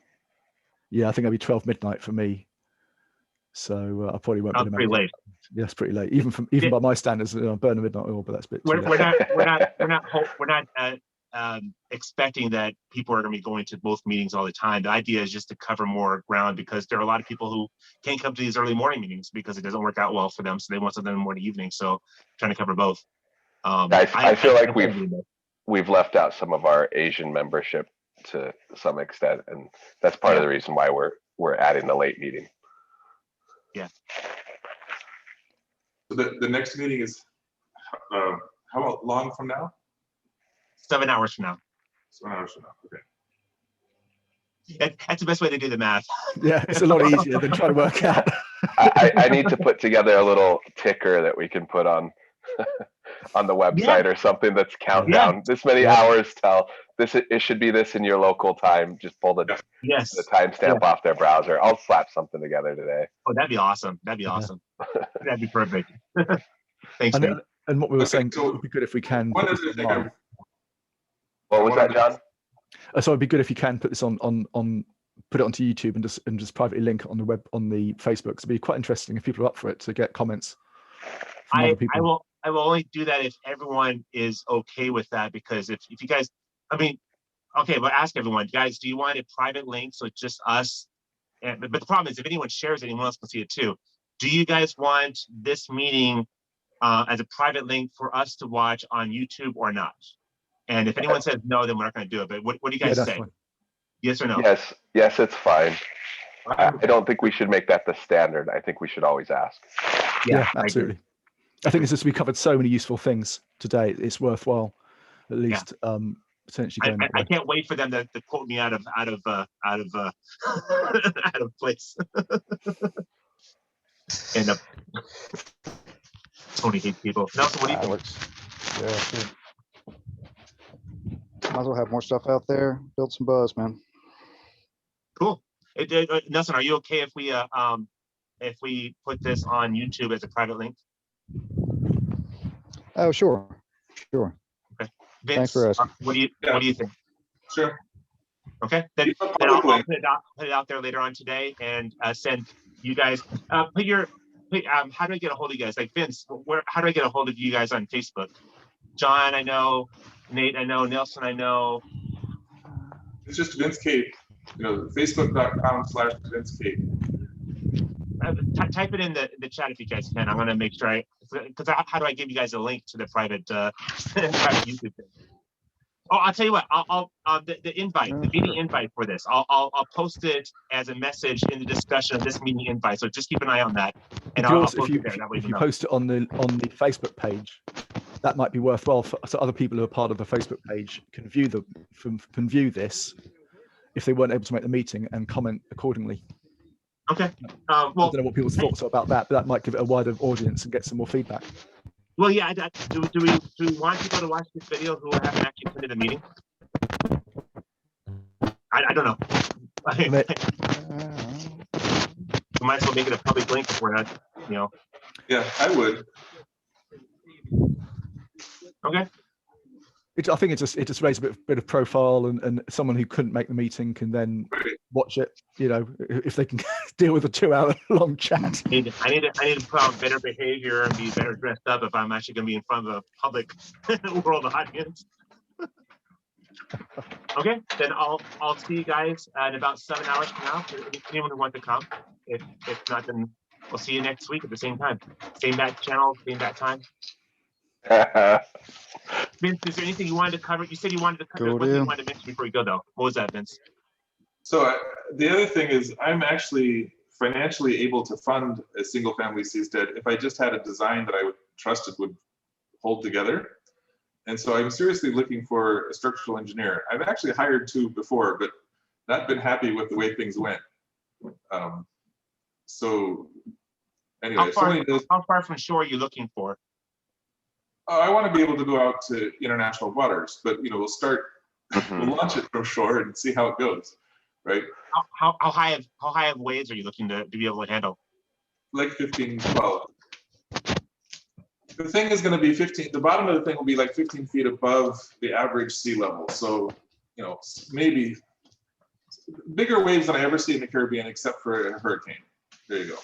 Yeah, I think that'd be 12 midnight for me. So I probably won't be able to Pretty make it. late. Yeah, it's pretty late, even by my standards. Burn a midnight oil, but that's a bit too We're late. not expecting that people are going to be going to both meetings all the time. The idea is just to cover more ground because there are a lot of people who can't come to these early morning meetings because it doesn't work out well for them. So they want something in the morning, evening. So trying to cover both. I feel like we've left out some of our Asian membership to some extent, and that's part of the reason why we're adding the late meeting. Yeah. So the next meeting is how long from now? 7 hours from now. 7 hours from now. Okay. That's the best way to do the math. Yeah, it's a lot easier than trying to work out. I need to put together a little ticker that we can put on on the website or something that's countdown. This many hours till this. It should be this in your local time. Just pull the timestamp off their browser. I'll slap something together today. Oh, that'd be awesome. That'd be awesome. That'd be perfect. Thanks, Nate. And what we were saying, it would be good if we can. One other thing. What was that, John? So it'd be good if you can put this on put it onto YouTube and just privately link it on the web on the Facebook. It'd be quite interesting if people are up for it to get comments from other people. I will only do that if everyone is okay with that, because if you guys, I mean, okay, but ask everyone, guys, do you want a private link so it's just us? But the problem is if anyone shares it, anyone else can see it too. Do you guys want this meeting as a private link for us to watch on YouTube or not? And if anyone says no, then we're not going to do it. But what do you guys say? Fine. Yes or no? Yes, it's fine. I don't think we should make that the standard. I think we should always ask. Yeah, absolutely. I think we covered so many useful things today. It's worthwhile, at least, potentially going. I can't wait for them to quote me out of out of place. And Tony hates people. Nelson, what do you think? Yeah, sure. Might as well have more stuff out there. Build some buzz, man. Cool. Nelson, are you okay if we put this on YouTube as a private link? Oh, sure. Okay. Vince, thanks for asking. What do you think? Sure. Okay. Then I'll put it out there later on today and send you guys. How do I get a hold of you guys? Like Vince, how do I get a hold of you guys on Facebook? John, I know. Nate, I know. Nelson, I know. It's just Vince Cape. Facebook.com/Vince Cape. Type it in the chat if you guys can. I'm going to make sure because how do I give you guys a link to the private YouTube thing? Oh, I'll tell you what. I'll the invite, the meeting invite for this. I'll post it as a message in the discussion of this meeting invite. So just keep an eye on that. And if you post it on the Facebook page, that might be worthwhile so other people who are part of the Facebook page can view this if they weren't able to make the meeting and comment accordingly. Okay. I don't know what people's thoughts are about that, but that might give it a wider audience and get some more feedback. Well, yeah. Do we want people to watch this video who haven't actually attended the meeting? I don't know. We might as well make it a public link if we're not, Yeah, I would. Okay. I think it just raised a bit of profile, and someone who couldn't make the meeting can then watch it. If they can deal with a 2-hour-long chat. I need to put on better behavior and be better dressed up if I'm actually going to be in front of a public world audience. Okay, then I'll see you guys in about 7 hours from now. Anyone who wants to come. If not, then we'll see you next week at the same time. Same bat channel, same bat time. Vince, is there anything you wanted to cover? You said you wanted to cover. One thing you wanted to mention before you go, though. What was that, Vince? So the other thing is, I'm actually financially able to fund a single-family seastead if I just had a design that I trusted would hold together. And so I'm seriously looking for a structural engineer. I've actually hired 2 before, but not been happy with the way things went. So anyway, how far from shore are you looking for? I want to be able to go out to international waters, but we'll start, we'll launch it from shore and see how it goes, right? How high of waves are you looking to be able to handle? Like 15, 12. The thing is going to be 15. The bottom of the thing will be like 15 feet above the average sea level. So, you know, maybe bigger waves than I ever see in the Caribbean, except for a hurricane. There you go.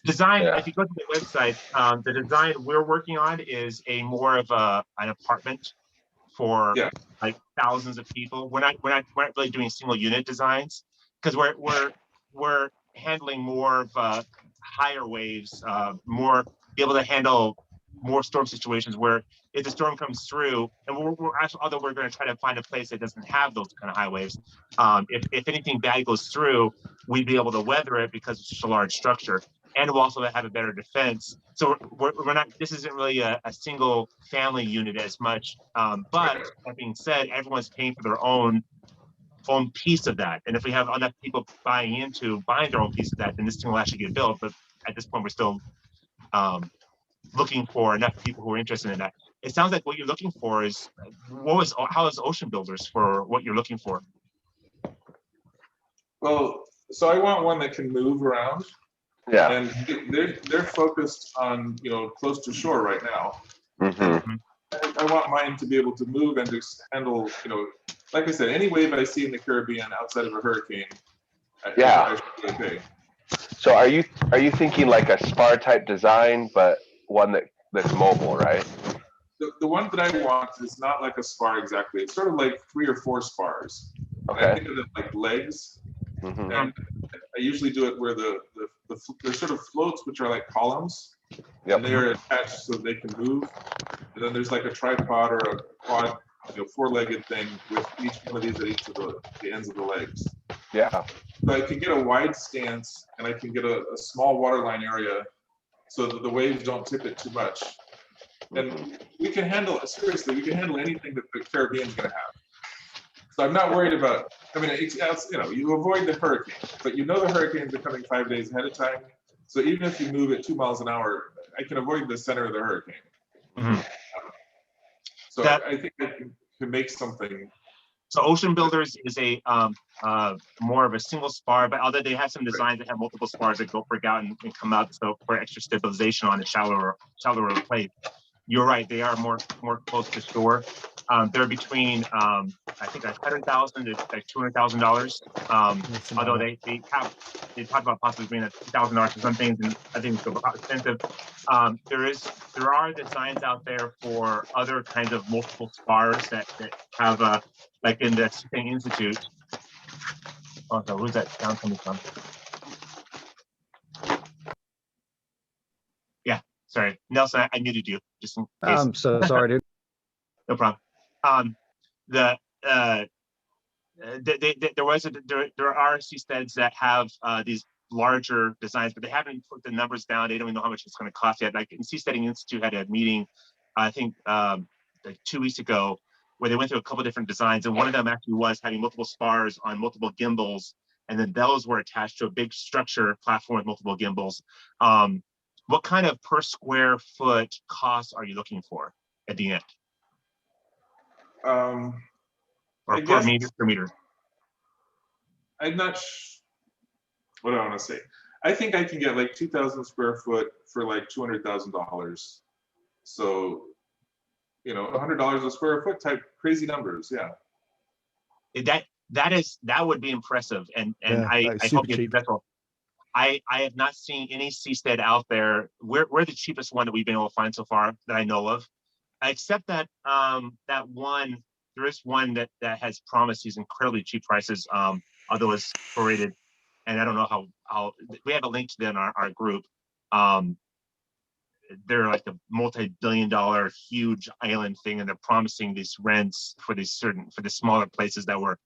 Design, Yeah. if you go to the website, the design we're working on is a more of an apartment for Yeah. like thousands of people. We're not really doing single unit designs because we're handling more of higher waves, more be able to handle more storm situations where if the storm comes through, and we're actually, although we're going to try to find a place that doesn't have those kind of high waves, if anything bad goes through, we'd be able to weather it because it's such a large structure, and we'll also have a better defense. So we're not. This isn't really a single family unit as much. But that being said, everyone's paying for their own piece of that, and if we have enough people buying their own piece of that, then this thing will actually get built. But at this point, we're still looking for enough people who are interested in that. It sounds like what you're looking for is how is Ocean Builders for what you're looking for? Well, so I want one that can move around, Yeah. and they're focused on, you know, close to shore right now. Mm-hmm. I want mine to be able to move and to handle, you know, like I said, any wave I see in the Caribbean outside of a hurricane, I should be okay. So are you thinking like a spar type design, but one that's mobile, right? The one that I want is not like a spar exactly. It's sort of like 3 or 4 spars. And I Okay. think of it like legs. Mm-hmm. And I usually do it where there's sort of floats, which are like columns. Yep. And they're attached so they can move. And then there's like a tripod or a quad, you know, 4-legged thing with each one of these at each of the ends of the legs. Yeah. So I can get a wide stance and I can get a small waterline area so that the waves don't tip it too much. And we can handle, seriously, we can handle anything that the Caribbean's going to have. So I'm not worried about, I mean, it's, you know, you avoid the hurricane, but you know the hurricanes are coming 5 days ahead of time. So even if you move at 2 miles an hour, I can avoid the center of the hurricane. Mm-hmm. So I think I can make something. So Ocean Builders is a more of a single spar, but although they have some designs that have multiple spars that go break out and come out, so for extra stabilization on a shallower place. You're right; they are more close to shore. They're between I think $100,000 to like $200,000. Although they talk about possibly being $1,000 for some things, and I think it's about expensive. There are designs out there for other kinds of multiple spars that have like in the Thing Institute. Oh, so who's that sound coming from? Yeah, sorry, Nelson, I muted you just in case. I'm so sorry, dude. No problem. There are seasteads that have these larger designs, but they haven't put the numbers down. They don't even know how much it's going to cost yet. Like Seasteading Institute had a meeting, I think like 2 weeks ago, where they went through a couple different designs, and one of them actually was having multiple spars on multiple gimbals, and then those were attached to a big structure platform with multiple gimbals. What kind of per square foot cost are you looking for at the end? Or per meter? I'm not. What do I want to say? I think I can get like 2,000 square foot for like $200,000. So, you know, $100 a square foot type crazy numbers. Yeah. That would be impressive, and Yeah, I that is hope super you're cheap. successful. I have not seen any seastead out there. We're the cheapest one that we've been able to find so far that I know of, except that that one. There is one that has promised these incredibly cheap prices, although it's prorated, and I don't know how we have a link to them in our group. They're like a multi-billion-dollar huge island thing, and they're promising these rents for the smaller places that were.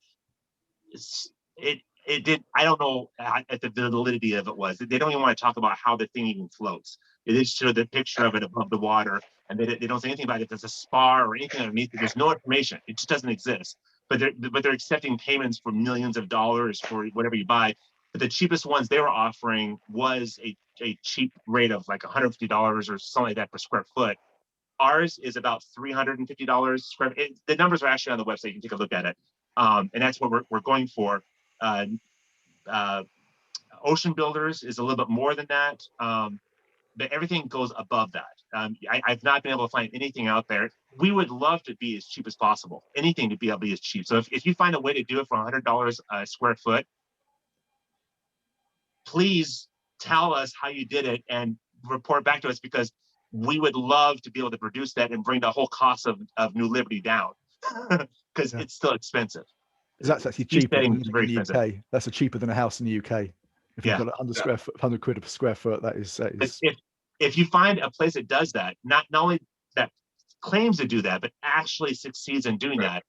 It did. I don't know at the validity of it was. They don't even want to talk about how the thing even floats. They just show the picture of it above the water, and they don't say anything about it. There's a spar or anything underneath it. There's no information. It just doesn't exist. But they're accepting payments for millions of dollars for whatever you buy. But the cheapest ones they were offering was a cheap rate of like $150 or something like that per square foot. Ours is about $350 square. The numbers are actually on the website. You can take a look at it, and that's what we're going for. Ocean Builders is a little bit more than that. everything goes above that. I've not been able to find anything out there. We would love to be as cheap as possible. Anything to be able to be as cheap. So if you find a way to do it for $100 a square foot, please tell us how you did it and report back to us, because we would love to be able to produce that and bring the whole cost of New Liberty down, because it's still expensive. That's actually cheaper Seasteading than is in very the expensive. UK. That's cheaper than a house in the UK. If you've got 100 square foot, 100 quid a square foot, that is. If you find a place that does that, not only that claims to do that, but actually succeeds in doing that,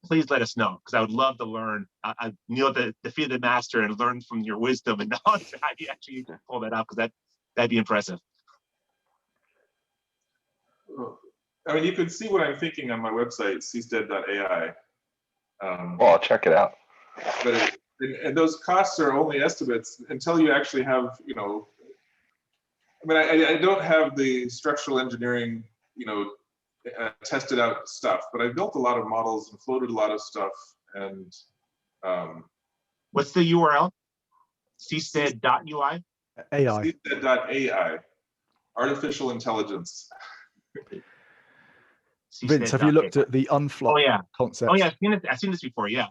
please let us know, because I would love to learn, the feet of the master and learn from your wisdom and knowledge how you actually pull that out, because that'd be impressive. I mean, you can see what I'm thinking on my website, seastead.ai. Well, I'll check it out. But and those costs are only estimates until you actually have, I mean, I don't have the structural engineering, tested out stuff, but I built a lot of models and floated a lot of stuff. And what's the URL? Seastead.ui? AI. Seastead.ai, artificial intelligence. Vince, have you looked at the unflop concept? Oh yeah, I've seen this before. Yeah.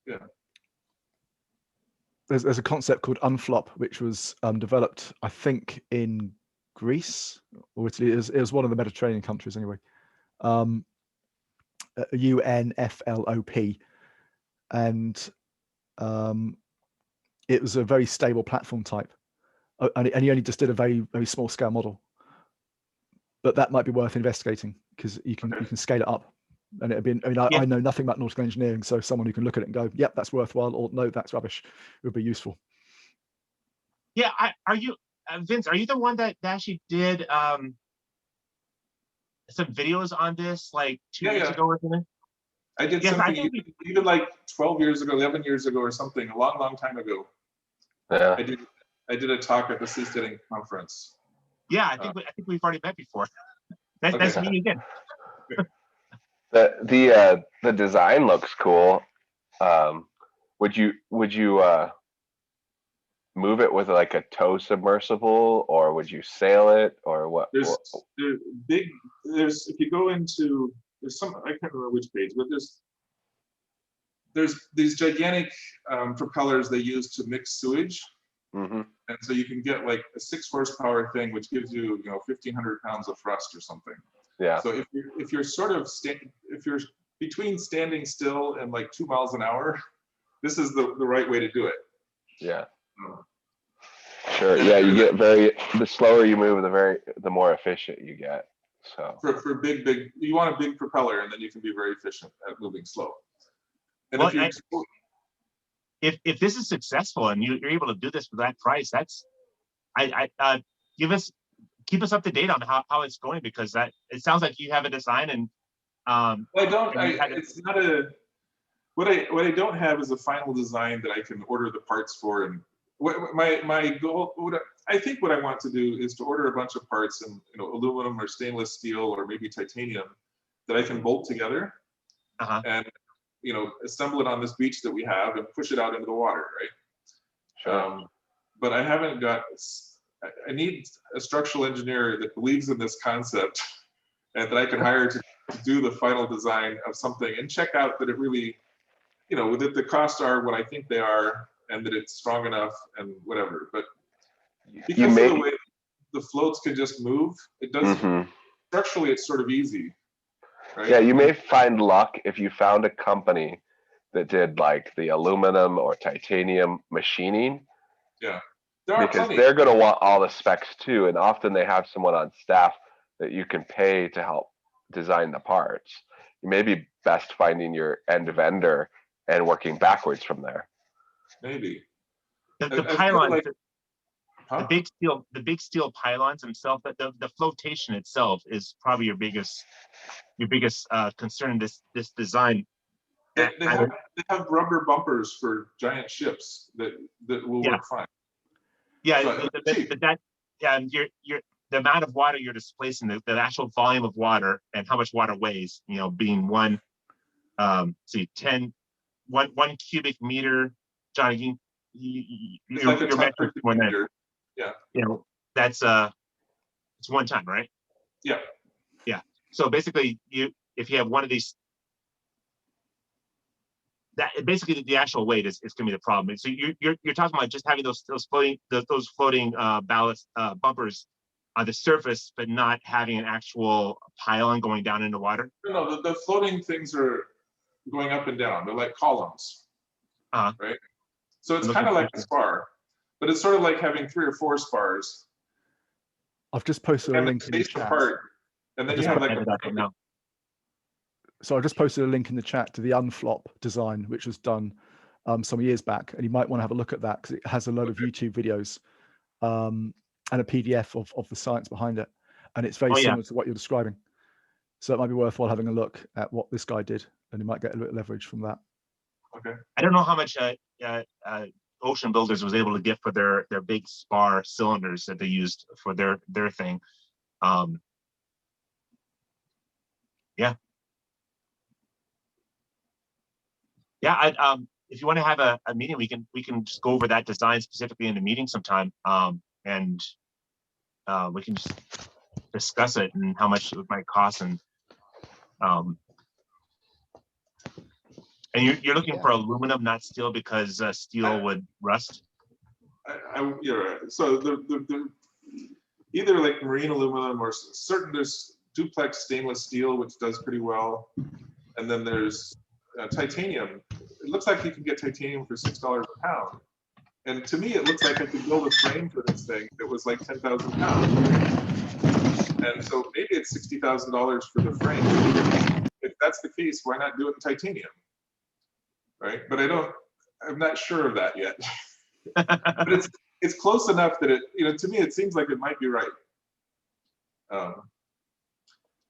Yeah. There's a concept called unflop, which was developed, I think, in Greece or Italy. It was one of the Mediterranean countries anyway. UNFLOP, and it was a very stable platform type, and he only just did a very, very small scale model. But that might be worth investigating, because you can scale it up, and it'd be. I mean, I know nothing about nautical engineering, so someone who can look at it and go, "Yep, that's worthwhile," or "No, that's rubbish," would be useful. Yeah, are you, Vince? Are you the one that actually did some videos on this like 2 years ago or something? I did something even like 12 years ago, 11 years ago, or something, a long, long time ago. Yeah. I did a talk at the seasteading conference. Yeah, I think we've already met before. Nice to meet you again. The design looks cool. Would you move it with like a tow submersible, or would you sail it, or what? There's if you go into, there's some, I can't remember which page, but there's these gigantic propellers they use to mix sewage. Mm-hmm. And so you can get like a 6 horsepower thing, which gives you, 1,500 pounds of thrust or something. Yeah. So if you're sort of if you're between standing still and like 2 miles an hour, this is the right way to do it. Yeah. Sure. Yeah, you get the slower you move, the more efficient you get. So for big, you want a big propeller, and then you can be very efficient at moving slow. And well, if this is successful and you're able to do this for that price, that's keep us up to date on how it's going, because it sounds like you have a design and it's not what I don't have is a final design that I can order the parts for. And my goal, I think what I want to do is to order a bunch of parts in aluminum or stainless steel or maybe titanium that I can bolt together and assemble it on this beach that we have and push it out into the water, right? Sure. But I haven't got. I need a structural engineer that believes in this concept and that I can hire to do the final design of something and check out that it really, that the costs are what I think they are and that it's strong enough and whatever. But because of the way the floats can just move, it doesn't, structurally it's sort of easy. Right? Yeah, you may find luck if you found a company that did like the aluminum or titanium machining. Yeah. Because they're going to want all the specs too, and often they have someone on staff that you can pay to help design the parts. You may be best finding your end vendor and working backwards from there. Maybe the pylons, the big steel pylons themselves, the flotation itself is probably your biggest concern in this design. They have rubber bumpers for giant ships that will work fine. Yeah, so the amount of water you're displacing, the actual volume of water and how much water weighs, being one cubic meter, Johnny, you're like a ton per cubic meter. Yeah. it's one time, right? Yeah. Yeah. So basically, if you have one of these, that basically the actual weight is going to be the problem. So you're talking about just having those floating ballast bumpers on the surface, but not having an actual pylon going down into water. No, the floating things are going up and down. They're like columns, right? So it's kind of like a spar, but it's sort of like having 3 or 4 spars. I've just posted a link in the chat. Apart, and then you have like So I just posted a link in the chat to the unflop design, which was done some years back, and you might want to have a look at that because it has a lot of YouTube videos and a PDF of the science behind it, and it's very similar to what you're describing. So it might be worthwhile having a look at what this guy did, and you might get a little leverage from that. Okay. I don't know how much Ocean Builders was able to get for their big spar cylinders that they used for their thing. Yeah. Yeah, if you want to have a meeting, we can just go over that design specifically in the meeting sometime, and we can just discuss it and how much it might cost, and you're looking for aluminum, not steel, because steel would rust. You're right. So the either like marine aluminum or there's duplex stainless steel, which does pretty well, and then there's titanium. It looks like you can get titanium for $6 a pound, and to me it looks like I could build a frame for this thing that was like 10,000 pounds, and so maybe it's $60,000 for the frame. If that's the case, why not do it in titanium, right? But I'm not sure of that yet. But it's close enough that to me it seems like it might be right.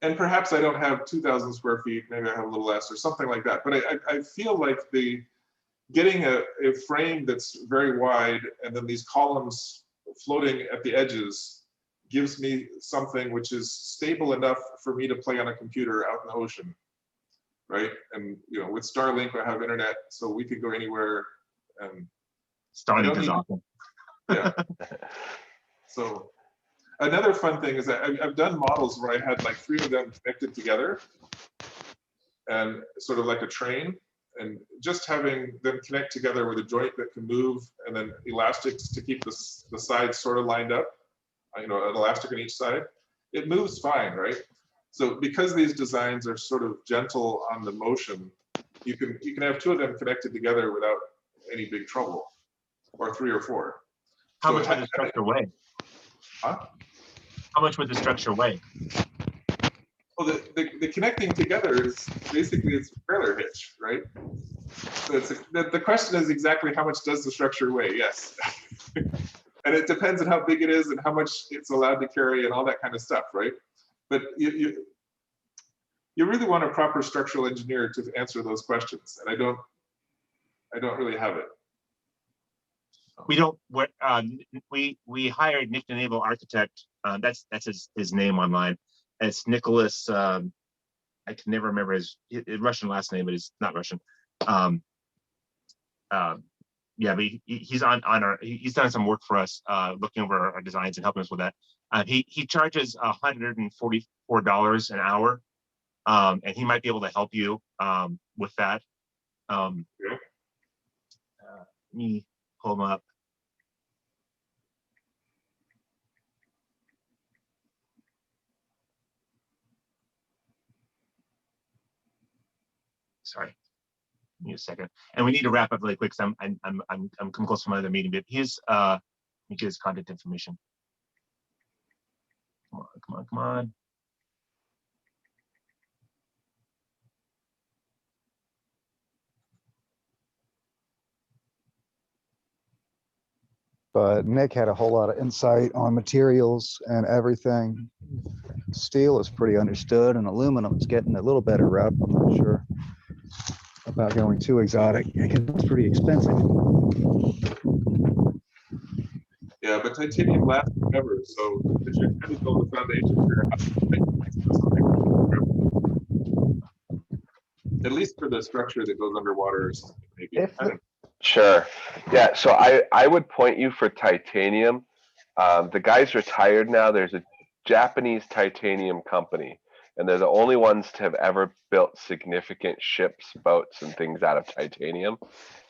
And perhaps I don't have 2,000 square feet, maybe I have a little less or something like that. But I feel like getting a frame that's very wide and then these columns floating at the edges gives me something which is stable enough for me to play on a computer out in the ocean, right? And with Starlink, I have internet, so we could go anywhere. And Starlink is awesome. Yeah. So another fun thing is that I've done models where I had like 3 of them connected together and sort of like a train, and just having them connect together with a joint that can move and then elastics to keep the sides sort of lined up, an elastic on each side. It moves fine, right? So because these designs are sort of gentle on the motion, you can have 2 of them connected together without any big trouble, or 3 or 4. How much would the structure weigh? Huh? How much would the structure weigh? Well, the connecting together is basically it's a trailer hitch, right? So the question is exactly how much does the structure weigh? Yes. And it depends on how big it is and how much it's allowed to carry and all that kind of stuff, right? But you really want a proper structural engineer to answer those questions, and I don't really have it. We don't. We hired Nick the Naval Architect. That's his name online. It's Nicholas. I can never remember his Russian last name, but it's not Russian. Yeah, but he's on our. He's done some work for us, looking over our designs and helping us with that. He charges $144 an hour, and he might be able to help you with that. Let me pull him up. Sorry, give me a second. And we need to wrap up really quick because I'm coming close to my other meeting. But let me get his contact information. Come on. But Nick had a whole lot of insight on materials and everything. Steel is pretty understood, and aluminum is getting a little better rep. I'm not sure about going too exotic because it's pretty expensive. Yeah, but titanium lasts forever, so if you're trying to build a foundation for your house, at least for the structure that goes underwater or something, maybe. Sure. Yeah. So I would point you for titanium. The guy's retired now. There's a Japanese titanium company, and they're the only ones to have ever built significant ships, boats, and things out of titanium.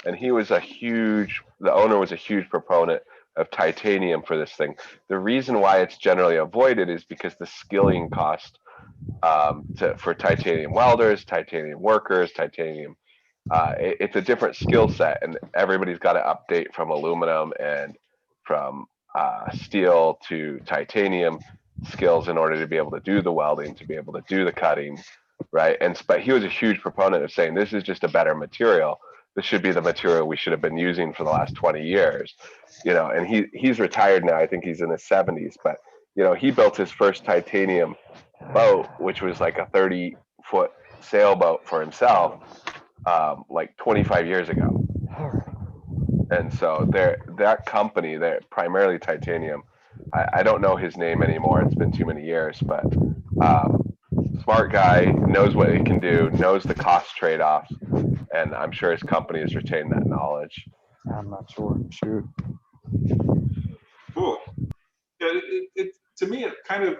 And he was the owner was a huge proponent of titanium for this thing. The reason why it's generally avoided is because the skilling cost for titanium welders, titanium workers, titanium. It's a different skill set, and everybody's got to update from aluminum and from steel to titanium skills in order to be able to do the welding, to be able to do the cutting, right? But he was a huge proponent of saying this is just a better material. This should be the material we should have been using for the last 20 years, and he's retired now. I think he's in his 70s, but he built his first titanium boat, which was like a 30-foot sailboat for himself, like 25 years ago. And so that company, they're primarily titanium. I don't know his name anymore. It's been too many years, but smart guy, knows what it can do, knows the cost trade-offs, and I'm sure his company has retained that knowledge. I'm not sure. Shoot. Cool. Yeah, to me, it kind of,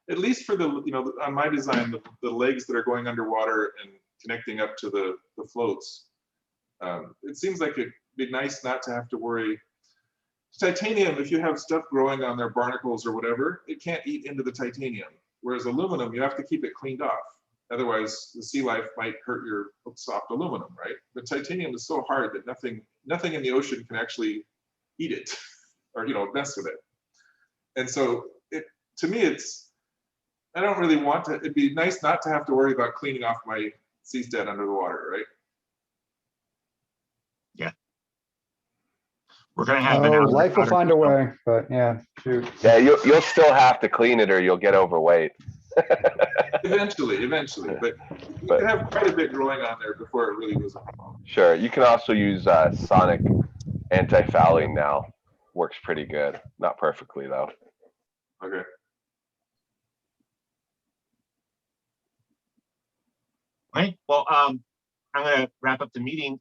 at least for the, on my design, the legs that are going underwater and connecting up to the floats, it seems like it'd be nice not to have to worry. Titanium, if you have stuff growing on their barnacles or whatever, it can't eat into the titanium. Whereas aluminum, you have to keep it cleaned off. Otherwise, the sea life might hurt your soft aluminum, right? But titanium is so hard that nothing in the ocean can actually eat it or mess with it. And so to me, I don't really want to. It'd be nice not to have to worry about cleaning off my seastead under the water, right? Yeah. We're gonna have Life will find a way, but yeah, shoot. Yeah, you'll still have to clean it or you'll get overweight. Eventually, but you can have quite a bit growing on there before it really goes on. Sure, you can also use sonic anti-fouling now. Works pretty good, not perfectly though. Okay. Right. Well, I'm gonna wrap up the meeting.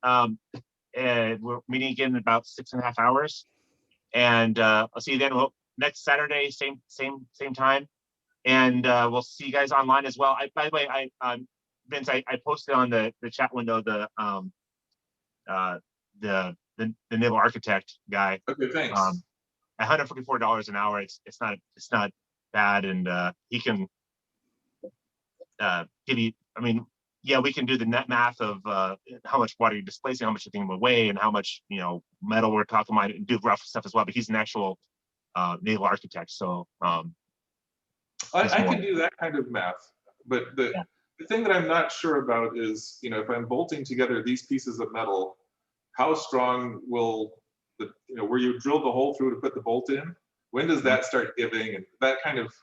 We're meeting again in about 6.5 hours, and I'll see you then. Next Saturday, same time, and we'll see you guys online as well. By the way, Vince, I posted on the chat window the naval architect guy. Okay, thanks. $144 an hour. It's not bad, and he can give you. I mean, yeah, we can do the net math of how much water you're displacing, how much you think will weigh, and how much metal we're talking about, and do rough stuff as well. But he's an actual naval architect, so I can do that kind of math, but the thing that I'm not sure about is, if I'm bolting together these pieces of metal, how strong will where you drill the hole through to put the bolt in, when does that start giving, and that kind of,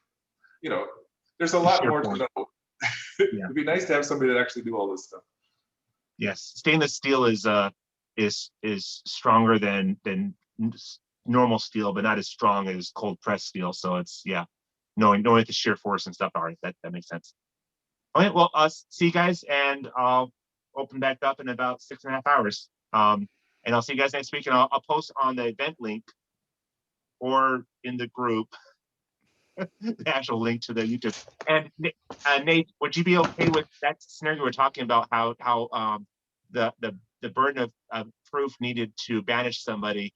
there's a lot more to know. Yeah. It'd be nice to have somebody that actually do all this stuff. Yes, stainless steel is stronger than normal steel, but not as strong as cold pressed steel. So it's knowing the shear force and stuff. All right, that makes sense. All right, well, see you guys, and I'll open back up in about 6.5 hours. And I'll see you guys next week, and I'll post on the event link or in the group the actual link to the YouTube. And Nate, would you be okay with that scenario we're talking about? How the burden of proof needed to banish somebody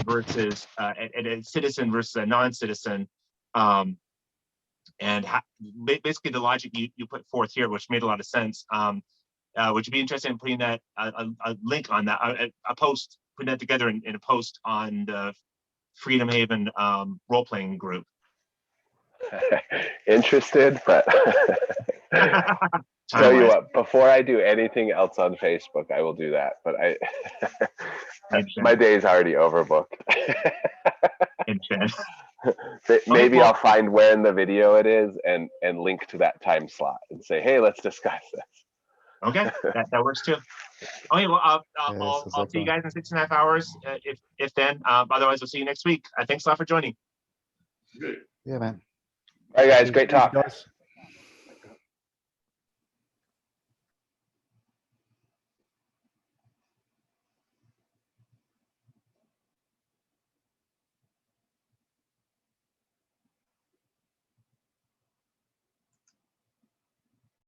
versus a citizen versus a non-citizen, and basically the logic you put forth here, which made a lot of sense. Would you be interested in putting that a link on that, a post, putting that together in a post on the Freedom Haven role-playing group? Interested, but tell you what, before I do anything else on Facebook, I will do that. But my day is already overbooked. Maybe I'll find where in the video it is and link to that time slot and say, hey, let's discuss this. Okay, that works too. Okay, well, I'll see you guys in 6.5 hours. If then, otherwise, we'll see you next week. Thanks a lot for joining. Good. Yeah, man. All right, guys, great talk. Guys.